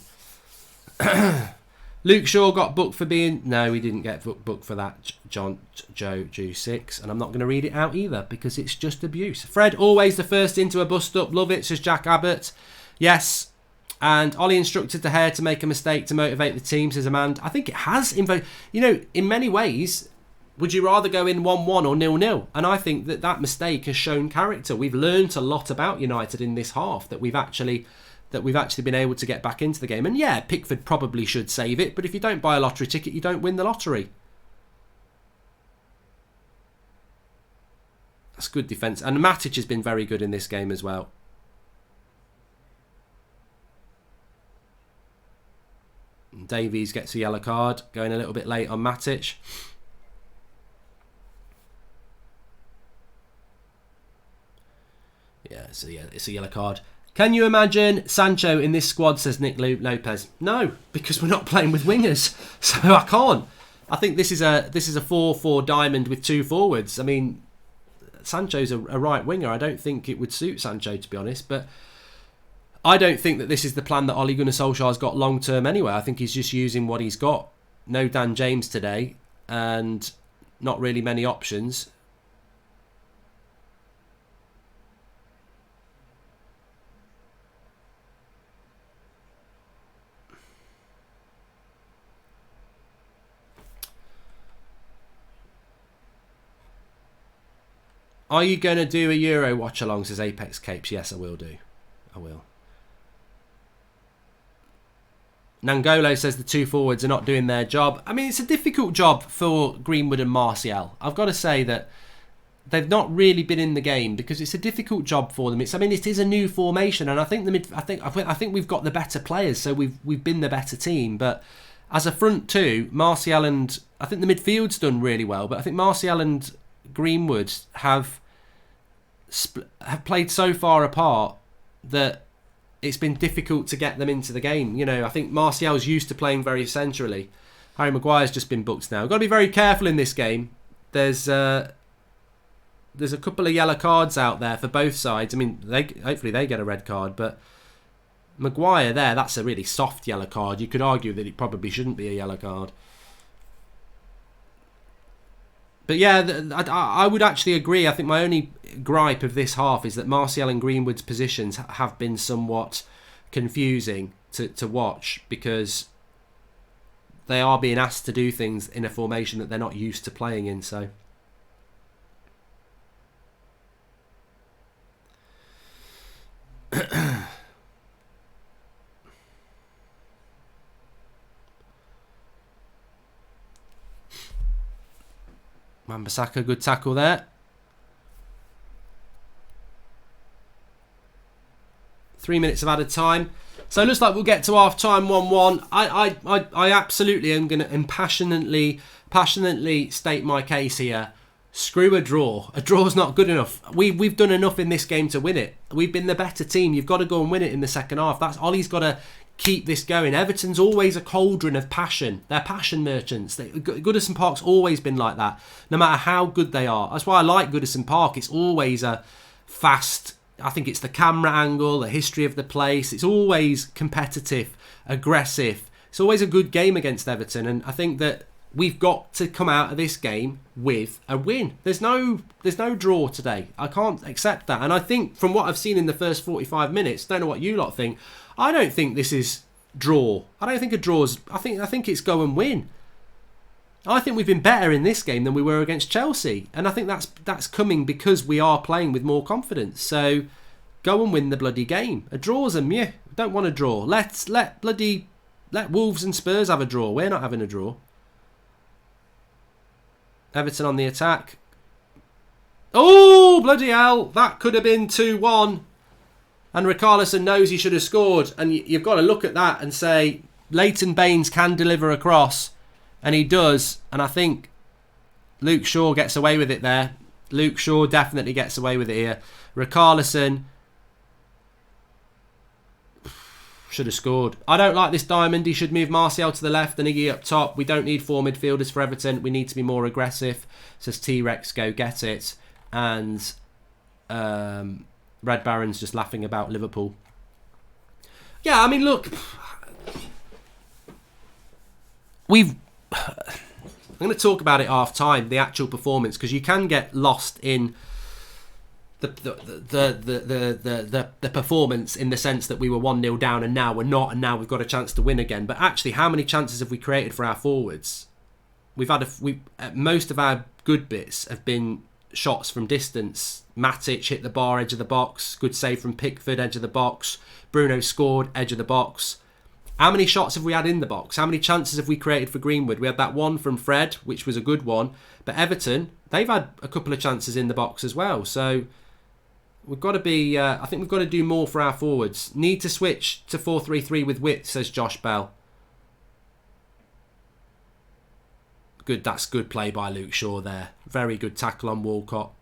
Luke Shaw got booked for being... No, he didn't get booked for that, Joe 6. And I'm not going to read it out either because it's just abuse. Fred, always the first into a bust-up. Love it, says Jack Abbott. Yes. And Ollie instructed De Gea to make a mistake to motivate the team, says Amand. I think it has. In many ways, would you rather go in 1-1 or 0-0? And I think that mistake has shown character. We've learnt a lot about United in this half that we've actually been able to get back into the game. And yeah, Pickford probably should save it, but if you don't buy a lottery ticket, you don't win the lottery. That's good defence. And Matic has been very good in this game as well. Davies gets a yellow card, going a little bit late on Matic. Yeah, it's a yellow card. Can you imagine Sancho in this squad, says Nick Lopez? No, because we're not playing with wingers. So I can't. I think this is a 4-4 diamond with 2 forwards. I mean, Sancho's a right winger. I don't think it would suit Sancho, to be honest. But I don't think that this is the plan that Ole Gunnar Solskjaer's got long term anyway. I think he's just using what he's got. No Dan James today and not really many options. Are you going to do a Euro watch along, says Apex Capes? Yes, I will do. I will. Nangolo says the 2 forwards are not doing their job. I mean, it's a difficult job for Greenwood and Martial. I've got to say that they've not really been in the game because it's a difficult job for them. It is a new formation, and I think I think we've got the better players, so we've been the better team. But as a front two, Martial and I think the midfield's done really well. But I think Martial and Greenwood have played so far apart that it's been difficult to get them into the game. I think Martial's used to playing very centrally. Harry Maguire's just been booked now. We've got to be very careful in this game. There's a couple of yellow cards out there for both sides. I mean, hopefully they get a red card, but Maguire there, that's a really soft yellow card. You could argue that it probably shouldn't be a yellow card. But yeah, I would actually agree. I think my only gripe of this half is that Martial and Greenwood's positions have been somewhat confusing to watch because they are being asked to do things in a formation that they're not used to playing in. So Wan-Bissaka, good tackle there. 3 minutes of added time. So it looks like we'll get to half time 1-1. I absolutely am going to passionately state my case here. Screw a draw. A draw's not good enough. We've done enough in this game to win it. We've been the better team. You've got to go and win it in the second half. Ollie's got to keep this going. Everton's always a cauldron of passion. They're passion merchants. Goodison Park's always been like that, no matter how good they are. That's why I like Goodison Park. It's always a fast... I think it's the camera angle, the history of the place. It's always competitive, aggressive. It's always a good game against Everton. And I think that we've got to come out of this game with a win. There's no draw today. I can't accept that. And I think from what I've seen in the first 45 minutes, don't know what you lot think, I don't think this is draw. I don't think a draw's... I think it's go and win. I think we've been better in this game than we were against Chelsea. And I think that's coming because we are playing with more confidence. So go and win the bloody game. A draw's a meh. Don't want a draw. Let Wolves and Spurs have a draw. We're not having a draw. Everton on the attack. Oh, bloody hell. That could have been 2-1. And Richarlison knows he should have scored. And you've got to look at that and say, Leighton Baines can deliver a cross. And he does. And I think Luke Shaw gets away with it there. Luke Shaw definitely gets away with it here. Richarlison Should have scored. I don't like this diamond. He should move Martial to the left and Iggy up top. We don't need 4 midfielders for Everton. We need to be more aggressive. Says T-Rex, go get it. And Red Baron's just laughing about Liverpool. Yeah, I mean, look. I'm going to talk about it half time, the actual performance, because you can get lost in the performance in the sense that we were 1-0 down and now we're not, and now we've got a chance to win again. But actually, how many chances have we created for our forwards? We've had most of our good bits have been shots from distance. Matic hit the bar, edge of the box. Good save from Pickford, edge of the box. Bruno scored, edge of the box. How many shots have we had in the box? How many chances have we created for Greenwood? We had that one from Fred, which was a good one. But Everton, they've had a couple of chances in the box as well. So we've got to be... I think we've got to do more for our forwards. Need to switch to 4-3-3 with width, says Josh Bell. Good, that's good play by Luke Shaw there. Very good tackle on Walcott.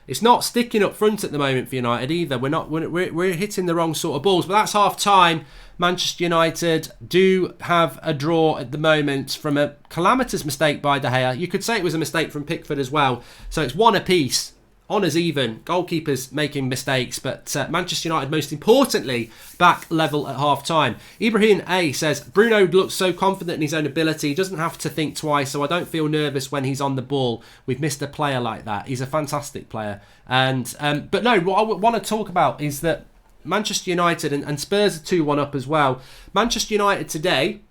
It's not sticking up front at the moment for United either. We're hitting the wrong sort of balls. But that's half time. Manchester United do have a draw at the moment from a calamitous mistake by De Gea. You could say it was a mistake from Pickford as well. So it's 1 apiece. Honours even. Goalkeepers making mistakes. But Manchester United, most importantly, back level at half time. Ibrahim A says, Bruno looks so confident in his own ability. He doesn't have to think twice. So I don't feel nervous when he's on the ball. We've missed a player like that. He's a fantastic player. And but no, what I want to talk about is that Manchester United and Spurs are 2-1 up as well. Manchester United today,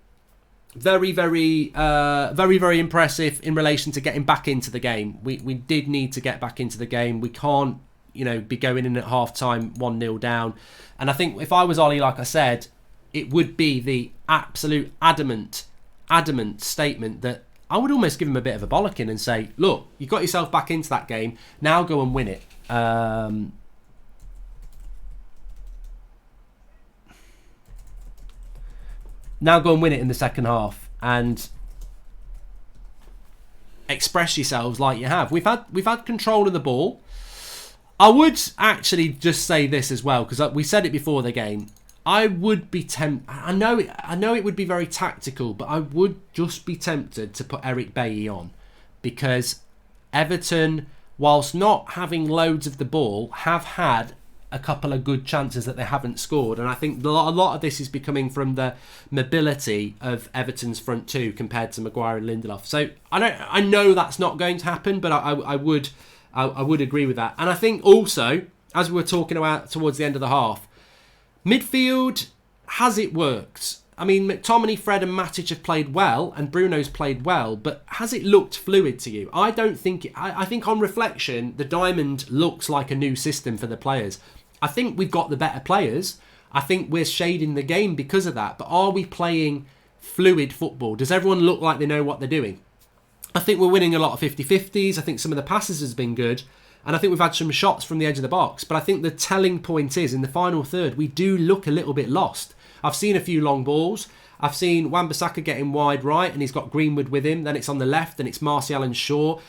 very impressive in relation to getting back into the game. We did need to get back into the game. We can't, be going in at half time 1-0 down. And I think if I was Ollie, like I said, it would be the absolute adamant statement that I would almost give him a bit of a bollocking and say, look, you got yourself back into that game. Now go and win it. Now go and win it in the second half and express yourselves like you have. We've had control of the ball. I would actually just say this as well, because we said it before the game. I would be tempted. I know it would be very tactical, but I would just be tempted to put Eric Bailly on, because Everton, whilst not having loads of the ball, have had a couple of good chances that they haven't scored, and I think a lot of this is becoming from the mobility of Everton's front two compared to Maguire and Lindelof. So I know that's not going to happen, but I would agree with that. And I think also, as we were talking about towards the end of the half, midfield, has it worked? I mean, McTominay, Fred and Matic have played well, and Bruno's played well, but has it looked fluid to you? I don't think... I think on reflection, the Diamond looks like a new system for the players. I think we've got the better players. I think we're shading the game because of that. But are we playing fluid football? Does everyone look like they know what they're doing? I think we're winning a lot of 50-50s. I think some of the passes has been good. And I think we've had some shots from the edge of the box. But I think the telling point is, in the final third, we do look a little bit lost. I've seen a few long balls. I've seen Wan-Bissaka getting wide right, and he's got Greenwood with him. Then it's on the left, and it's Martial and Shaw.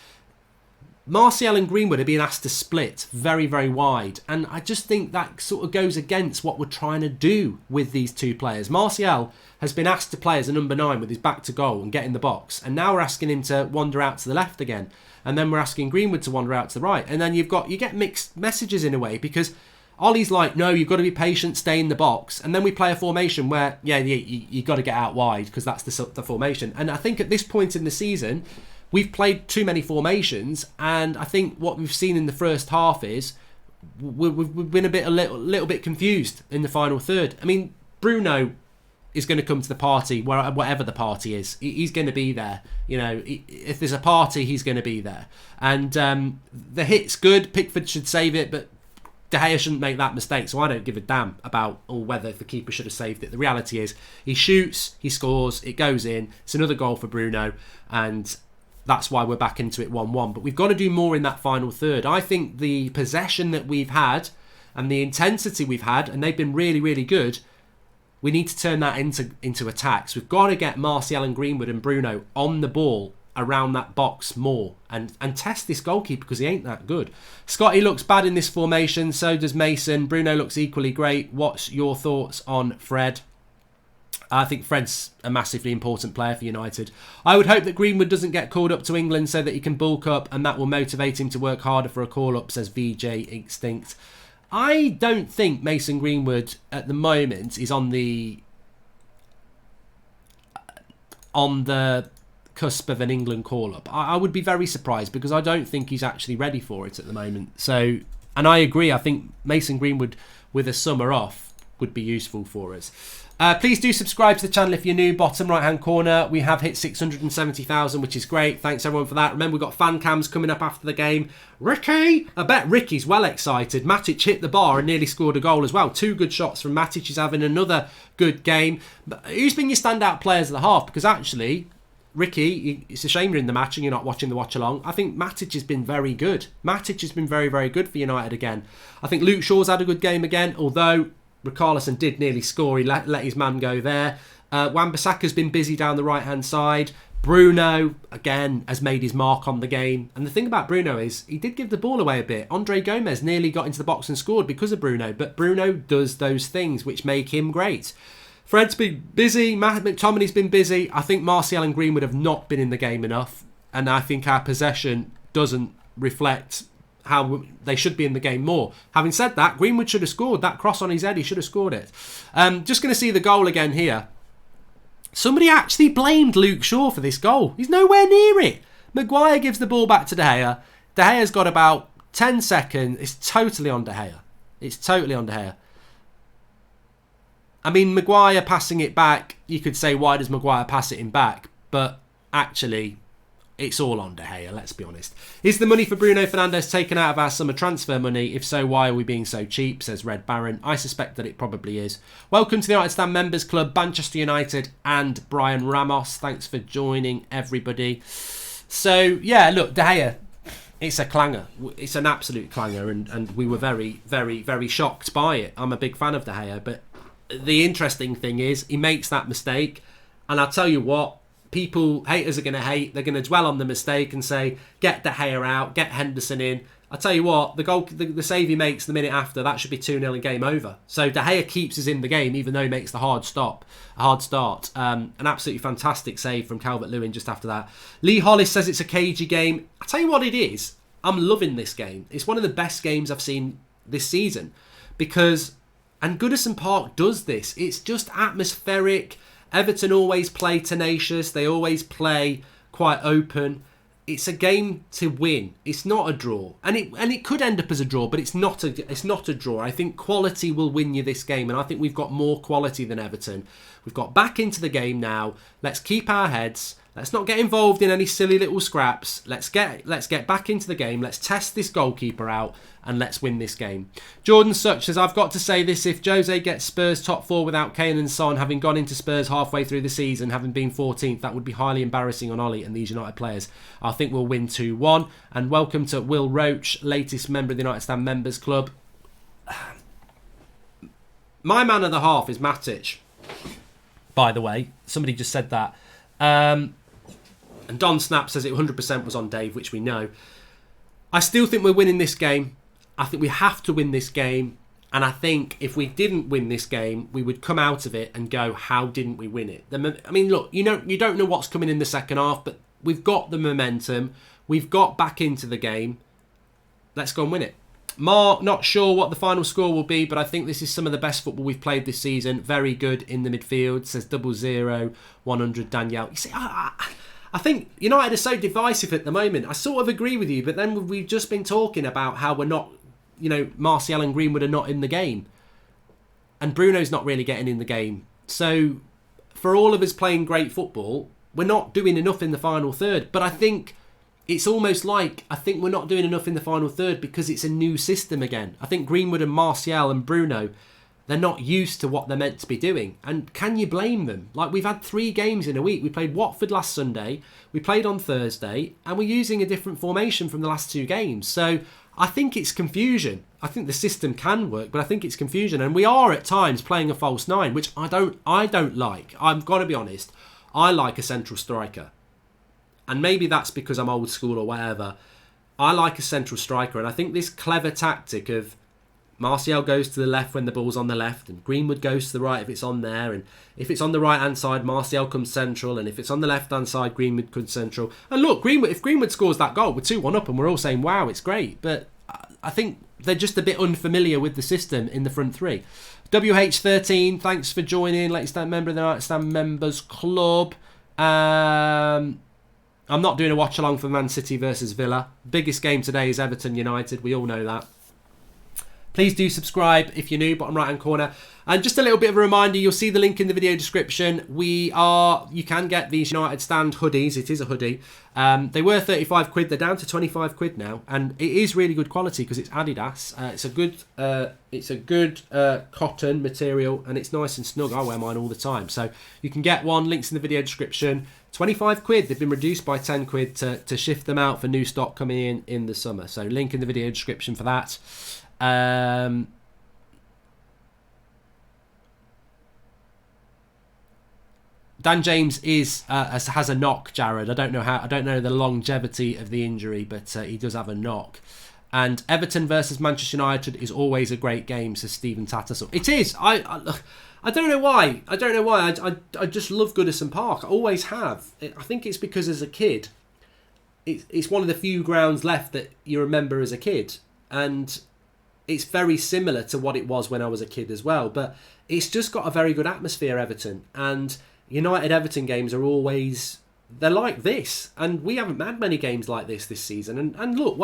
Martial and Greenwood are being asked to split very, very wide. And I just think that sort of goes against what we're trying to do with these two players. Martial has been asked to play as a number 9 with his back to goal and get in the box. And now we're asking him to wander out to the left again. And then we're asking Greenwood to wander out to the right. And then you get mixed messages in a way, because Ollie's like, no, you've got to be patient, stay in the box. And then we play a formation where, you got to get out wide because that's the formation. And I think at this point in the season, we've played too many formations. And I think what we've seen in the first half is we've been a little bit confused in the final third. I mean, Bruno is going to come to the party, whatever the party is. He's going to be there. If there's a party, he's going to be there. And the hit's good. Pickford should save it, but De Gea shouldn't make that mistake, so I don't give a damn about whether the keeper should have saved it. The reality is, he shoots, he scores, it goes in. It's another goal for Bruno, and that's why we're back into it 1-1. But we've got to do more in that final third. I think the possession that we've had and the intensity we've had, and they've been really, really good, we need to turn that into attacks. We've got to get Martial and Greenwood and Bruno on the ball around that box more and test this goalkeeper because he ain't that good. Scotty looks bad in this formation, so does Mason. Bruno looks equally great. What's your thoughts on Fred? I think Fred's a massively important player for United. I would hope that Greenwood doesn't get called up to England so that he can bulk up and that will motivate him to work harder for a call-up, says VJ Extinct. I don't think Mason Greenwood at the moment is on the cusp of an England call-up. I would be very surprised because I don't think he's actually ready for it at the moment. So, and I agree, I think Mason Greenwood with a summer off would be useful for us. Please do subscribe to the channel if you're new. Bottom right hand corner, we have hit 670,000, which is great. Thanks everyone for that. Remember, we've got fan cams coming up after the game. Ricky! I bet Ricky's well excited. Matic hit the bar and nearly scored a goal as well. 2 good shots from Matic. He's having another good game. But who's been your standout players of the half? Because actually, Ricky, it's a shame you're in the match and you're not watching the watch along. I think Matic has been very good. Matic has been very, very good for United again. I think Luke Shaw's had a good game again, although Richarlison did nearly score. He let his man go there. Wan-Bissaka's been busy down the right-hand side. Bruno, again, has made his mark on the game. And the thing about Bruno is he did give the ball away a bit. Andre Gomez nearly got into the box and scored because of Bruno. But Bruno does those things which make him great. Fred's been busy. Matt McTominay's been busy. I think Martial and Greenwood have not been in the game enough. And I think our possession doesn't reflect how they should be in the game more. Having said that, Greenwood should have scored. That cross on his head, he should have scored it. Just going to see the goal again here. Somebody actually blamed Luke Shaw for this goal. He's nowhere near it. Maguire gives the ball back to De Gea. De Gea's got about 10 seconds. It's totally on De Gea. It's totally on De Gea. I mean, Maguire passing it back, you could say, why does Maguire pass it in back? But actually, it's all on De Gea, let's be honest. Is the money for Bruno Fernandes taken out of our summer transfer money? If so, why are we being so cheap, says Red Baron. I suspect that it probably is. Welcome to the United Stand Members Club, Manchester United and Brian Ramos. Thanks for joining, everybody. So, yeah, look, De Gea, it's a clanger. It's an absolute clanger, and we were very, very, very shocked by it. I'm a big fan of De Gea, but the interesting thing is he makes that mistake, and I'll tell you what, haters are going to hate. They're going to dwell on the mistake and say, get De Gea out, get Henderson in. I tell you what, the goal, the save he makes the minute after, that should be 2-0 and game over. So De Gea keeps us in the game, even though he makes the hard start. An absolutely fantastic save from Calvert-Lewin just after that. Lee Hollis says it's a cagey game. I tell you what it is. I'm loving this game. It's one of the best games I've seen this season because, and Goodison Park does this. It's just atmospheric. Everton always play tenacious. They always play quite open. It's a game to win. It's not a draw, and it could end up as a draw, but it's not a draw. I think quality will win you this game, and I think we've got more quality than Everton. We've got back into the game now. Let's keep our heads. Let's not get involved in any silly little scraps. Let's get back into the game. Let's test this goalkeeper out and let's win this game. Jordan Such says, I've got to say this, if Jose gets Spurs top 4 without Kane and Son, having gone into Spurs halfway through the season, having been 14th, that would be highly embarrassing on Ollie and these United players. I think we'll win 2-1. And welcome to Will Roach, latest member of the United Stand Members Club. My man of the half is Matic, by the way. Somebody just said that. And Don Snap says it 100% was on Dave, which we know. I still think we're winning this game. I think we have to win this game. And I think if we didn't win this game, we would come out of it and go, how didn't we win it? I mean, look, you don't know what's coming in the second half, but we've got the momentum. We've got back into the game. Let's go and win it. Mark, not sure what the final score will be, but I think this is some of the best football we've played this season. Very good in the midfield, says 00100 Danielle. You see, I think United are so divisive at the moment. I sort of agree with you, but then we've just been talking about how we're not, Martial and Greenwood are not in the game. And Bruno's not really getting in the game. So for all of us playing great football, we're not doing enough in the final third. But I think it's almost like we're not doing enough in the final third because it's a new system again. I think Greenwood and Martial and Bruno, they're not used to what they're meant to be doing. And can you blame them? Like, we've had 3 games in a week. We played Watford last Sunday, we played on Thursday, and we're using a different formation from the last 2 games. So I think it's confusion. I think the system can work, but I think it's confusion. And we are at times playing a false 9, which I don't like. I've got to be honest. I like a central striker. and maybe that's because I'm old school or whatever, I like a central striker. And I think this clever tactic of Martial goes to the left when the ball's on the left, and Greenwood goes to the right if it's on there, and if it's on the right hand side, Martial comes central, and if it's on the left hand side, Greenwood comes central. And look, if Greenwood scores that goal, we're 2-1 up and we're all saying wow, it's great, but I think they're just a bit unfamiliar with the system in the front three. WH13, thanks for joining, latest member of the United Stand Members Club. I'm not doing a watch along for Man City versus Villa. Biggest game today is Everton United, we all know that. Please do subscribe if you're new, bottom right hand corner. And just a little bit of a reminder, you'll see the link in the video description. You can get these United Stand hoodies. It is a hoodie. They were 35 quid. They're down to 25 quid now. And it is really good quality because it's Adidas. It's a good cotton material, and it's nice and snug. I wear mine all the time. So you can get one. Links in the video description. 25 quid. They've been reduced by 10 quid to shift them out for new stock coming in the summer. So link in the video description for that. Dan James has a knock, Jared. I don't know the longevity of the injury, but he does have a knock. And Everton versus Manchester United is always a great game, says Stephen Tattersall. It is. I don't know why. I just love Goodison Park. I always have. I think it's because as a kid, it's one of the few grounds left that you remember as a kid, and it's very similar to what it was when I was a kid as well. But it's just got a very good atmosphere, Everton. And United Everton games are always, they're like this. And we haven't had many games like this season. And look,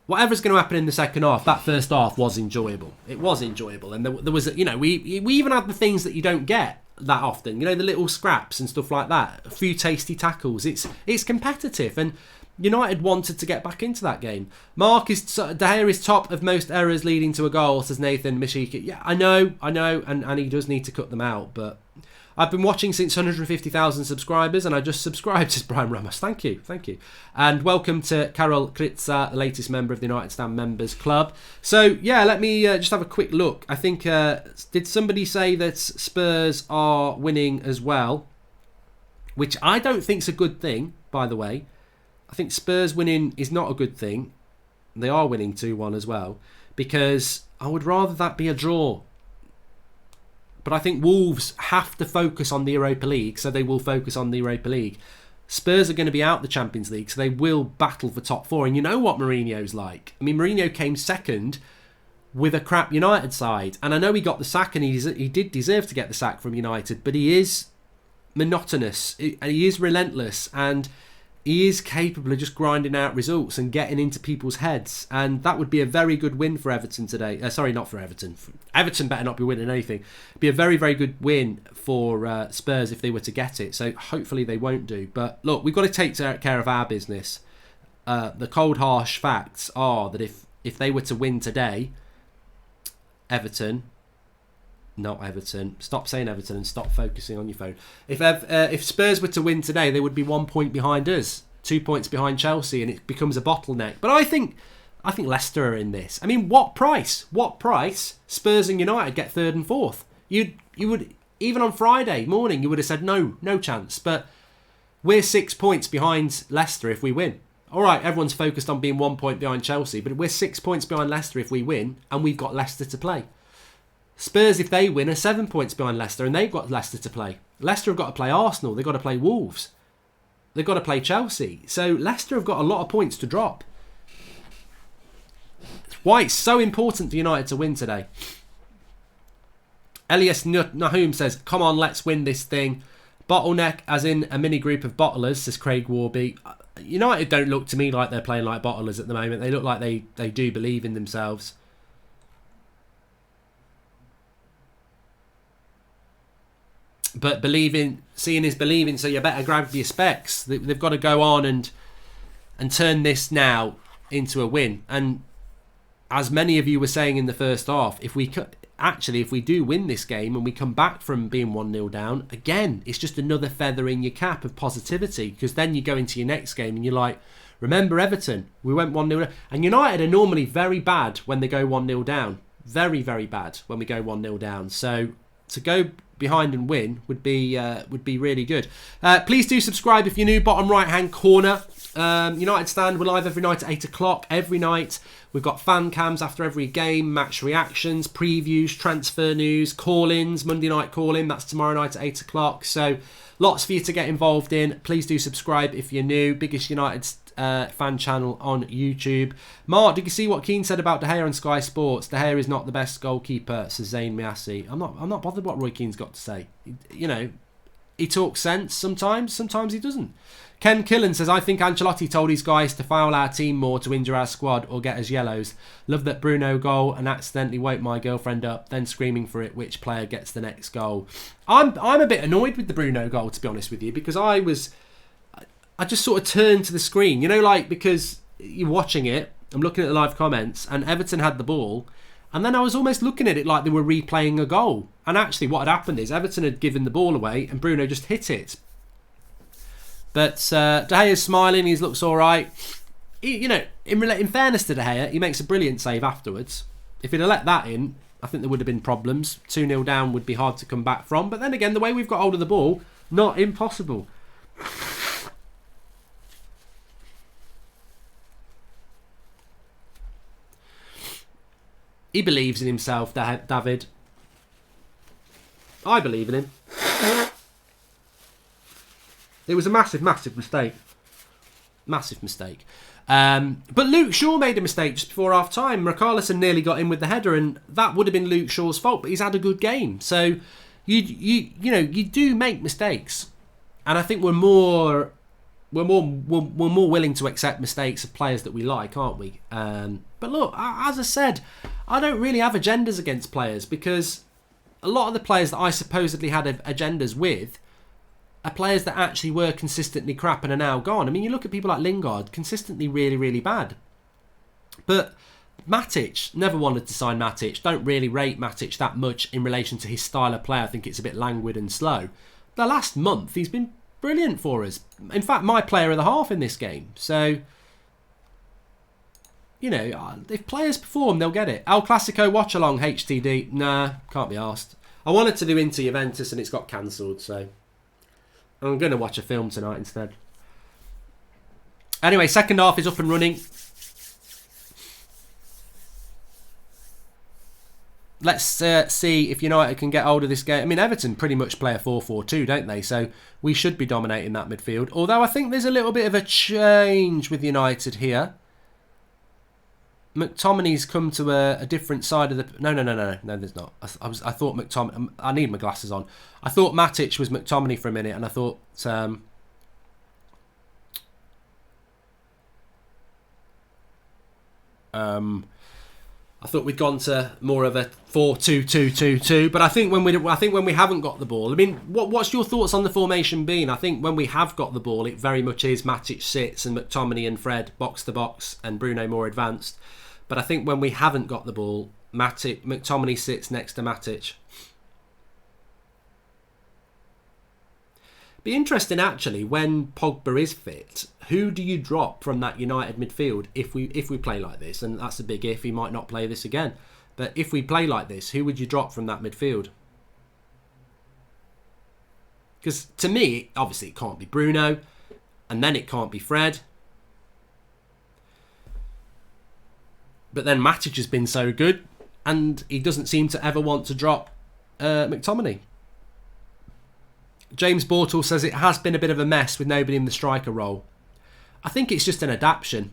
whatever's going to happen in the second half, that first half was enjoyable. It was enjoyable. And there was, we even had the things that you don't get that often. The little scraps and stuff like that. A few tasty tackles. It's competitive. And United wanted to get back into that game. De Gea is top of most errors leading to a goal, says Nathan Mishika. Yeah, I know, and he does need to cut them out, but I've been watching since 150,000 subscribers, and I just subscribed, says Brian Ramos. Thank you. And welcome to Karol Kritza, the latest member of the United Stand Members Club. So, yeah, let me just have a quick look. I think, did somebody say that Spurs are winning as well? Which I don't think's a good thing, by the way. I think Spurs winning is not a good thing. They are winning 2-1 as well, because I would rather that be a draw. But I think Wolves have to focus on the Europa League, so they will focus on the Europa League. Spurs are going to be out the Champions League, so they will battle for top four. And you know what Mourinho's like. I mean, Mourinho came second with a crap United side. And I know he got the sack, and he did deserve to get the sack from United, but he is monotonous, and he is relentless, and he is capable of just grinding out results and getting into people's heads. And that would be a very good win for Everton today. Sorry, not for Everton. Everton better not be winning anything. It'd be a very, very good win for Spurs if they were to get it. So hopefully they won't do. But look, we've got to take care of our business. The cold, harsh facts are that if they were to win today, not Everton. Stop saying Everton and stop focusing on your phone. If Spurs were to win today, they would be 1 point behind us, 2 points behind Chelsea, and it becomes a bottleneck. But I think Leicester are in this. I mean, what price? Spurs and United get third and fourth. You would, even on Friday morning, you would have said no chance. But we're 6 points behind Leicester if we win. All right, everyone's focused on being 1 point behind Chelsea, but we're 6 points behind Leicester if we win, and we've got Leicester to play. Spurs, if they win, are 7 points behind Leicester, and they've got Leicester to play. Leicester have got to play Arsenal. They've got to play Wolves. They've got to play Chelsea. So Leicester have got a lot of points to drop. That's why it's so important for United to win today. Elias Nahum says, come on, let's win this thing. Bottleneck, as in a mini group of bottlers, says Craig Warby. United don't look to me like they're playing like bottlers at the moment. They look like they do believe in themselves. But seeing is believing, so you better grab your specs. They've got to go on and turn this now into a win. And as many of you were saying in the first half, if we do win this game and we come back from being 1-0 down, again, it's just another feather in your cap of positivity, because then you go into your next game and you're like, remember Everton, we went 1-0 down. And United are normally very bad when they go 1-0 down. Very, very bad when we go 1-0 down. So to go behind and win would be really good. Please do subscribe if you're new. Bottom right hand corner, United Stand. We're live every night at 8 o'clock. Every night we've got fan cams after every game, match reactions, previews, transfer news, call-ins, Monday night call-in. That's tomorrow night at 8 o'clock. So lots for you to get involved in. Please do subscribe if you're new. Biggest United fan channel on YouTube. Mark, did you see what Keane said about De Gea on Sky Sports? De Gea is not the best goalkeeper, says Zayn Miassi. I'm not bothered what Roy Keane's got to say. You know, he talks sense sometimes he doesn't. Ken Killen says, I think Ancelotti told his guys to foul our team more to injure our squad or get us yellows. Love that Bruno goal and accidentally woke my girlfriend up, then screaming for it, which player gets the next goal. I'm a bit annoyed with the Bruno goal, to be honest with you, because I just sort of turned to the screen, you know, like, because you're watching it, I'm looking at the live comments, and Everton had the ball, and then I was almost looking at it like they were replaying a goal. And actually what had happened is Everton had given the ball away and Bruno just hit it. But De Gea's smiling, he looks all right. You know, in fairness to De Gea, he makes a brilliant save afterwards. If he'd have let that in, I think there would have been problems. 2-0 down would be hard to come back from. But then again, the way we've got hold of the ball, not impossible. He believes in himself, David. I believe in him. It was a massive, massive mistake. Massive mistake. But Luke Shaw made a mistake just before half-time. Richarlison nearly got in with the header, and that would have been Luke Shaw's fault, but he's had a good game. So, you do make mistakes. And I think we're more willing to accept mistakes of players that we like, aren't we? But look, as I said, I don't really have agendas against players, because a lot of the players that I supposedly had agendas with are players that actually were consistently crap and are now gone. I mean, you look at people like Lingard, consistently really, really bad. But Matic, never wanted to sign Matic. Don't really rate Matic that much in relation to his style of play. I think it's a bit languid and slow. The last month, he's been brilliant for us. In fact, my player of the half in this game. So, you know, if players perform, they'll get it. El Clasico watch along HTD. Nah, can't be asked. I wanted to do Inter Juventus and it's got cancelled, so I'm going to watch a film tonight instead. Anyway, second half is up and running. Let's see if United can get hold of this game. I mean, Everton pretty much play a 4-4-2, don't they? So we should be dominating that midfield. Although I think there's a little bit of a change with United here. McTominay's come to a different side of the... No, there's not. I thought McTominay... I need my glasses on. I thought Matic was McTominay for a minute, and I thought... I thought we'd gone to more of a 4-2-2-2-2, but I think when we haven't got the ball, I mean, what's your thoughts on the formation been? I think when we have got the ball, it very much is Matic sits and McTominay and Fred box to box and Bruno more advanced. But I think when we haven't got the ball, McTominay sits next to Matic. Be interesting actually when Pogba is fit. Who do you drop from that United midfield if we play like this? And that's a big if. He might not play this again. But if we play like this, who would you drop from that midfield? Because to me, obviously it can't be Bruno, and then it can't be Fred. But then Matic has been so good, and he doesn't seem to ever want to drop McTominay. James Bortle says it has been a bit of a mess with nobody in the striker role. I think it's just an adaptation.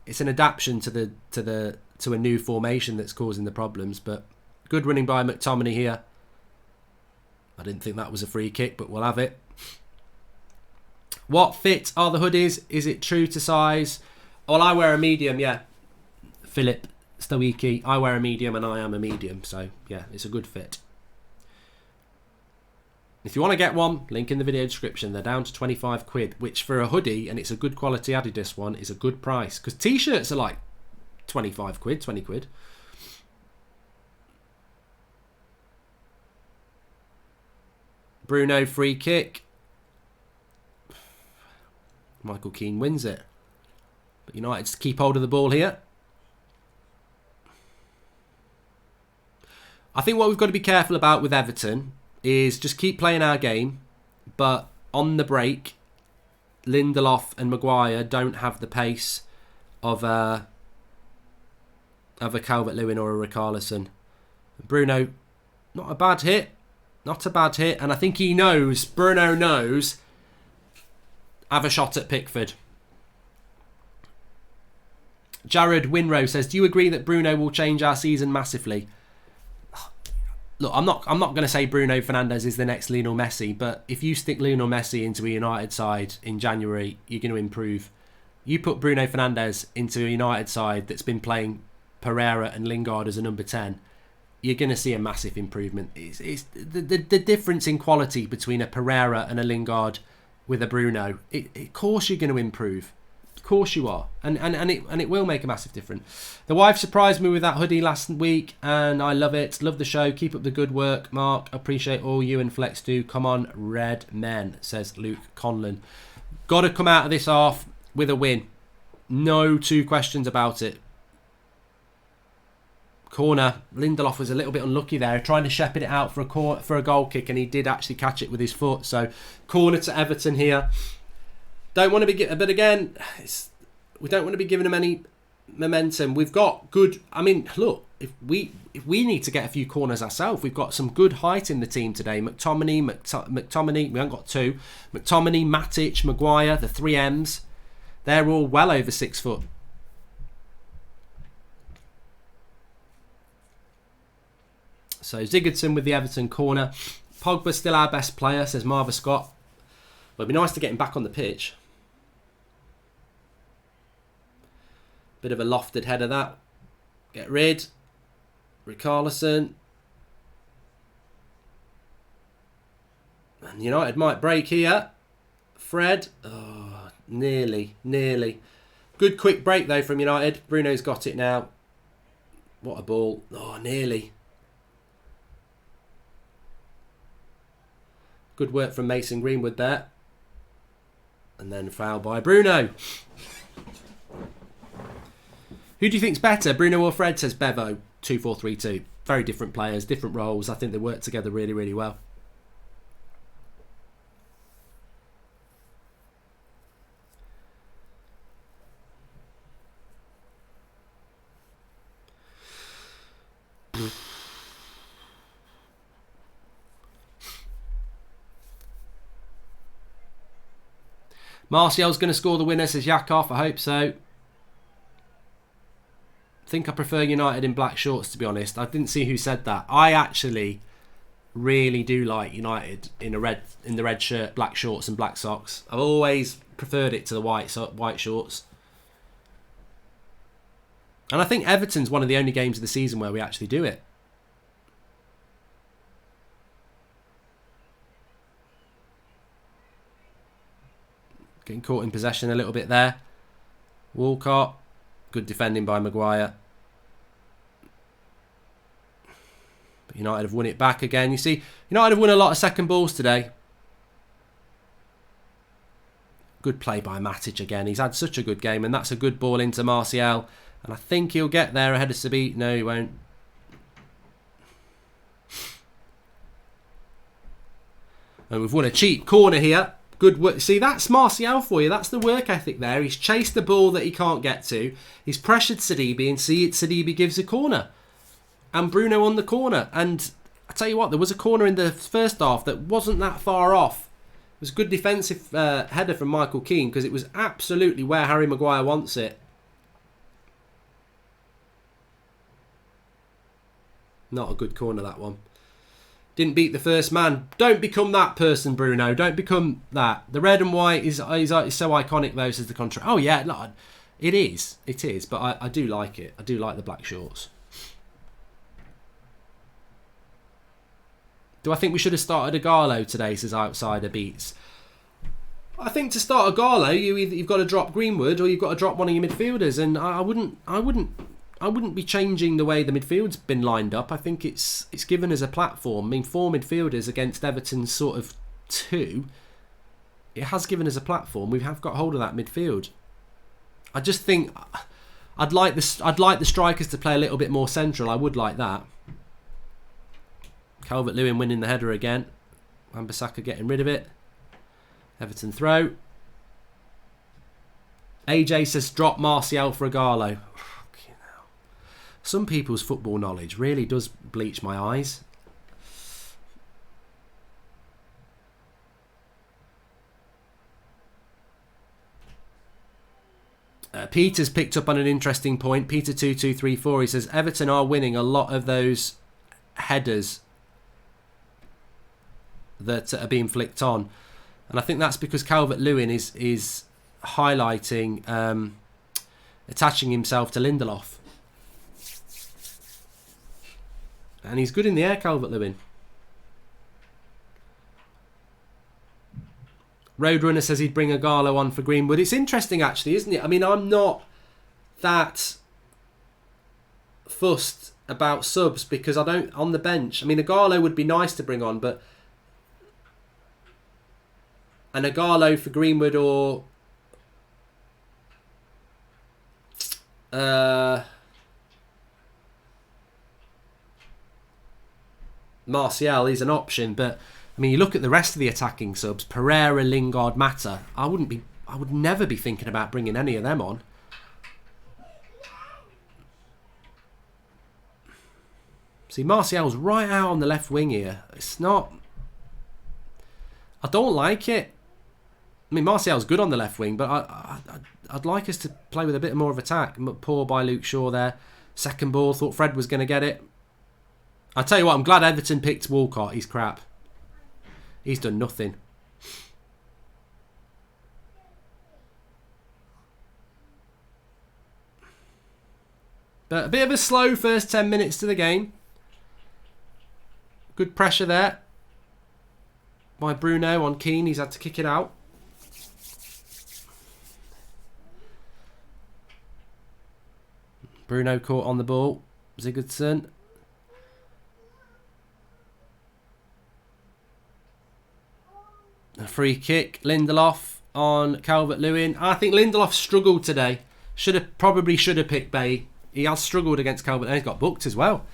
It's an adaptation to a new formation that's causing the problems. But good running by McTominay here. I didn't think that was a free kick, but we'll have it. What fit are the hoodies? Is it true to size? Well, I wear a medium, yeah. Philip Stoicki. I wear a medium and I am a medium. So, yeah, it's a good fit. If you want to get one, link in the video description. They're down to 25 quid, which for a hoodie, and it's a good quality Adidas one, is a good price. Because t-shirts are like 25 quid, 20 quid. Bruno free kick. Michael Keane wins it. But United keep hold of the ball here. I think what we've got to be careful about with Everton is just keep playing our game, but on the break, Lindelof and Maguire don't have the pace of a Calvert-Lewin or a Richarlison. Bruno, not a bad hit, and I think Bruno knows, have a shot at Pickford. Jared Winrow says, do you agree that Bruno will change our season massively? Look, I'm not going to say Bruno Fernandes is the next Lionel Messi, but if you stick Lionel Messi into a United side in January, you're going to improve. You put Bruno Fernandes into a United side that's been playing Pereira and Lingard as a number 10, you're going to see a massive improvement. It's the difference in quality between a Pereira and a Lingard with a Bruno. Of course you're going to improve. Of course you are, and it will make a massive difference. The wife surprised me with that hoodie last week, and I love it. Love the show. Keep up the good work, Mark. Appreciate all you and Flex do. Come on, red men, says Luke Conlon. Got to come out of this half with a win. No two questions about it. Corner. Lindelof was a little bit unlucky there, trying to shepherd it out for a goal kick, and he did actually catch it with his foot. So corner to Everton here. Don't want to be, but again, we don't want to be giving them any momentum. We've got good. I mean, look, if we need to get a few corners ourselves, we've got some good height in the team today. McTominay, we haven't got two. McTominay, Matic, Maguire, the 3 M's, they're all well over 6 foot. So Sigurdsson with the Everton corner. Pogba's still our best player, says Marva Scott. Well, it'd be nice to get him back on the pitch. Bit of a lofted header that. Get rid. Richarlison. And United might break here. Fred. Oh, nearly. Good quick break though from United. Bruno's got it now. What a ball. Oh, nearly. Good work from Mason Greenwood there. And then foul by Bruno. Who do you think's better, Bruno or Fred, says Bevo, 2432. Very different players, different roles. I think they work together really, really well. Martial's going to score the winner, says Yakov. I hope so. I think I prefer United in black shorts, to be honest. I didn't see who said that. I actually really do like United in the red shirt, black shorts and black socks. I've always preferred it to the white shorts. And I think Everton's one of the only games of the season where we actually do it. Getting caught in possession a little bit there. Walcott. Good defending by Maguire. But United have won it back again. You see, United have won a lot of second balls today. Good play by Matic again. He's had such a good game, and that's a good ball into Martial. And I think he'll get there ahead of Sabi. No, he won't. And we've won a cheap corner here. Good work. See, that's Martial for you. That's the work ethic there. He's chased the ball that he can't get to. He's pressured Sidibe, and Sidibe gives a corner. And Bruno on the corner. And I tell you what, there was a corner in the first half that wasn't that far off. It was a good defensive header from Michael Keane, because it was absolutely where Harry Maguire wants it. Not a good corner, that one. Didn't beat the first man. Don't become that person, Bruno. Don't become that. The red and white is so iconic, though, says the contrary. Oh, yeah, no, it is. It is, but I do like it. I do like the black shorts. Do I think we should have started Agallo today, says Outsider Beats? I think to start Agallo, you've got to drop Greenwood or you've got to drop one of your midfielders, and I wouldn't be changing the way the midfield's been lined up. I think it's given us a platform. I mean, 4 midfielders against Everton's sort of 2. It has given us a platform. We have got hold of that midfield. I just think I'd like the strikers to play a little bit more central. I would like that. Calvert-Lewin winning the header again. Wan-Bissaka getting rid of it. Everton throw. AJ says drop Martial for Ighalo. Some people's football knowledge really does bleach my eyes. Peter's picked up on an interesting point. Peter 2234, he says Everton are winning a lot of those headers that are being flicked on, and I think that's because Calvert-Lewin is highlighting attaching himself to Lindelof, and he's good in the air, Calvert-Lewin. Roadrunner says he'd bring Ighalo on for Greenwood. It's interesting, actually, isn't it? I mean, I'm not that fussed about subs because I don't on the bench. I mean, Ighalo would be nice to bring on, but an Ighalo for Greenwood or Martial is an option, but I mean, you look at the rest of the attacking subs, Pereira, Lingard, Mata. I would never be thinking about bringing any of them on. See, Martial's right out on the left wing here. It's not... I don't like it. I mean, Martial's good on the left wing, but I'd like us to play with a bit more of attack. Poor by Luke Shaw there. Second ball, thought Fred was going to get it. I tell you what, I'm glad Everton picked Walcott. He's crap. He's done nothing. But a bit of a slow first 10 minutes to the game. Good pressure there by Bruno on Keane. He's had to kick it out. Bruno caught on the ball. Sigurdsson. A free kick. Lindelof on Calvert-Lewin. I think Lindelof struggled today. Probably should have picked Bay. He has struggled against Calvert-Lewin. He's got booked as well.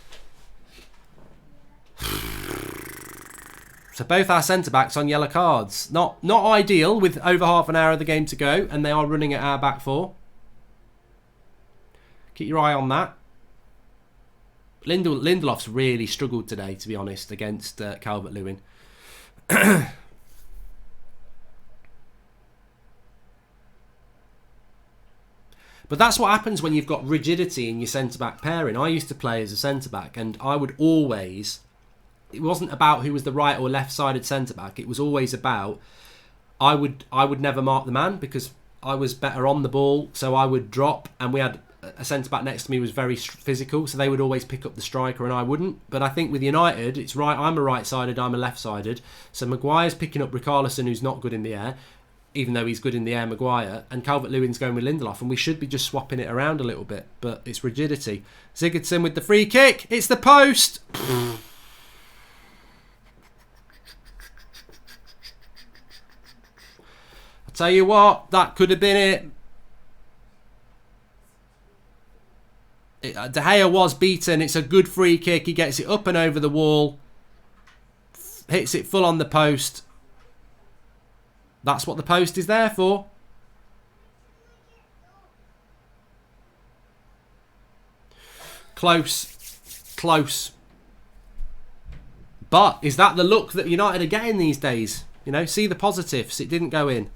So both our centre-backs on yellow cards. Not ideal with over half an hour of the game to go, and they are running at our back four. Keep your eye on that. Lindelof's really struggled today, to be honest, against Calvert-Lewin. But that's what happens when you've got rigidity in your centre-back pairing. I used to play as a centre-back, and I would always... It wasn't about who was the right or left-sided centre-back. It was always about... I would never mark the man because I was better on the ball, so I would drop, and we had a centre-back next to me who was very physical, so they would always pick up the striker and I wouldn't. But I think with United, it's right. I'm a right-sided, I'm a left-sided. So Maguire's picking up Richarlison, who's not good in the air, even though he's good in the air, Maguire, and Calvert-Lewin's going with Lindelof, and we should be just swapping it around a little bit, but it's rigidity. Sigurdsson with the free kick. It's the post. I tell you what, that could have been it. De Gea was beaten. It's a good free kick. He gets it up and over the wall. Hits it full on the post. That's what the post is there for. Close. But is that the look that United are getting these days? You know, see the positives. It didn't go in.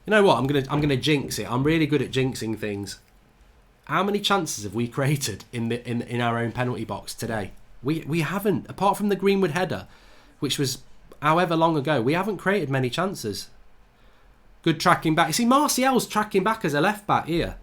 You know what? I'm gonna jinx it. I'm really good at jinxing things. How many chances have we created in our own penalty box today? We haven't, apart from the Greenwood header, which was however long ago. We haven't created many chances. Good tracking back. You see, Martial's tracking back as a left back here.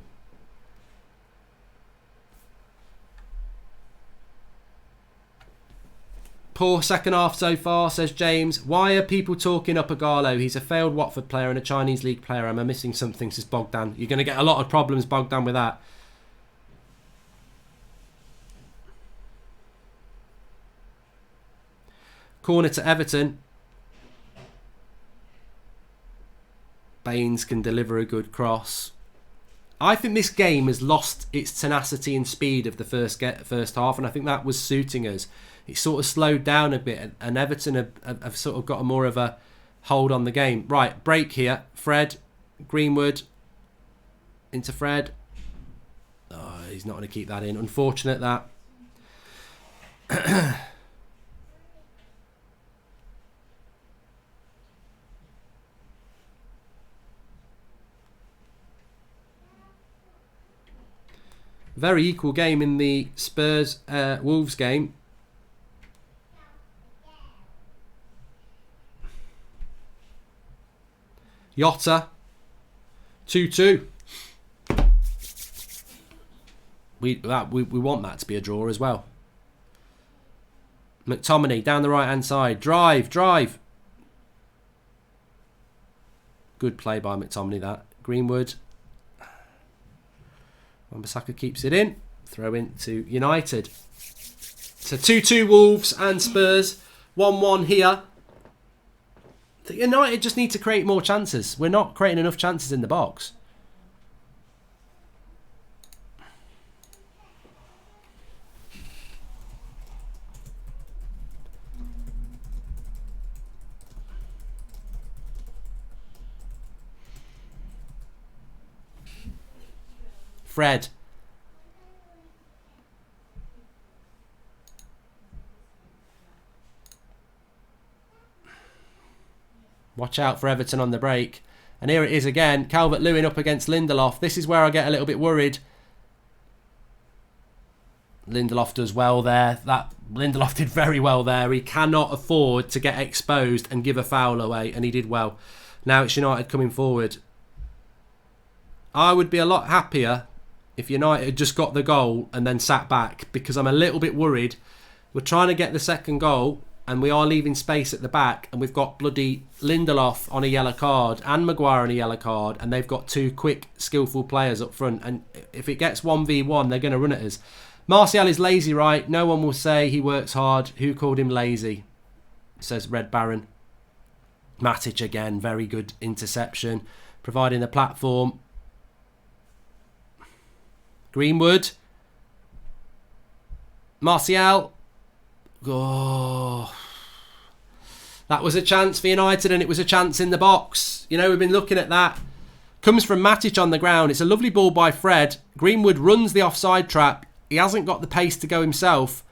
Poor second half so far, says James. Why are people talking up Ighalo? He's a failed Watford player and a Chinese league player. Am I missing something, says Bogdan? You're going to get a lot of problems, Bogdan, with that. Corner to Everton. Baines can deliver a good cross. I think this game has lost its tenacity and speed of the first half, and I think that was suiting us. It sort of slowed down a bit, and Everton have sort of got more of a hold on the game. Right, break here. Fred, Greenwood, into Fred. Oh, he's not going to keep that in. Unfortunate that. Very equal game in the Spurs Wolves game. Jota 2-2. We want that to be a draw as well. McTominay down the right hand side. Drive. Good play by McTominay that. Greenwood. Wan-Bissaka keeps it in. Throw in to United. So 2-2 Wolves and Spurs. 1-1 here. The United just need to create more chances. We're not creating enough chances in the box. Fred. Watch out for Everton on the break. And here it is again. Calvert-Lewin up against Lindelof. This is where I get a little bit worried. Lindelof does well there. Lindelof did very well there. He cannot afford to get exposed and give a foul away. And he did well. Now it's United coming forward. I would be a lot happier if United had just got the goal and then sat back, because I'm a little bit worried. We're trying to get the second goal and we are leaving space at the back, and we've got bloody Lindelof on a yellow card and Maguire on a yellow card, and they've got two quick, skillful players up front, and if it gets 1v1, they're going to run at us. Martial is lazy, right? No one will say he works hard. Who called him lazy? Says Red Baron. Matic again, very good interception, providing the platform. Greenwood. Martial. Oh. That was a chance for United, and it was a chance in the box. You know, we've been looking at that. Comes from Matic on the ground. It's a lovely ball by Fred. Greenwood runs the offside trap. He hasn't got the pace to go himself.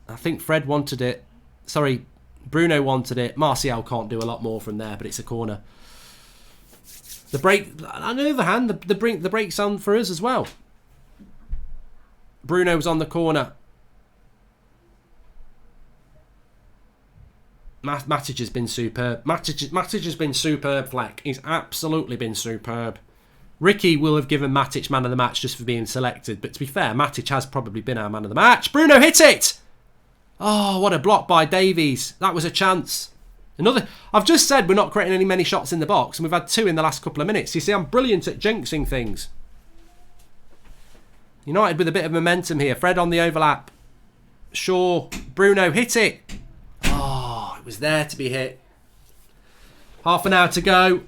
I think Fred wanted it. Sorry, Bruno wanted it. Martial can't do a lot more from there, but it's a corner. The break, on the other hand, the break's on for us as well. Bruno was on the corner. Matic has been superb. Matic has been superb, Fleck. He's absolutely been superb. Ricky will have given Matic man of the match just for being selected, but to be fair, Matic has probably been our man of the match. Bruno hit it! Oh, what a block by Davies. That was a chance. I've just said we're not creating many shots in the box, and we've had two in the last couple of minutes. You see, I'm brilliant at jinxing things. United with a bit of momentum here. Fred on the overlap. Shaw. Bruno hit it. Oh, it was there to be hit. Half an hour to go.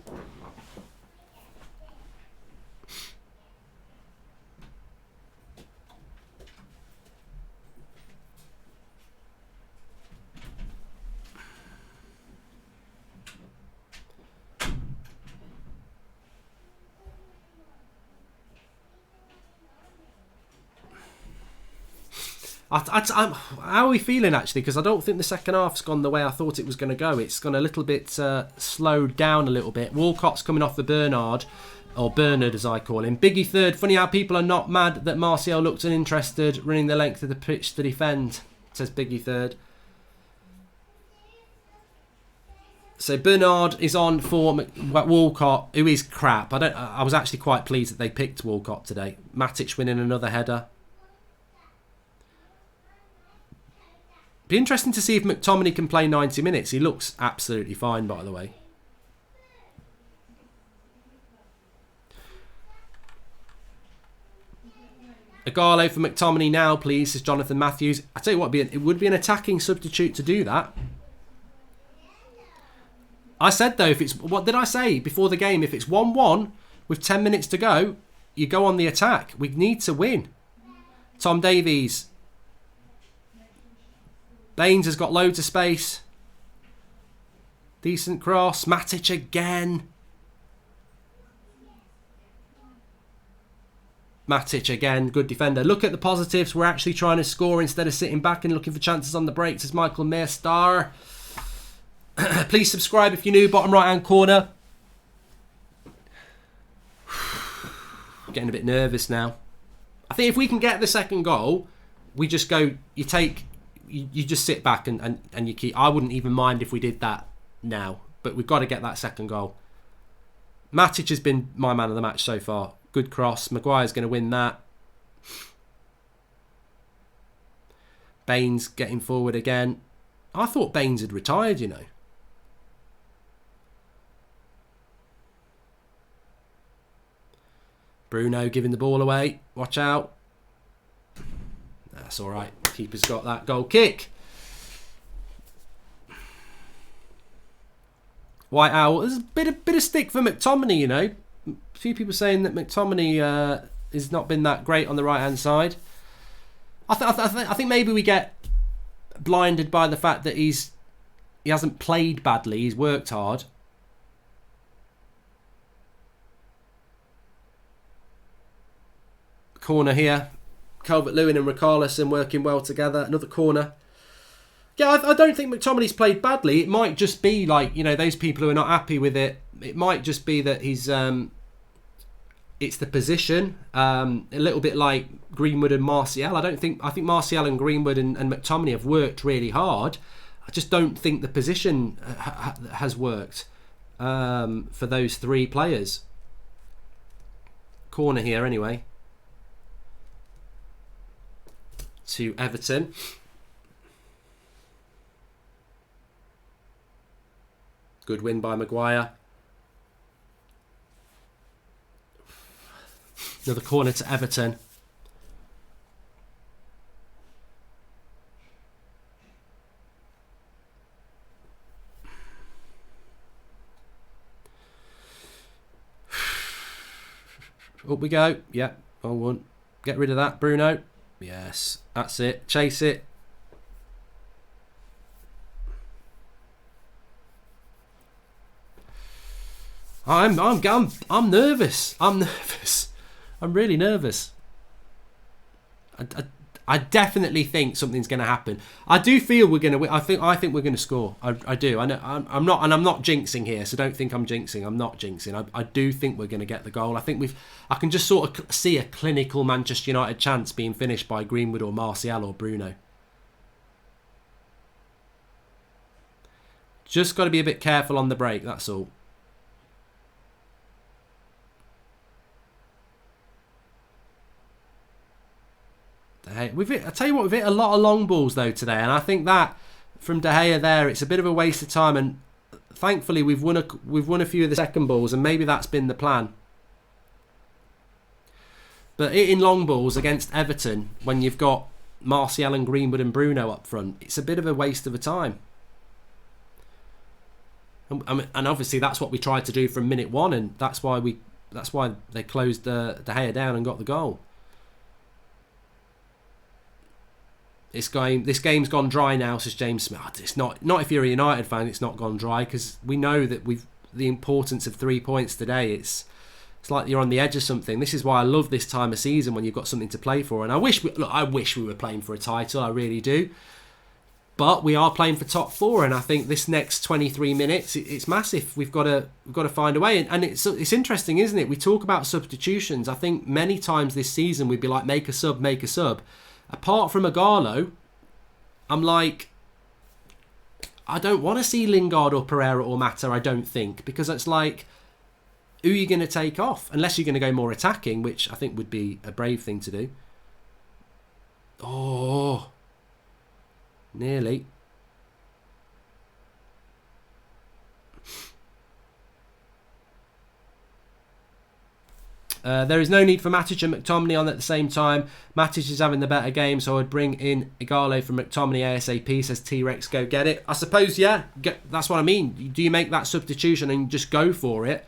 How are we feeling, actually? Because I don't think the second half's gone the way I thought it was going to go. It's gone a little bit slowed down a little bit. Walcott's coming off the Bernard, or Bernard as I call him. Biggie third. Funny how people are not mad that Martial looked uninterested running the length of the pitch to defend, says Biggie third. So Bernard is on for Walcott, who is crap. I was actually quite pleased that they picked Walcott today. Matic winning another header. Be interesting to see if McTominay can play 90 minutes. He looks absolutely fine, by the way. Igalo for McTominay now, please, says Jonathan Matthews. I tell you what, it would be an attacking substitute to do that. I said, though, if it's... What did I say before the game? If it's 1-1 with 10 minutes to go, you go on the attack. We need to win. Tom Davies. Baines has got loads of space. Decent cross. Matic again. Matic again, good defender. Look at the positives. We're actually trying to score instead of sitting back and looking for chances on the breaks. As Michael Mayer star. Please subscribe if you're new. Bottom right hand corner. Getting a bit nervous now. I think if we can get the second goal, we just go. You just sit back and you keep. I wouldn't even mind if we did that now, but we've got to get that second goal. Matic has been my man of the match so far. Good cross. Maguire's going to win that. Baines getting forward again. I thought Baines had retired, you know. Bruno giving the ball away. Watch out. That's all right. Keeper's got that goal kick. White Owl. There's a bit of stick for McTominay, you know. A few people saying that McTominay has not been that great on the right-hand side. I think maybe we get blinded by the fact that he hasn't played badly. He's worked hard. Corner here. Calvert-Lewin and Richarlison working well together. Another corner. Yeah, I don't think McTominay's played badly. It might just be like, you know, those people who are not happy with it. It might just be that he's... it's the position. A little bit like Greenwood and Martial. I think Martial and Greenwood and McTominay have worked really hard. I just don't think the position has worked for those three players. Corner here anyway. To Everton. Good win by Maguire. Another corner to Everton. Up we go. Yeah, 1-1. Get rid of that, Bruno. Yes, that's it. Chase it. I'm nervous. I'm nervous. I'm really nervous. I definitely think something's going to happen. I do feel we're going to win. I think we're going to score. I do. I know. I'm not, and I'm not jinxing here. So don't think I'm jinxing. I'm not jinxing. I do think we're going to get the goal. I think I can just sort of see a clinical Manchester United chance being finished by Greenwood or Martial or Bruno. Just got to be a bit careful on the break. That's all. I tell you what, we've hit a lot of long balls though today, and I think that from De Gea there, it's a bit of a waste of time. And thankfully, we've won a few of the second balls, and maybe that's been the plan. But hitting long balls against Everton when you've got Martial and Greenwood and Bruno up front, it's a bit of a waste of a time. And obviously, that's what we tried to do from minute one, and that's why they closed De Gea down and got the goal. This game's gone dry now, says James Smith. It's not if you're a United fan, it's not gone dry, because we know that the importance of 3 points today. It's like you're on the edge of something. This is why I love this time of season when you've got something to play for. And I wish we were playing for a title. I really do. But we are playing for top four, and I think this next 23 minutes, it's massive. We've got to find a way, and it's interesting, isn't it? We talk about substitutions. I think many times this season we'd be like, make a sub. Apart from Igalo, I'm like, I don't want to see Lingard or Pereira or Mata, I don't think, because it's like, who are you going to take off? Unless you're going to go more attacking, which I think would be a brave thing to do. Oh, nearly. There is no need for Matic and McTominay on at the same time. Matic is having the better game, so I'd bring in Igalo from McTominay ASAP, says T-Rex. Go get it. I suppose, yeah, that's what I mean. Do you make that substitution and just go for it?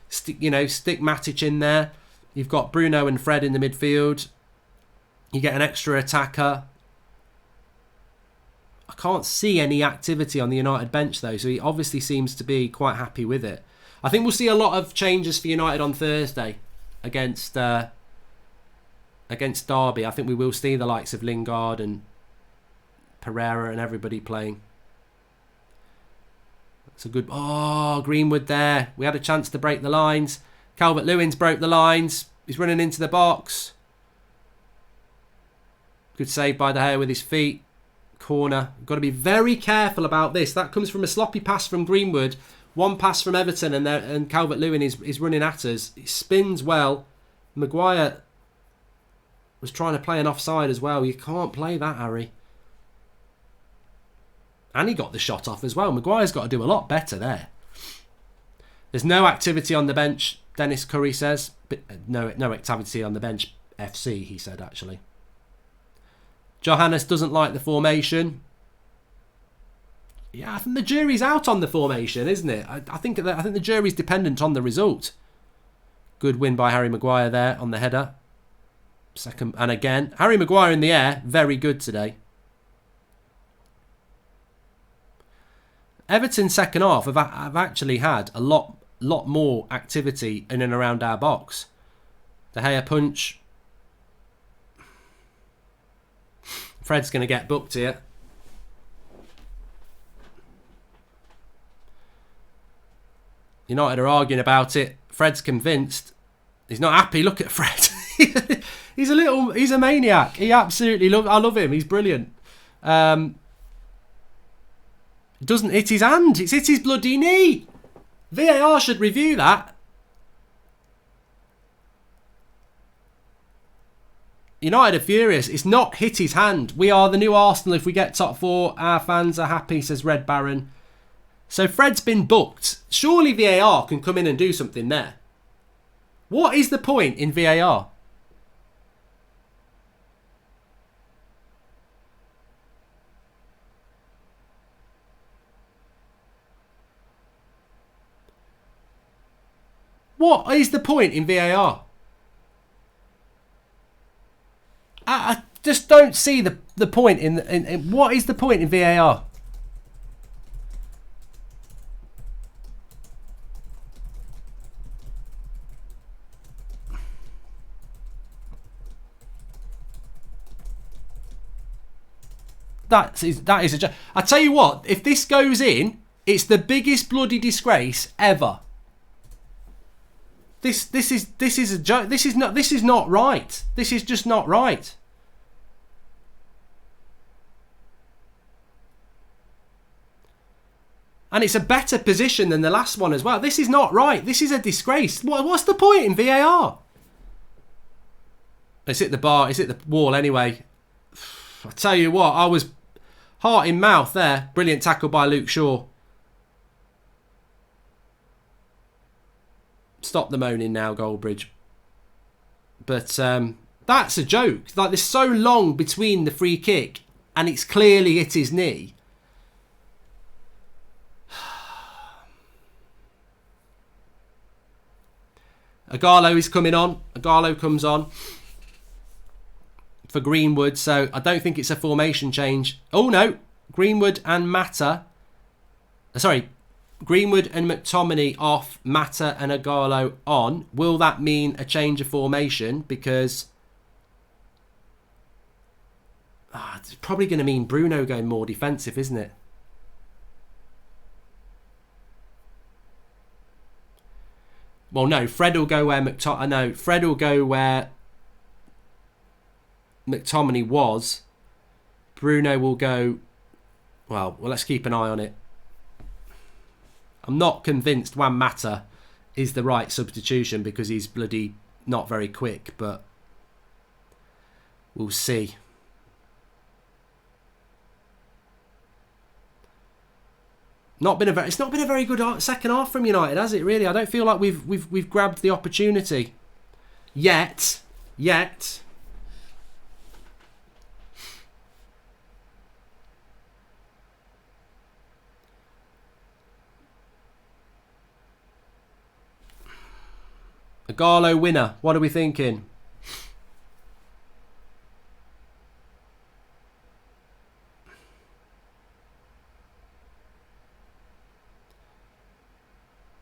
Stick Matic in there. You've got Bruno and Fred in the midfield. You get an extra attacker. I can't see any activity on the United bench, though, so he obviously seems to be quite happy with it. I think we'll see a lot of changes for United on Thursday against Derby. I think we will see the likes of Lingard and Pereira and everybody playing. That's a good... Oh, Greenwood there. We had a chance to break the lines. Calvert-Lewin's broke the lines. He's running into the box. Good save by De Gea with his feet. Corner. Got to be very careful about this. That comes from a sloppy pass from Greenwood. One pass from Everton and Calvert-Lewin is running at us. He spins well. Maguire was trying to play an offside as well. You can't play that, Harry. And he got the shot off as well. Maguire's got to do a lot better there. There's no activity on the bench, Dennis Curry says. But no activity on the bench, FC, he said, actually. Johannes doesn't like the formation. Yeah, I think the jury's out on the formation, isn't it? I think the jury's dependent on the result. Good win by Harry Maguire there on the header. Second, and again, Harry Maguire in the air, very good today. Everton's second half have actually had a lot more activity in and around our box. De Gea punch. Fred's going to get booked here. United are arguing about it. Fred's convinced. He's not happy. Look at Fred. He's a maniac. He absolutely I love him. He's brilliant. Doesn't hit his hand. It's hit his bloody knee. VAR should review that. United are furious. It's not hit his hand. We are the new Arsenal. If we get top four, our fans are happy, says Red Baron. So Fred's been booked. Surely VAR can come in and do something there. What is the point in VAR? What is the point in VAR? I just don't see the point in what is the point in VAR? That is a joke. I tell you what, if this goes in, it's the biggest bloody disgrace ever. This is a joke. This is not right. This is just not right. And it's a better position than the last one as well. This is not right. This is a disgrace. What's the point in VAR? It's hit the bar. It's hit the wall anyway. I tell you what, I was heart in mouth there. Brilliant tackle by Luke Shaw. Stop the moaning now, Goldbridge. But that's a joke. Like, there's so long between the free kick and it's clearly hit his knee. Igalo is coming on. Igalo comes on for Greenwood, so I don't think it's a formation change. Oh no, Greenwood and Greenwood and McTominay off, Mata and Igalo on. Will that mean a change of formation? Because it's probably going to mean Bruno going more defensive, isn't it? Well, no, Fred will go where Fred will go where McTominay was. Bruno will go... Well, let's keep an eye on it. I'm not convinced Juan Mata is the right substitution because he's bloody not very quick, but we'll see. It's not been a very good second half from United, has it? Really, I don't feel like we've grabbed the opportunity. Yet. A Garlo winner. What are we thinking?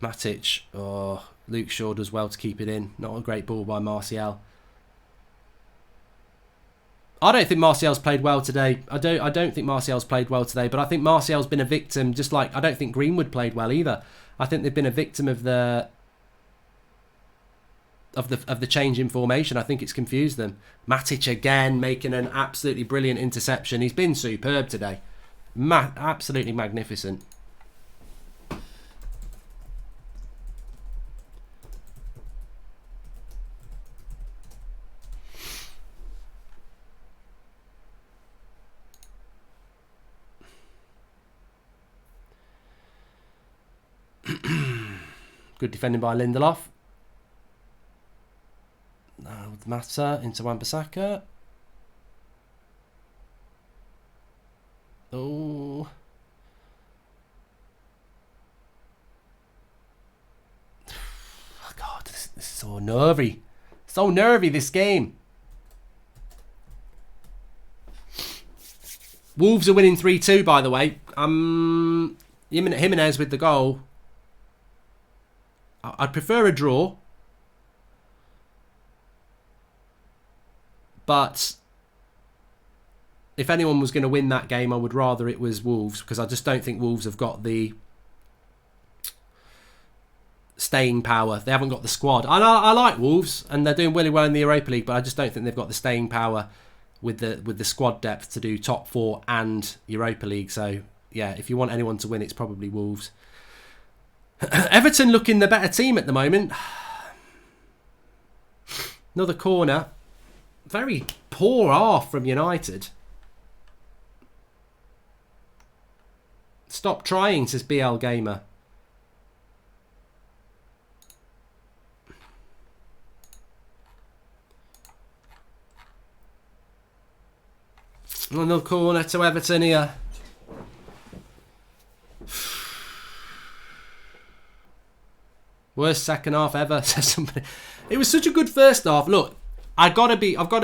Matic. Oh, Luke Shaw does well to keep it in. Not a great ball by Martial. I don't think Martial's played well today. I don't think Martial's played well today, but I think Martial's been a victim, just like I don't think Greenwood played well either. I think they've been a victim of the change in formation. I think it's confused them. Matic again making an absolutely brilliant interception. He's been superb today. Absolutely magnificent. Good defending by Lindelof. Now with Mata into Wan-Bissaka. Oh. God, this is so nervy. So nervy, this game. Wolves are winning 3-2, by the way. Jimenez with the goal. I'd prefer a draw. But if anyone was going to win that game, I would rather it was Wolves, because I just don't think Wolves have got the staying power. They haven't got the squad. I like Wolves, and they're doing really well in the Europa League, but I just don't think they've got the staying power with the squad depth to do top 4 and Europa League. So yeah, if you want anyone to win, it's probably Wolves. Everton looking the better team at the moment. Another corner. Very poor half from United. Stop trying, says BL Gamer. Another corner to Everton here. Worst second half ever, says somebody. It was such a good first half. Look, I've got to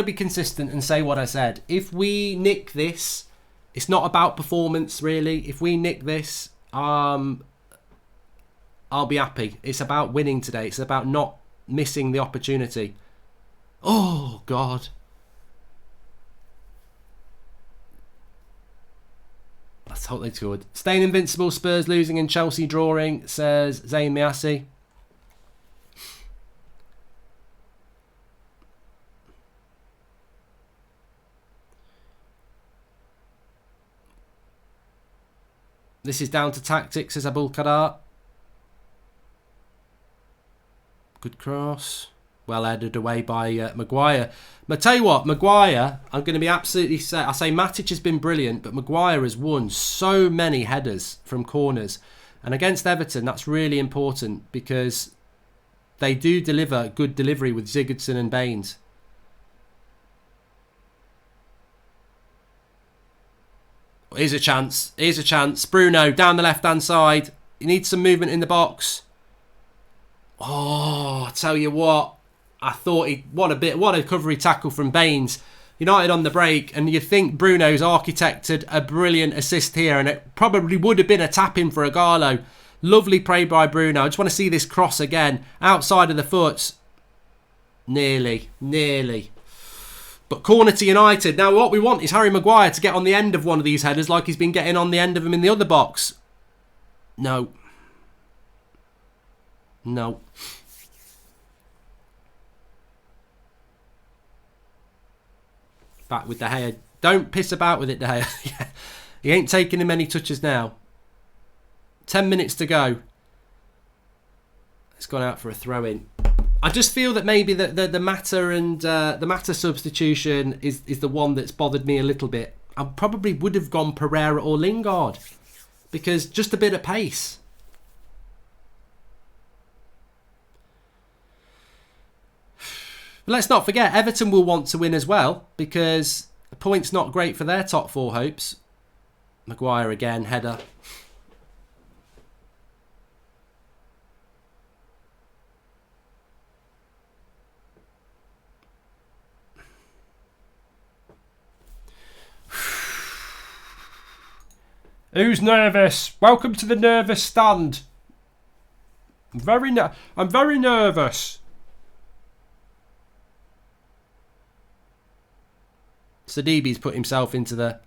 be consistent and say what I said. If we nick this, it's not about performance really. If we nick this, I'll be happy. It's about winning today. It's about not missing the opportunity. Oh God. Let's hope they scored. Staying invincible, Spurs losing and Chelsea drawing, says Zayn Miasi. This is down to tactics, says Abul Qadar. Good cross. Well headed away by Maguire. But I tell you what, Maguire, I'm going to be absolutely set. I say Matic has been brilliant, but Maguire has won so many headers from corners. And against Everton, that's really important because they do deliver good delivery with Sigurdsson and Baines. Here's a chance. Here's a chance. Bruno down the left-hand side. He needs some movement in the box. Oh, I tell you what. I thought what a recovery tackle from Baines. United on the break, and you'd think Bruno's architected a brilliant assist here, and it probably would have been a tap-in for Agallo. Lovely play by Bruno. I just want to see this cross again. Outside of the foot. Nearly. But corner to United. Now what we want is Harry Maguire to get on the end of one of these headers like he's been getting on the end of them in the other box. No. Back with De Gea. Don't piss about with it, De Gea. He ain't taking him any touches now. 10 minutes to go. It's gone out for a throw-in. I just feel that maybe the Mata and the Mata substitution is the one that's bothered me a little bit. I probably would have gone Pereira or Lingard because just a bit of pace. But let's not forget, Everton will want to win as well, because a point's not great for their top 4 hopes. Maguire again, header. Who's nervous? Welcome to the nervous stand. I'm very nervous. Sidibe's put himself into the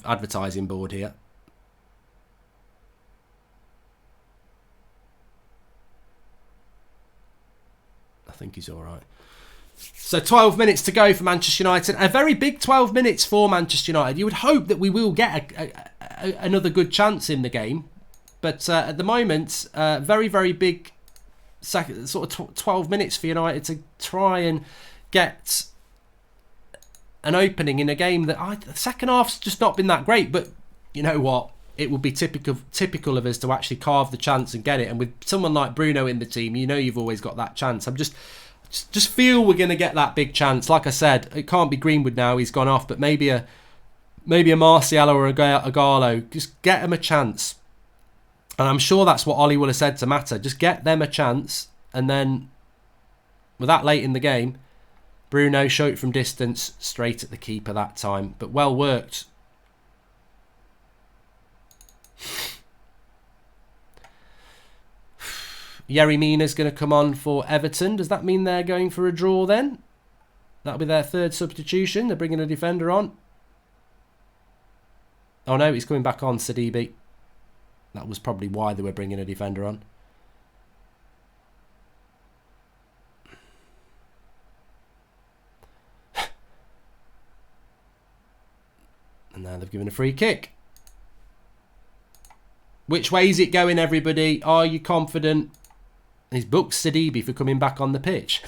advertising board here. I think he's all right. So 12 minutes to go for Manchester United. A very big 12 minutes for Manchester United. You would hope that we will get another good chance in the game. But at the moment, very, very big sort of 12 minutes for United to try and get an opening in a game that the second half's just not been that great. But you know what? It would be typical of us to actually carve the chance and get it. And with someone like Bruno in the team, you know you've always got that chance. I'm just feel we're going to get that big chance. Like I said, it can't be Greenwood now. He's gone off. But maybe a Martial or a Gallo. Just get them a chance. And I'm sure that's what Ollie will have said to Mata. Just get them a chance. And then, with that late in the game, Bruno shot it from distance straight at the keeper that time. But well worked. Yerry Mina's going to come on for Everton. Does that mean they're going for a draw then? That'll be their third substitution. They're bringing a defender on. Oh no, he's coming back on, Sidibe. That was probably why they were bringing a defender on. And now they've given a free kick. Which way is it going, everybody? Are you confident? And he's booked Sidibe for coming back on the pitch.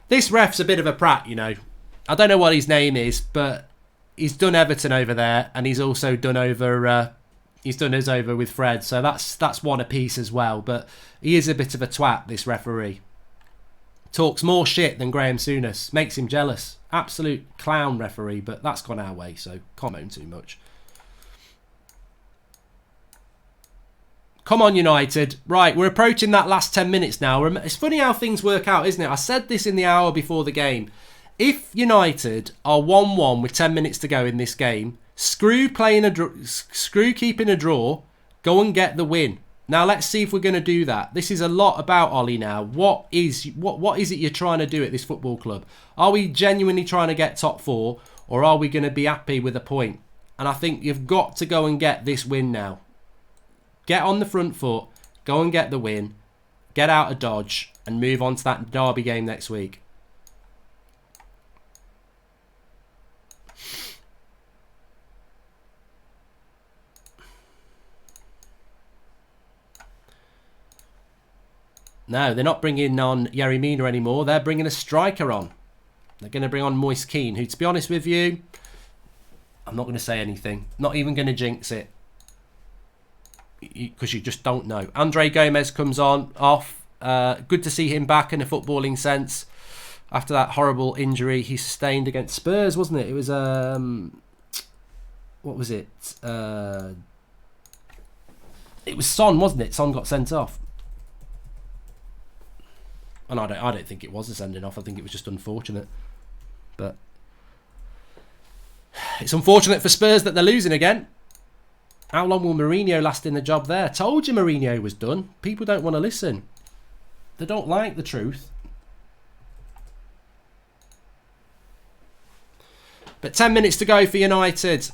This ref's a bit of a prat, you know. I don't know what his name is, but he's done Everton over there, and he's also done over. He's done us over with Fred, so that's one apiece as well. But he is a bit of a twat, this referee. Talks more shit than Graham Souness. Makes him jealous. Absolute clown referee, but that's gone our way, so can't moan too much. Come on, United. Right, we're approaching that last 10 minutes now. It's funny how things work out, isn't it? I said this in the hour before the game. If United are 1-1 with 10 minutes to go in this game, screw keeping a draw, go and get the win. Now, let's see if we're going to do that. This is a lot about Ollie now. What is it you're trying to do at this football club? Are we genuinely trying to get top 4, or are we going to be happy with a point? And I think you've got to go and get this win now. Get on the front foot, go and get the win, get out of Dodge, and move on to that derby game next week. No, they're not bringing on Yerry Mina anymore. They're bringing a striker on. They're going to bring on Moise Keane, who, to be honest with you, I'm not going to say anything. Not even going to jinx it. Because you just don't know. Andre Gomez comes off. Good to see him back in a footballing sense after that horrible injury he sustained against Spurs, wasn't it? It was what was it? It was Son, wasn't it? Son got sent off, and I don't think it was a sending off. I think it was just unfortunate. But it's unfortunate for Spurs that they're losing again. How long will Mourinho last in the job there? Told you Mourinho was done. People don't want to listen. They don't like the truth. But 10 minutes to go for United.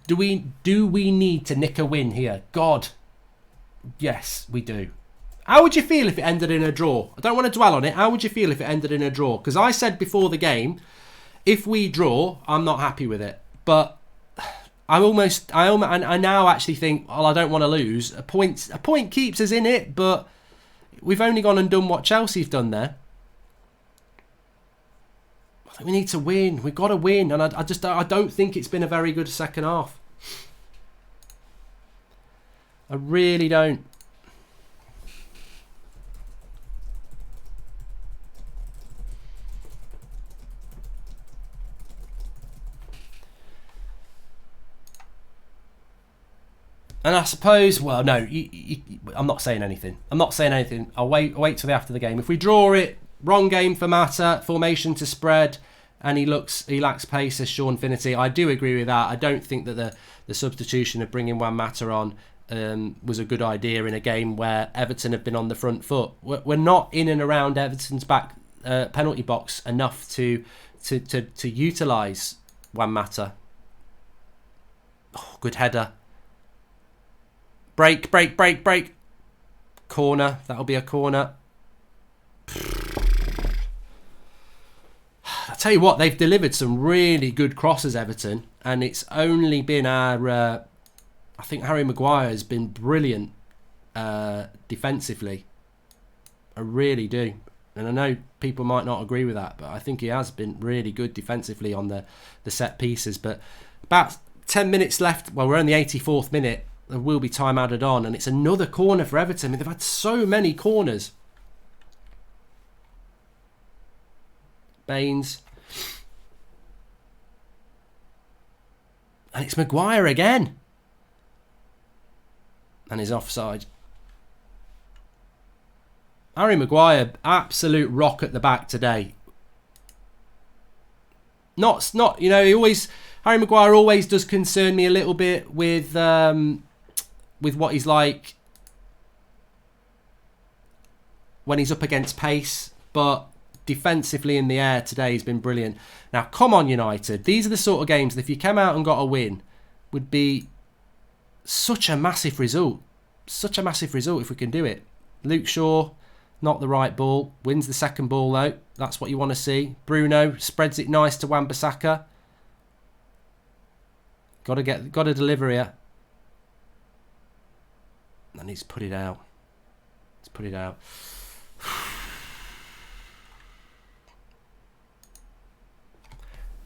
Do we need to nick a win here? God. Yes, we do. How would you feel if it ended in a draw? I don't want to dwell on it. How would you feel if it ended in a draw? Because I said before the game, if we draw, I'm not happy with it. But I now actually think, well, I don't want to lose. A point keeps us in it, but we've only gone and done what Chelsea's done there. I think we need to win. We've got to win, and I don't think it's been a very good second half. I really don't. And I suppose, well, no, I'm not saying anything. I'm not saying anything. I'll wait till after the game. If we draw it, wrong game for Mata, formation to spread, and he lacks pace, as Sean Finity. I do agree with that. I don't think that the substitution of bringing Juan Mata on was a good idea in a game where Everton have been on the front foot. We're not in and around Everton's back penalty box enough to utilise Juan Mata. Oh, good header. Break. Corner. That'll be a corner. I tell you what, they've delivered some really good crosses, Everton, and it's only been our... I think Harry Maguire has been brilliant defensively. I really do. And I know people might not agree with that, but I think he has been really good defensively on the set pieces. But about 10 minutes left. Well, we're on the 84th minute. There will be time added on, and it's another corner for Everton. I mean, they've had so many corners. Baines. And it's Maguire again. And he's offside. Harry Maguire, absolute rock at the back today. Not you know, Harry Maguire always does concern me a little bit with what he's like when he's up against pace, but defensively in the air today he's been brilliant. Now, come on, United. These are the sort of games that if you came out and got a win would be such a massive result. Such a massive result if we can do it. Luke Shaw, not the right ball. Wins the second ball though. That's what you want to see. Bruno spreads it nice to Wan-Bissaka. Got to deliver here. And he's put it out. He's put it out.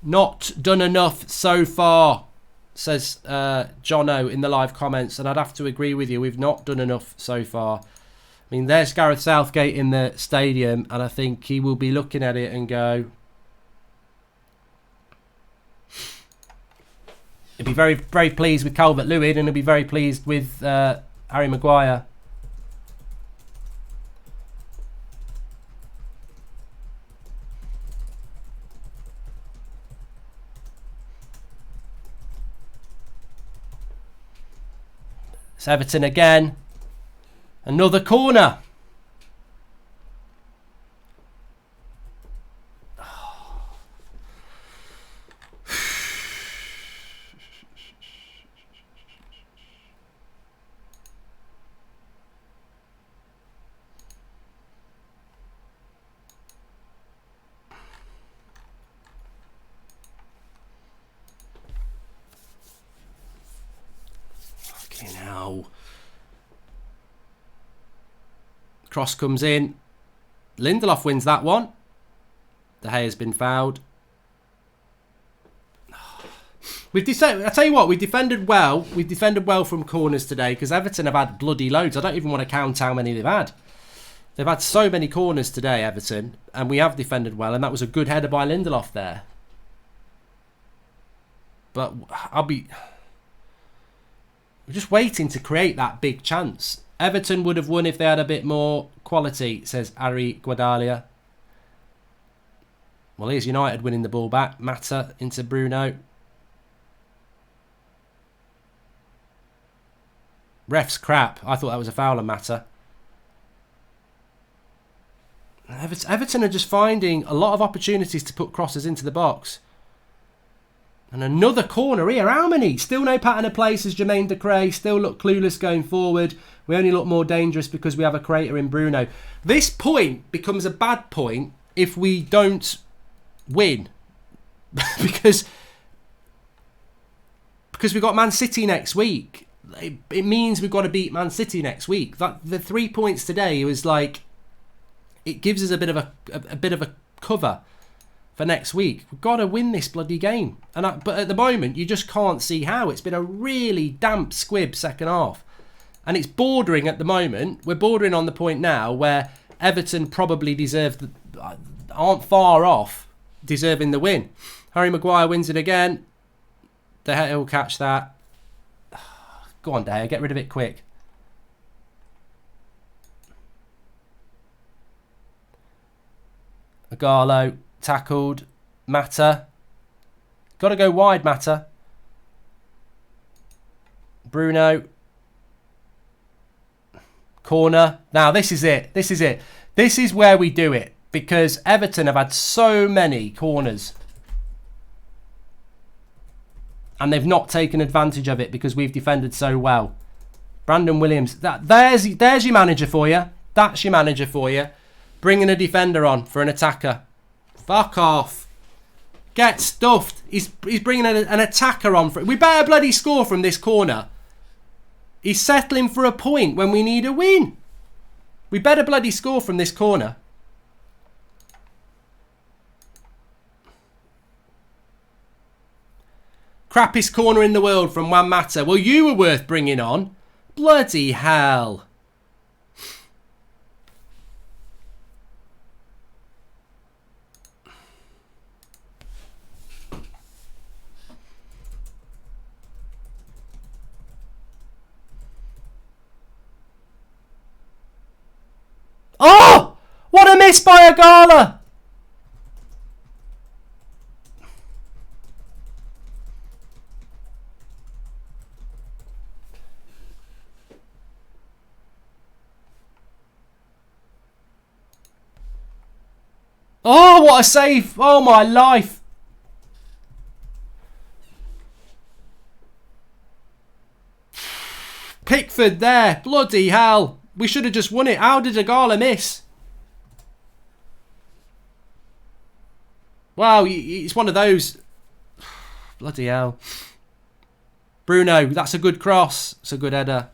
Not done enough so far, says Jono in the live comments, and I'd have to agree with you. We've not done enough so far. I mean, there's Gareth Southgate in the stadium, and I think he will be looking at it and go, he'll be very, very pleased with Calvert-Lewin, and he'll be very pleased with Harry Maguire. It's Everton again. Another corner. Fucking hell. Cross comes in. Lindelof wins that one. De Gea has been fouled. I tell you what, we defended well. We defended well from corners today because Everton have had bloody loads. I don't even want to count how many they've had. They've had so many corners today, Everton, and we have defended well, and that was a good header by Lindelof there. But we're just waiting to create that big chance. Everton would have won if they had a bit more quality, says Ari Guadalia. Well, here's United winning the ball back. Mata into Bruno. Ref's crap. I thought that was a foul on Mata. Everton are just finding a lot of opportunities to put crosses into the box. And another corner here. How many? Still no pattern of play, says Jermaine Decray. Still look clueless going forward. We only look more dangerous because we have a creator in Bruno. This point becomes a bad point if we don't win. because we've got Man City next week. It means we've got to beat Man City next week. The 3 points today was like, it gives us a bit of a cover for next week. We've got to win this bloody game. But at the moment, you just can't see how. It's been a really damp squib second half. And it's bordering at the moment. We're bordering on the point now where Everton probably aren't far off deserving the win. Harry Maguire wins it again. De Gea will catch that. Go on, De Gea, get rid of it quick. Agallo tackled. Mata. Got to go wide, Mata. Bruno. Corner. Now, this is it. This is it. This is where we do it. Because Everton have had so many corners. And they've not taken advantage of it because we've defended so well. Brandon Williams. There's your manager for you. That's your manager for you. Bringing a defender on for an attacker. Fuck off. Get stuffed. He's bringing an attacker on. We better bloody score from this corner. He's settling for a point when we need a win. We better bloody score from this corner. Crappiest corner in the world from Juan Mata. Well, you were worth bringing on. Bloody hell. Oh! What a miss by Agala! Oh, what a save! Oh, my life! Pickford there. Bloody hell. We should have just won it. How did Agala miss? Wow, it's one of those. Bloody hell. Bruno, that's a good cross. It's a good header.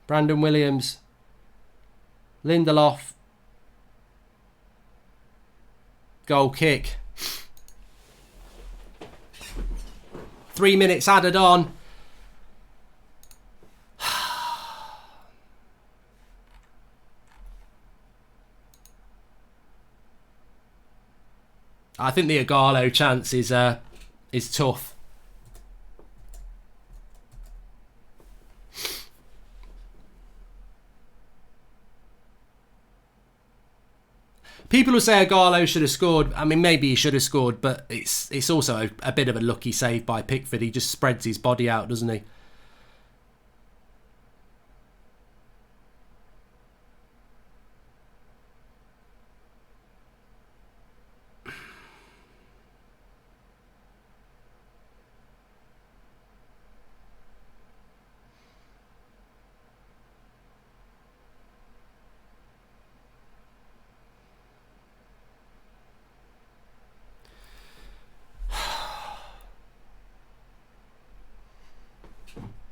Brandon Williams. Lindelof. Goal kick. 3 minutes added on. I think the Agallo chance is tough. People who say Agallo should have scored, I mean, maybe he should have scored, but it's also a bit of a lucky save by Pickford. He just spreads his body out, doesn't he?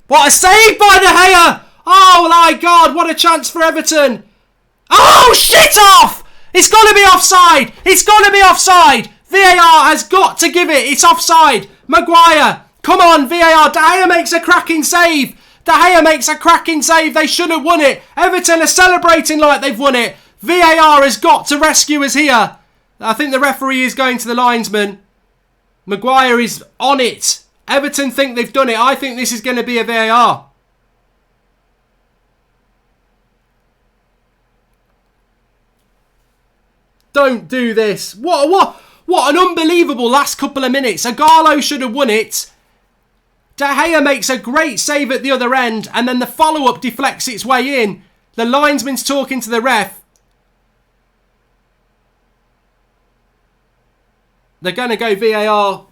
What a save by De Gea! Oh my God, what a chance for Everton! Oh, shit off! It's got to be offside! It's got to be offside! VAR has got to give it! It's offside! Maguire! Come on, VAR! De Gea makes a cracking save! De Gea makes a cracking save! They should have won it! Everton are celebrating like they've won it! VAR has got to rescue us here! I think the referee is going to the linesman. Maguire is on it! Everton think they've done it. I think this is going to be a VAR. Don't do this. What an unbelievable last couple of minutes. Agallo should have won it. De Gea makes a great save at the other end, and then the follow-up deflects its way in. The linesman's talking to the ref. They're going to go VAR.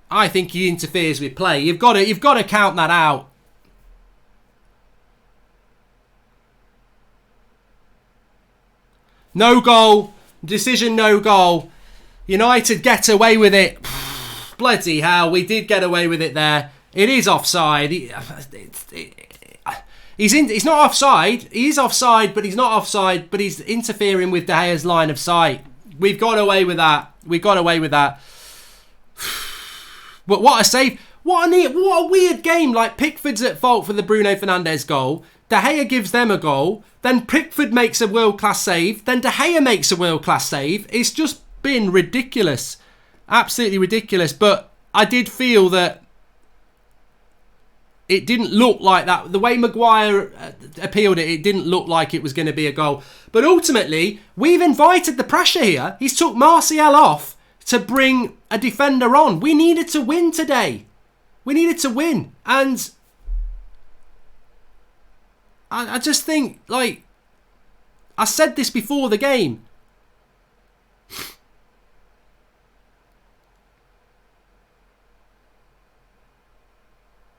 I think he interferes with play. You've got to count that out. No goal. Decision, no goal. United get away with it. Bloody hell, we did get away with it there. It is offside. He's not offside. He is offside, but he's not offside. But he's interfering with De Gea's line of sight. We've got away with that. We got away with that. But what a save. What a weird game. Like, Pickford's at fault for the Bruno Fernandes goal. De Gea gives them a goal. Then Pickford makes a world-class save. Then De Gea makes a world-class save. It's just been ridiculous. Absolutely ridiculous. But I did feel that it didn't look like that. The way Maguire appealed it, it didn't look like it was going to be a goal. But ultimately, we've invited the pressure here. He's took Martial off to bring a defender on. We needed to win today. We needed to win. And I just think, like, I said this before the game.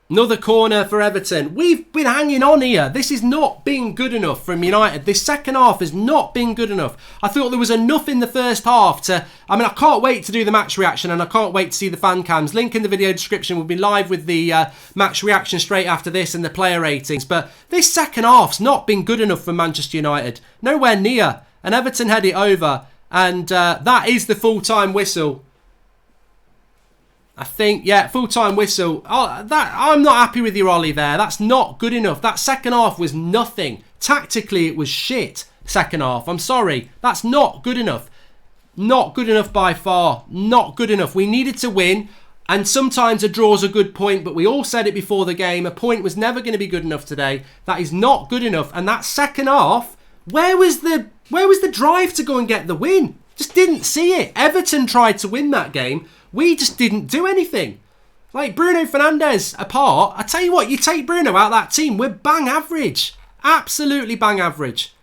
Another corner for Everton. We've been hanging on here. This is not being good enough from United. This second half has not been good enough. I thought there was enough in the first half to... I can't wait to do the match reaction, and I can't wait to see the fan cams. Link in the video description. We'll be live with the match reaction straight after this and the player ratings. But this second half's not been good enough for Manchester United. Nowhere near. And Everton head it over. And that is the full-time whistle. I think, yeah, full-time whistle. I'm not happy with your Ollie there. That's not good enough. That second half was nothing. Tactically, it was shit. Second half. I'm sorry. That's not good enough. Not good enough by far. Not good enough. We needed to win. And sometimes a draw's a good point, but we all said it before the game. A point was never going to be good enough today. That is not good enough. And that second half, where was the drive to go and get the win? Just didn't see it. Everton tried to win that game. We just didn't do anything. Like, Bruno Fernandes apart, I tell you what, you take Bruno out of that team, we're bang average. Absolutely bang average.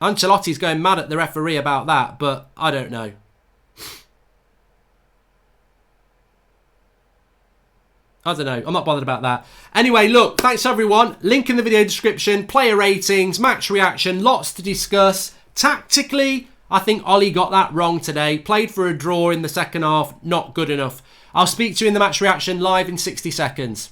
Ancelotti's going mad at the referee about that, but I don't know. I don't know. I'm not bothered about that. Anyway, look, thanks everyone. Link in the video description, player ratings, match reaction, lots to discuss. Tactically, I think Ollie got that wrong today. Played for a draw in the second half. Not good enough. I'll speak to you in the match reaction live in 60 seconds.